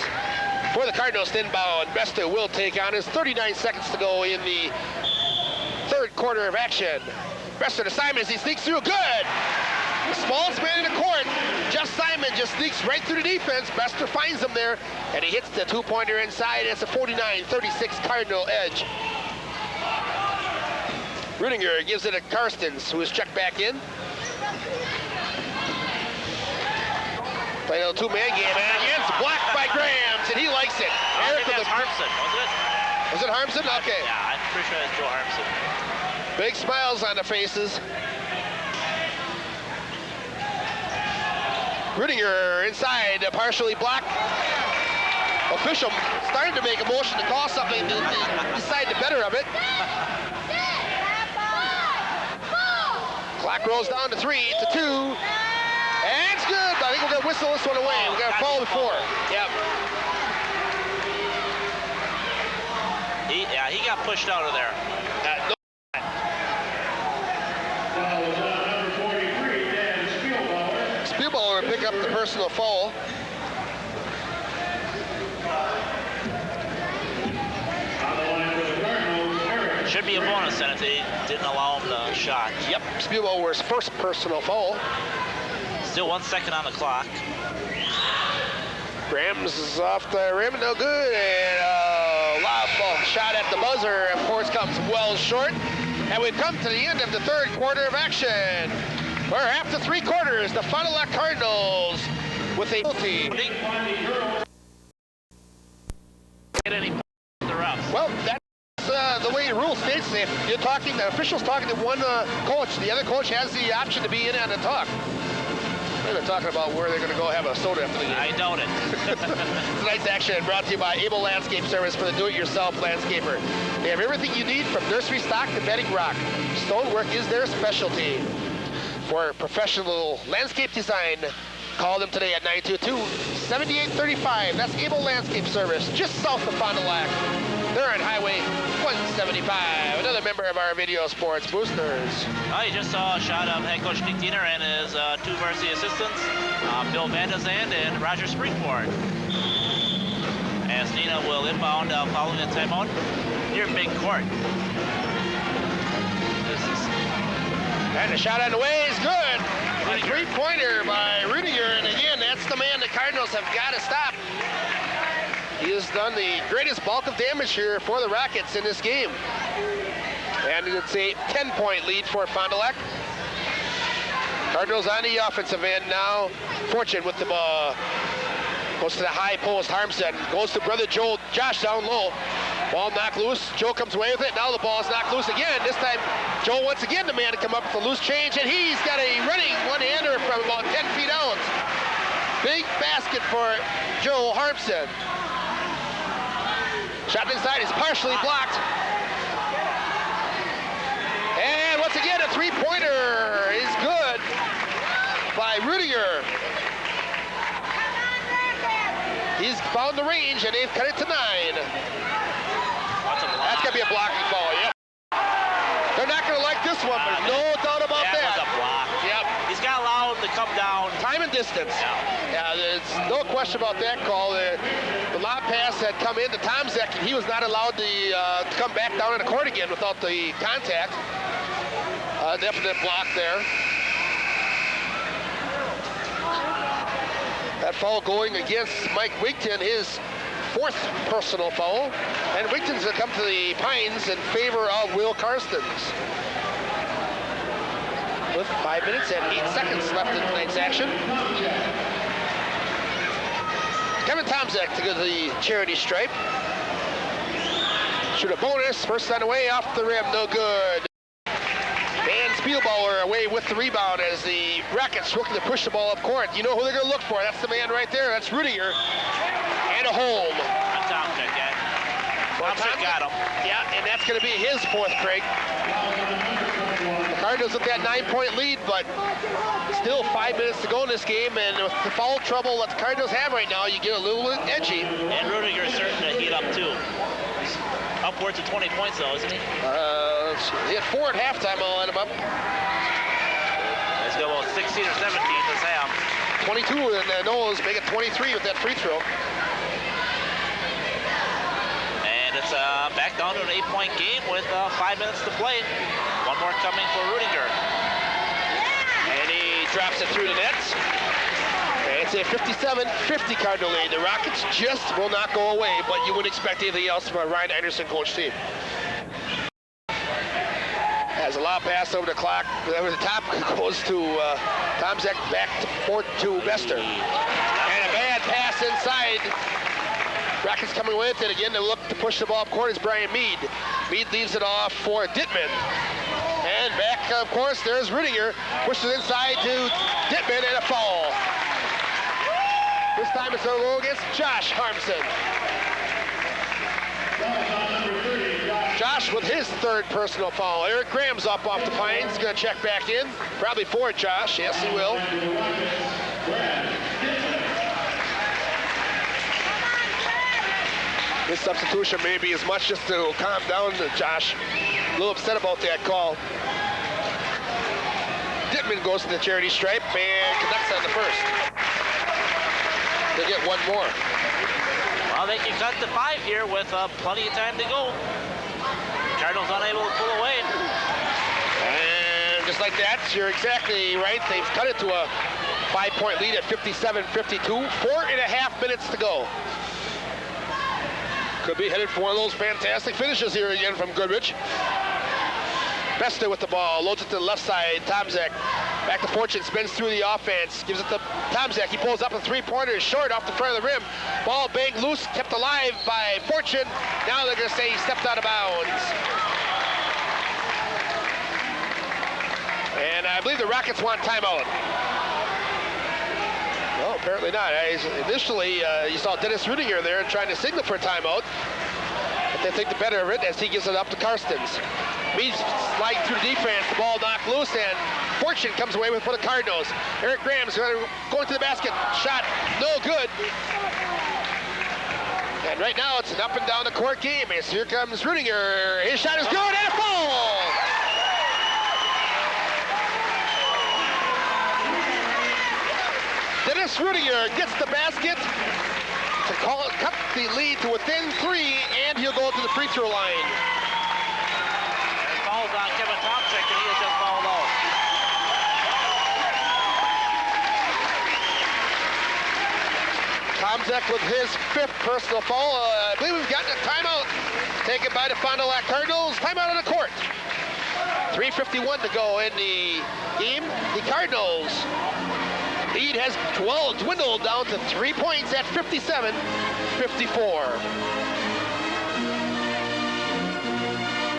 for the Cardinals inbound. Bester will take on his 39 seconds to go in the third quarter of action. Bester to Simon as he sneaks through. Good! The smallest man in the court. Jeff Simon just sneaks right through the defense. Bester finds him there, and he hits the two-pointer inside. It's a 49-36 Cardinal edge. Rudinger gives it to Karstens, who is checked back in. Play a little two-man game, and again, it's blocked by Grahams, and he likes it. I think that's Harmson, wasn't it? Was it Harmson? Okay. Yeah, I'm pretty sure that's Joe Harmson. Big smiles on the faces. Rudinger inside, partially blocked. Official starting to make a motion to call something, decide the better of it. Clock rolls down to 3, to 2, and it's good. I think we're gonna whistle this one away. We're gonna foul before. Yep. He got pushed out of there. No. Spielbauer will pick up the personal foul. Should be a bonus then if they didn't allow him the shot. Yep, Spielbauer's first personal foul. Still 1 second on the clock. Grahams is off the rim, no good, and lob ball shot at the buzzer, of course, comes well short. And we've come to the end of the third quarter of action. We're after 3 quarters, the Fond du Lac Cardinals with a penalty. Get any the refs. Well, that's the way the rule states. If you're talking, the official's talking to one coach, the other coach has the option to be in on the talk. They're talking about where they're going to go have a soda after the game. I doubt it. Tonight's action brought to you by Able Landscape Service for the do-it-yourself landscaper. They have everything you need from nursery stock to bedding rock. Stonework is their specialty. For professional landscape design, call them today at 922-7835. That's Able Landscape Service, just south of Fond du Lac. They're on Highway 175. Another member of our Video Sports Boosters. You just saw a shot of head coach Nick Diener and his 2 varsity assistants, Bill Van de Zand and Roger Springborn. As Neenah will inbound following the timeout near big court. And the shot on the way is good. A 3-pointer by Rudinger, and again, that's the man the Cardinals have got to stop. He has done the greatest bulk of damage here for the Rockets in this game. And it's a 10-point lead for Fond du Lac. Cardinals on the offensive end now. Fortune with the ball. Goes to the high post. Harmson goes to brother Josh down low. Ball knocked loose. Joe comes away with it. Now the ball is knocked loose again. This time, Joe once again the man to come up with a loose change, and he's got a running one-hander from about 10 feet out. Big basket for Joe Harmson. Shot inside is partially blocked. And once again, a 3-pointer is good by Rudiger. He's found the range, and they've cut it to 9. That's going to be a blocking ball, yep. They're not going to like this one, but no doubt about that. That was a block. Yep. He's got allowed to come down. Time and distance. Yeah, there's no question about that call. The lob pass had come into Tomzek, and he was not allowed to come back down in the court again without the contact. Definite block there. That foul going against Mike Wigton, his 4th personal foul. And Wigton's going to come to the Pines in favor of Will Karstens. With 5 minutes and 8 seconds left in tonight's action. Kevin Tomzek to go to the charity stripe. Shoot a bonus, first on the way, off the rim, no good. Van Spielbauer away with the rebound as the Rockets looking to push the ball up court. You know who they're going to look for. That's the man right there. That's Rudiger. And a home. On Tomczyk, yeah. Tomczyk got him. Yeah, and that's going to be his fourth, Craig. The Cardinals with that 9-point lead, but still 5 minutes to go in this game, and with the foul trouble that the Cardinals have right now, you get a little edgy. And Rudiger is certain to heat up too. He's upwards of 20 points though, isn't he? He had 4 at halftime. I'll let him up. He's got about 16 or 17 this half. 22, and Noah's make it 23 with that free throw. And it's back down to an 8-point game with 5 minutes to play. One more coming for Rudiger. And he drops it through the nets. And it's a 57-50 Cardinal lead. The Rockets just will not go away, but you wouldn't expect anything else from a Ryan Anderson coach team. Has a lob pass over the clock. Over the top goes to Tomczyk, back to Bester. And a bad pass inside. Rockets coming with it again. They look to push the ball up court. It's Brian Mead. Mead leaves it off for Dittman. And back, of course, there's Rudiger. Pushes inside to Dittman and a foul. This time it's a goal against Josh Harmson. Josh with his third personal foul. Eric Graham's up off the Pines. Going to check back in. Probably for Josh. Yes, he will. This substitution may be as much just to calm down Josh. A little upset about that call. Dittman goes to the charity stripe and connects on the first. They'll get one more. Well, they can cut to 5 here with plenty of time to go. Cardinals unable to pull away. And just like that, you're exactly right. They've cut it to a 5-point lead at 57-52. 4.5 minutes to go. Could be headed for one of those fantastic finishes here again from Goodrich. Bester with the ball, loads it to the left side. Tomczyk back to Fortune, spins through the offense, gives it to Tomczyk. He pulls up a three-pointer, short off the front of the rim. Ball banged loose, kept alive by Fortune. Now they're going to say he stepped out of bounds. And I believe the Rockets want timeout. No, apparently not. Initially, you saw Dennis Rudiger there trying to signal for a timeout. But they think the better of it as he gives it up to Karstens. Meads sliding through the defense, the ball knocked loose, and Fortune comes away with for the Cardinals. Eric Graham's going to the basket. Shot, no good. And right now, it's an up and down the court game as here comes Rudiger. His shot is good, and a foul! Dennis Rudiger gets the basket to cut the lead to within 3, and he'll go to the free throw line. And falls on Kevin Tomczyk, and he has just fouled out. Tomczyk with his 5th personal foul. I believe we've gotten a timeout taken by the Fond du Lac Cardinals. Timeout on the court. 3:51 to go in the game. The Cardinals lead has dwindled down to 3 points at 57-54.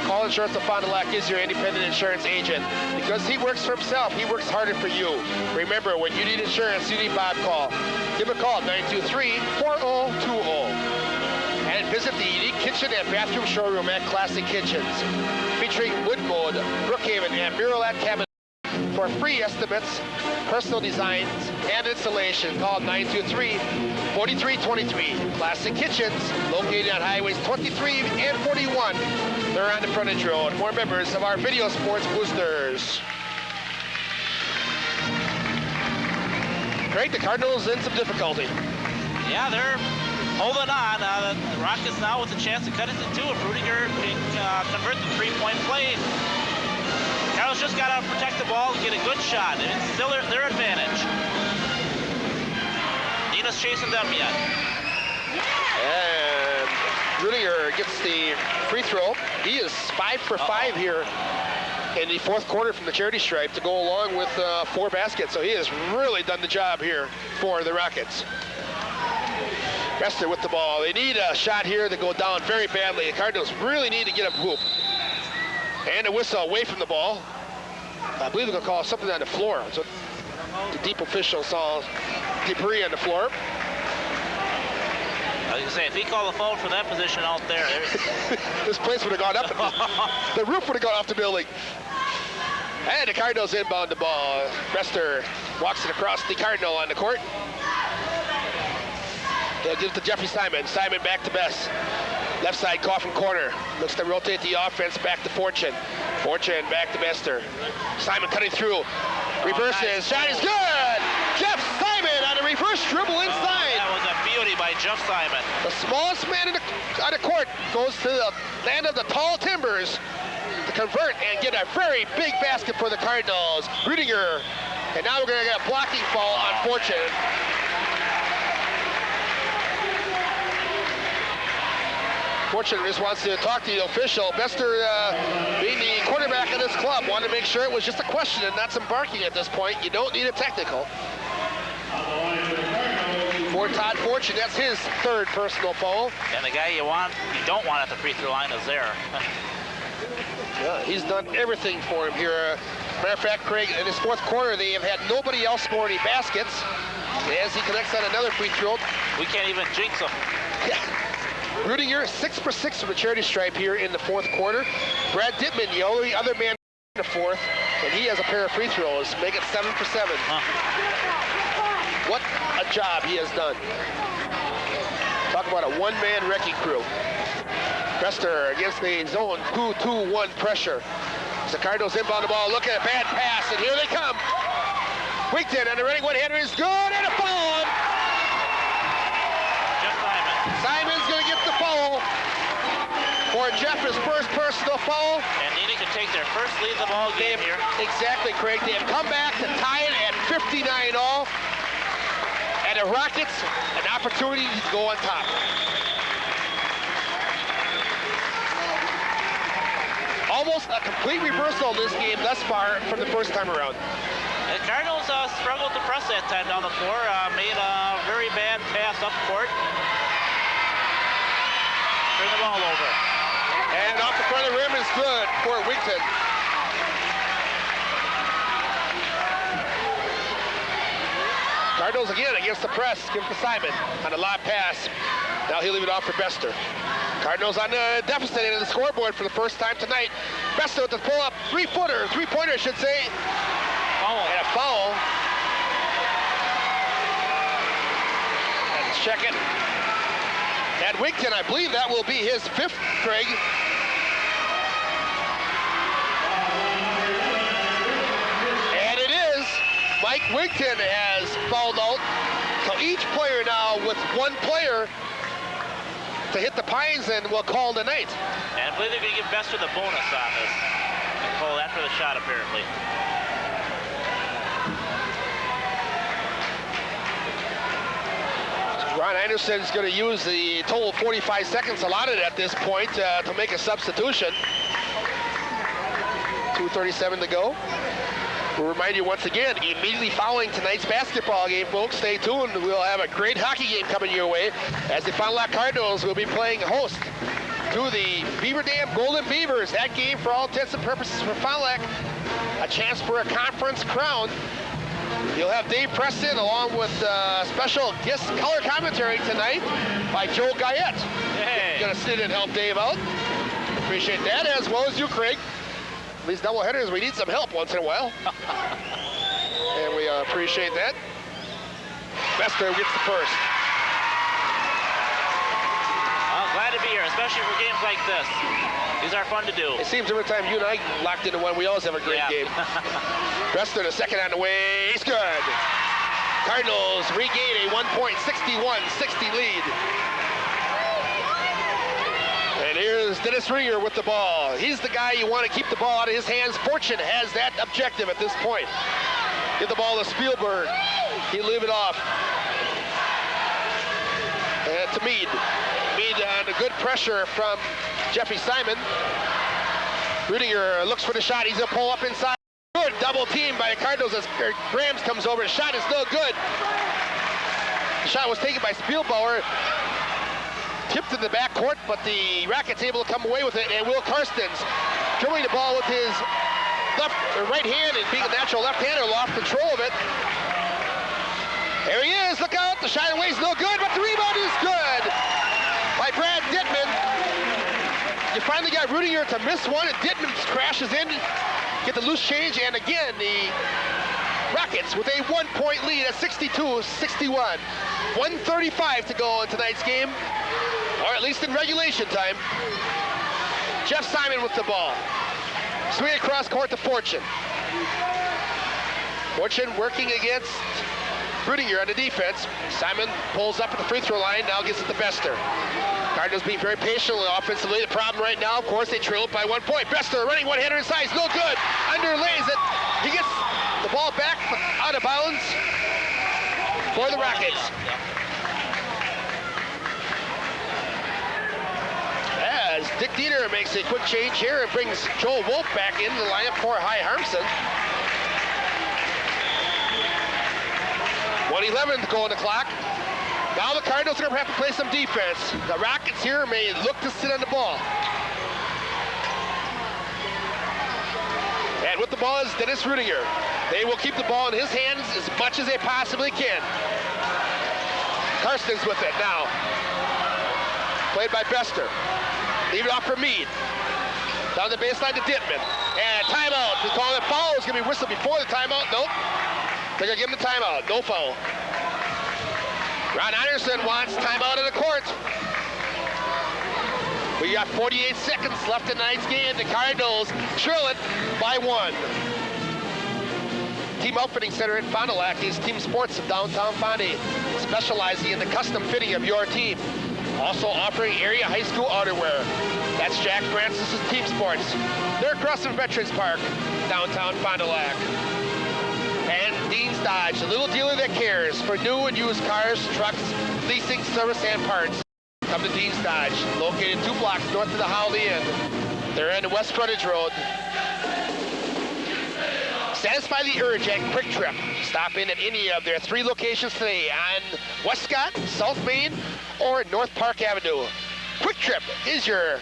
Call Insurance of Fond du Lac is your independent insurance agent. Because he works for himself, he works harder for you. Remember, when you need insurance, you need Bob Call. Give him a call at 923-4020. And visit the unique kitchen and bathroom showroom at Classic Kitchens. Featuring wood mold, Brookhaven, and mural at Cabin. For free estimates, personal designs, and installation, call 923-4323. Classic Kitchens, located on highways 23 and 41. They're on the frontage road. More members of our Video Sports Boosters. Great, the Cardinals in some difficulty. Yeah, they're holding on. The Rockets now with a chance to cut it to 2 if Rudiger can convert the 3-point play. Carroll's just got to protect the ball and get a good shot. It's still their advantage. Neenah's chasing them yet. And Rudiger gets the free throw. He is 5 for 5 here in the 4th quarter from the charity stripe to go along with 4 baskets. So he has really done the job here for the Rockets. Bester with the ball. They need a shot here to go down very badly. The Cardinals really need to get a hoop. And a whistle away from the ball. I believe they're going to call something on the floor. So the deep official saw debris on the floor. I was going to say, if he called a foul for that position out there. This place would have gone up. The roof would have gone off the building. And the Cardinals inbound the ball. Bester walks it across the Cardinal on the court. They'll give it to Jeffrey Simon. Simon back to Best. Left side, Coffin corner. Looks to rotate the offense back to Fortune. Fortune back to Bester. Simon cutting through. Reverses. Shot is good! Jeff Simon on a reverse dribble inside. That was a beauty by Jeff Simon. The smallest man on the court goes to the land of the tall timbers to convert and get a very big basket for the Cardinals. Rudiger. And now we're going to get a blocking foul on Fortune. Fortune just wants to talk to the official. Bester, being the quarterback of this club, wanted to make sure it was just a question and not some barking at this point. You don't need a technical. For Todd Fortune, that's his third personal foul. And the guy you don't want at the free throw line is there. Yeah, he's done everything for him here. Matter of fact, Craig, in his fourth quarter, they have had nobody else score any baskets. As he connects on another free throw. We can't even jinx him. Yeah. Rudiger, 6 for 6 from the charity stripe here in the fourth quarter. Brad Dittman, the only other man in the fourth, and he has a pair of free throws, make it 7 for 7. What a job he has done. Talk about a one-man wrecking crew. Bester against the zone 2-2-1 pressure. As the Cardinals inbound the ball, look at a bad pass, and here they come. Wigton on the running one-hander is good, and a foul. Simon's going to get the foul for Jeff, his first personal foul. And Neenah can take their first lead of the ball game here. Exactly, Craig. They have come back to tie it at 59 all. And the Rockets, an opportunity to go on top. Almost a complete reversal in this game thus far from the first time around. The Cardinals struggled to press that time down the floor. Made a very bad pass up court. Turn the ball over. And off the front of the rim is good for Wigton. Cardinals again against the press. Give it to Simon on a lob pass. Now he'll leave it off for Bester. Cardinals on the deficit end of the scoreboard for the first time tonight. Bester with the pull-up three-pointer, I should say. Foul. And a foul. Let's check it. And Wigton, I believe that will be his fifth, Craig. And it is. Mike Wigton has fouled out. So each player now with one player to hit the Pines, and we'll call the night. And I believe they're going to give Bester the bonus on this. And pull after the shot, apparently. Ron Anderson's going to use the total 45 seconds allotted at this point to make a substitution. 2:37 to go. We'll remind you once again, immediately following tonight's basketball game, folks, stay tuned. We'll have a great hockey game coming your way as the Fond du Lac Cardinals will be playing host to the Beaver Dam Golden Beavers. That game, for all intents and purposes for Fond du Lac, a chance for a conference crown. You'll have Dave Preston along with special guest color commentary tonight by Joe Guyette. Hey. Gonna sit and help Dave out. Appreciate that, as well as you, Craig. These doubleheaders, we need some help once in a while. And we appreciate that. Bester gets the first. I'm glad to be here, especially for games like this. These are fun to do. It seems every time you and I locked into one, we always have a great game. Bester, the second on the way. He's good. Cardinals regain a 1.61-60 lead. And here's Dennis Ringer with the ball. He's the guy you want to keep the ball out of his hands. Fortune has that objective at this point. Get the ball to Spielberg. He'll leave it off. And to Mead. Mead on a good pressure from Jeffrey Simon. Rudiger looks for the shot. He's going to pull up inside. Good double team by the Cardinals as Grams comes over. The shot is no good. The shot was taken by Spielbauer. Tipped in the backcourt, but the Rockets able to come away with it. And Will Karstens dribbling the ball with his right hand and being a natural left-hander, lost control of it. There he is, look out, the shot away is no good, but the rebound is good by Brad Dittman. You finally got Rudiger to miss one, and Dittman crashes in, get the loose change, and again, the Rockets with a 1-point lead at 62-61. 1:35 to go in tonight's game, or at least in regulation time. Jeff Simon with the ball. Swing across court to Fortune. Fortune working against Rudiger on the defense. Simon pulls up at the free throw line, now gets it to Bester. Cardinals being very patient offensively. The problem right now, of course, they trail it by 1 point. Bester running one-hander inside, no good. Underlays it. He gets the ball back out of bounds for the Rockets. As Dick Dieter makes a quick change here and brings Joel Wolf back into the lineup for Hy Harmson. 1:11 to go on the clock. Now the Cardinals are going to have to play some defense. The Rockets here may look to sit on the ball. And with the ball is Dennis Rudiger. They will keep the ball in his hands as much as they possibly can. Karstens with it now. Played by Bester. Leave it off for Meade. Down the baseline to Dittman. And timeout. They're calling it foul. It's going to be whistled before the timeout. Nope. They're going to give him the timeout. No foul. Ron Anderson wants timeout in the court. We got 48 seconds left in tonight's game. The Cardinals trail it by 1. Team Outfitting Center in Fond du Lac is Team Sports of downtown Fondy, specializing in the custom fitting of your team. Also offering area high school outerwear. That's Jack Francis's Team Sports. They're across from Veterans Park, downtown Fond du Lac. And Dean's Dodge, a little dealer that cares for new and used cars, trucks, leasing, service, and parts. Come to Dean's Dodge, located 2 blocks north of the Holiday Inn. They're on the West Frontage Road. Satisfy the urge at Quick Trip. Stop in at any of their 3 locations today on Westcott, South Main, or North Park Avenue. Quick Trip is your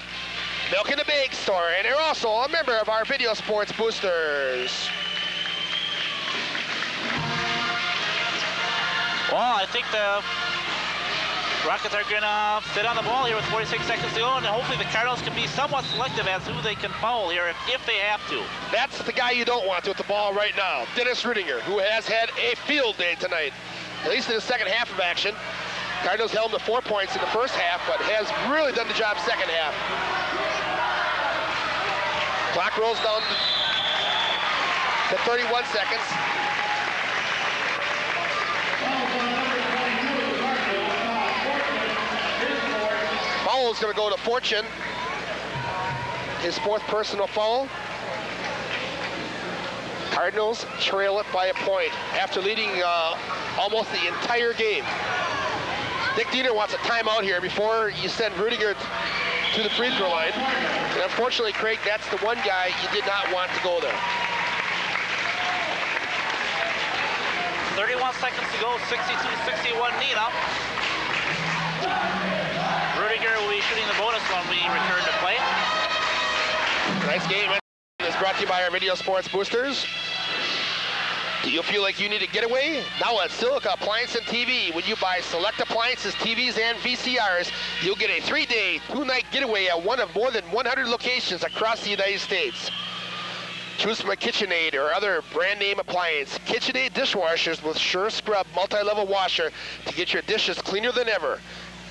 milk in a bag store, and they're also a member of our Video Sports Boosters. Well, I think the Rockets are going to sit on the ball here with 46 seconds to go, and hopefully the Cardinals can be somewhat selective as who they can foul here if they have to. That's the guy you don't want with the ball right now, Dennis Rudiger, who has had a field day tonight, at least in the second half of action. Cardinals held him to 4 points in the first half, but has really done the job second half. Clock rolls down to 31 seconds. Foul is going to go to Fortune. His 4th personal foul. Cardinals trail it by a point after leading almost the entire game. Dick Dieter wants a timeout here before you send Rudiger to the free throw line. And unfortunately, Craig, that's the one guy you did not want to go there. 31 seconds to go, 62-61 Neenah. Rudiger will be shooting the bonus when we return to play. Nice game. It's brought to you by our Video Sports Boosters. Do you feel like you need a getaway? Now at Silica Appliance and TV, when you buy select appliances, TVs, and VCRs, you'll get a 3-day, 2-night getaway at one of more than 100 locations across the United States. Choose from a KitchenAid or other brand name appliance. KitchenAid dishwashers with Sure Scrub multi-level washer to get your dishes cleaner than ever.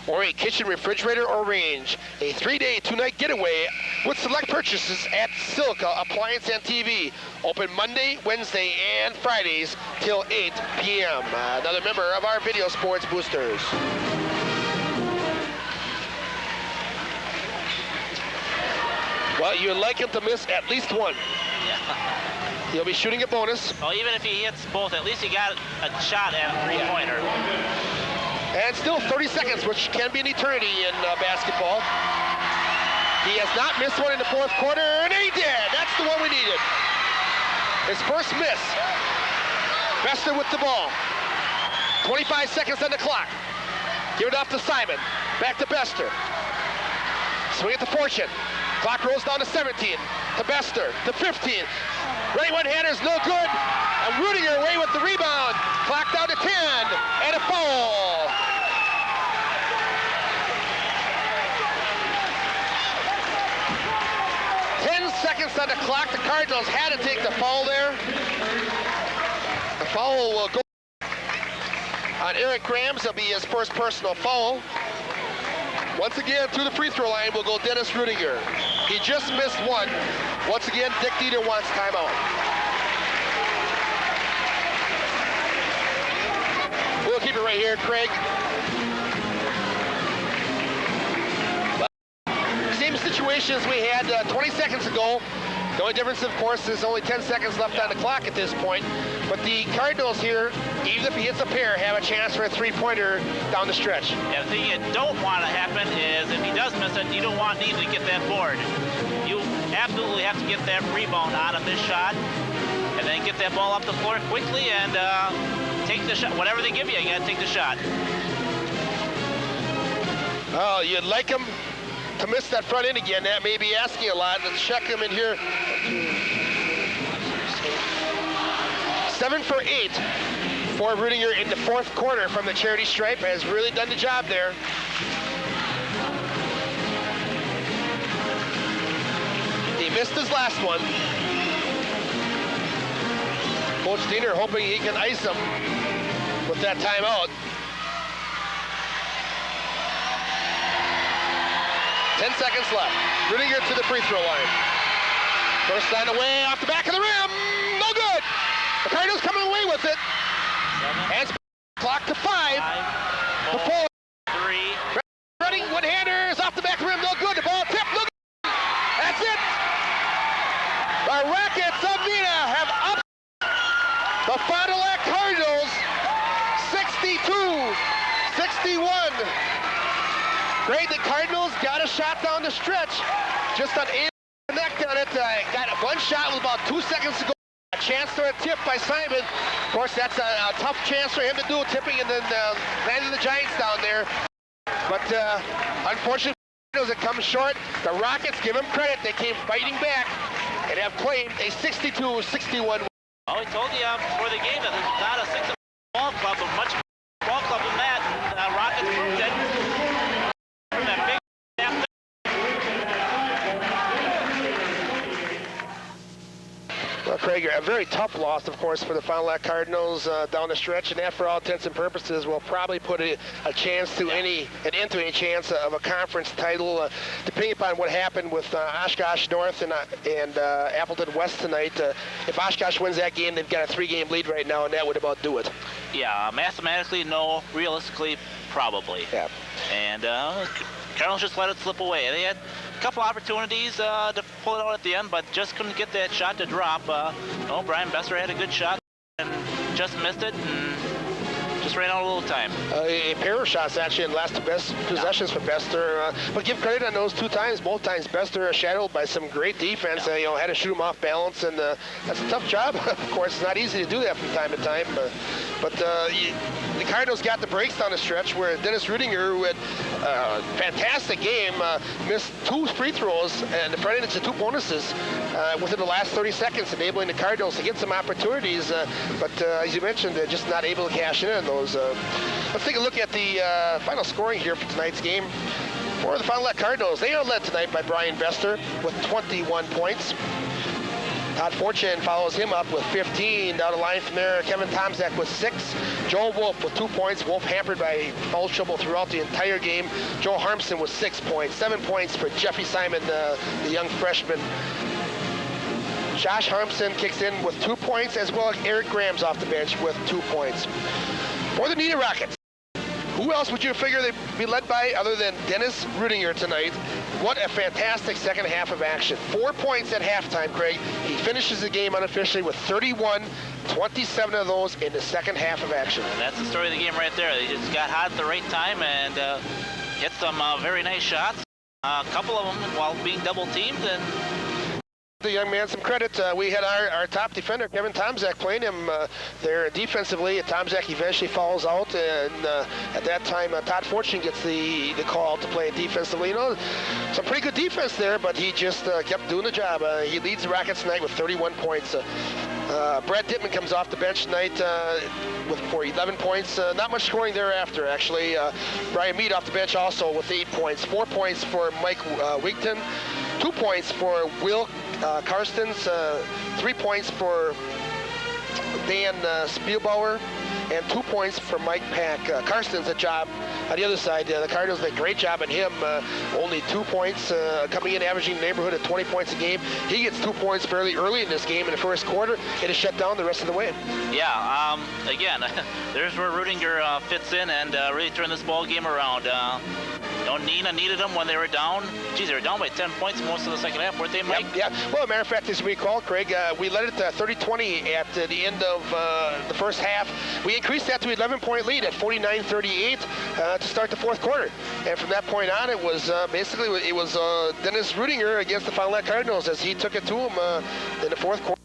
Or a kitchen refrigerator or range. A 3-day, 2-night getaway with select purchases at Silica Appliance and TV. Open Monday, Wednesday, and Fridays till 8 p.m. Another member of our Video Sports Boosters. Well, you'd like him to miss at least one. Yeah. He'll be shooting a bonus. Well, even if he hits both, at least he got a shot at a 3-pointer. And still 30 seconds, which can be an eternity in basketball. He has not missed one in the 4th quarter, and he did. That's the one we needed. His first miss. Bester with the ball. 25 seconds on the clock. Give it off to Simon. Back to Bester. Swing it to Fortune. Clock rolls down to 17. to Bester, to 15. Right one-hander's no good. And Rudiger away with the rebound. Clock down to 10, and a foul. Seconds on the clock. The Cardinals had to take the foul there. The foul will go on Eric Grams. It'll be his first personal foul. Once again, through the free throw line will go Dennis Rudiger. He just missed one. Once again, Dick Dieter wants timeout. We'll keep it right here, Craig. Same situation as we had 20 seconds ago. The only difference, of course, is only 10 seconds left on the clock at this point. But the Cardinals here, even if he hits a pair, have a chance for a three-pointer down the stretch. Yeah, the thing you don't want to happen is if he does miss it, you don't want Neenah to get that board. You absolutely have to get that rebound out of this shot and then get that ball up the floor quickly and take the shot. Whatever they give you, you got to take the shot. Oh, you'd like him to miss that front end again. That may be asking a lot. Let's check him in here. 7 for 8 for Rudiger in the fourth quarter from the charity stripe. Has really done the job there. He missed his last one. Coach Diener hoping he can ice him with that timeout. 10 seconds left. Rudiger to the free throw line. First line away off the back of the rim. No good. The Cardinals coming away with it. And clock to 5. To 4. 3. Running one-handers off the back of the rim. No good. The ball tipped. No good. That's it. The Rockets of Neenah have up the Fond du Lac Cardinals 62-61. Greg, the Cardinals got a shot down the stretch, just unable to connect on it. Got one shot with about 2 seconds to go. A chance for a tip by Simon. Of course, that's a tough chance for him to do, tipping and then landing the Giants down there. But unfortunately, it comes short. The Rockets, give them credit, they came fighting back and have claimed a 62-61 win. Oh, we told you before the game that there's not a 6 ball club, but much ball club than that. Rockets proved it. That big Well, Craig, a very tough loss, of course, for the Fond du Lac Cardinals down the stretch, and that, for all intents and purposes, will probably put an end to any chance of a conference title, depending upon what happened with Oshkosh North and Appleton West tonight. If Oshkosh wins that game, they've got a 3-game lead right now, and that would about do it. Yeah, mathematically, no. Realistically, probably. Yeah. And Cardinals just let it slip away. They had a couple opportunities to pull it out at the end, but just couldn't get that shot to drop. Brian Bester had a good shot and just missed it and just ran out a little time. A pair of shots, actually, in the last two best possessions for Bester. But give credit on those 2 times. Both times, Bester shadowed by some great defense. Had to shoot him off balance, and that's a tough job. Of course, it's not easy to do that from time to time. But the Cardinals got the breaks down the stretch where Dennis Rudiger, who had a fantastic game, missed 2 free throws and the front end into 2 bonuses within the last 30 seconds, enabling the Cardinals to get some opportunities. But as you mentioned, they're just not able to cash in on those. Let's take a look at the final scoring here for tonight's game. For the Fond du Lac Cardinals, they are led tonight by Brian Bester with 21 points. Todd Fortune follows him up with 15. Down the line from there, Kevin Tomczak with 6. Joel Wolf with 2 points. Wolf hampered by foul trouble throughout the entire game. Joe Harmson with 6 points. 7 points for Jeffrey Simon, the young freshman. Josh Harmson kicks in with 2 points, as well as Eric Grams off the bench with 2 points. For the Neenah Rockets, who else would you figure they'd be led by other than Dennis Rudiger tonight? What a fantastic second half of action. 4 points at halftime, Craig. He finishes the game unofficially with 31, 27 of those in the second half of action. And that's the story of the game right there. They just got hot at the right time and hit some very nice shots. A couple of them while being double teamed. And the young man some credit. We had our top defender, Kevin Tomzak, playing him there defensively. Tomzak eventually falls out, and at that time, Todd Fortune gets the call to play defensively. You know, some pretty good defense there, but he just kept doing the job. He leads the Rockets tonight with 31 points. Brad Dittman comes off the bench tonight for 11 points. Not much scoring thereafter, actually. Brian Mead off the bench also with 8 points. 4 points for Mike Wigton. 2 points for Will Karstens. 3 points for Dan Spielbauer. And 2 points for Mike Pack. Karstens, a job on the other side. The Cardinals did a great job on him. Only 2 points, coming in averaging in the neighborhood of 20 points a game. He gets 2 points fairly early in this game in the first quarter. It is shut down the rest of the way. Yeah, again, there's where Rudinger fits in and really turned this ball game around. Neenah needed them when they were down. Geez, they were down by 10 points most of the second half, weren't they, Mike? Yeah. Well, as a matter of fact, as we recall, Craig, we led it 30-20 at the end of the first half. We increased that to 11-point lead at 49-38 to start the fourth quarter. And from that point on, it was basically Dennis Rudinger against the Fond du Lac Cardinals as he took it to him in the fourth quarter.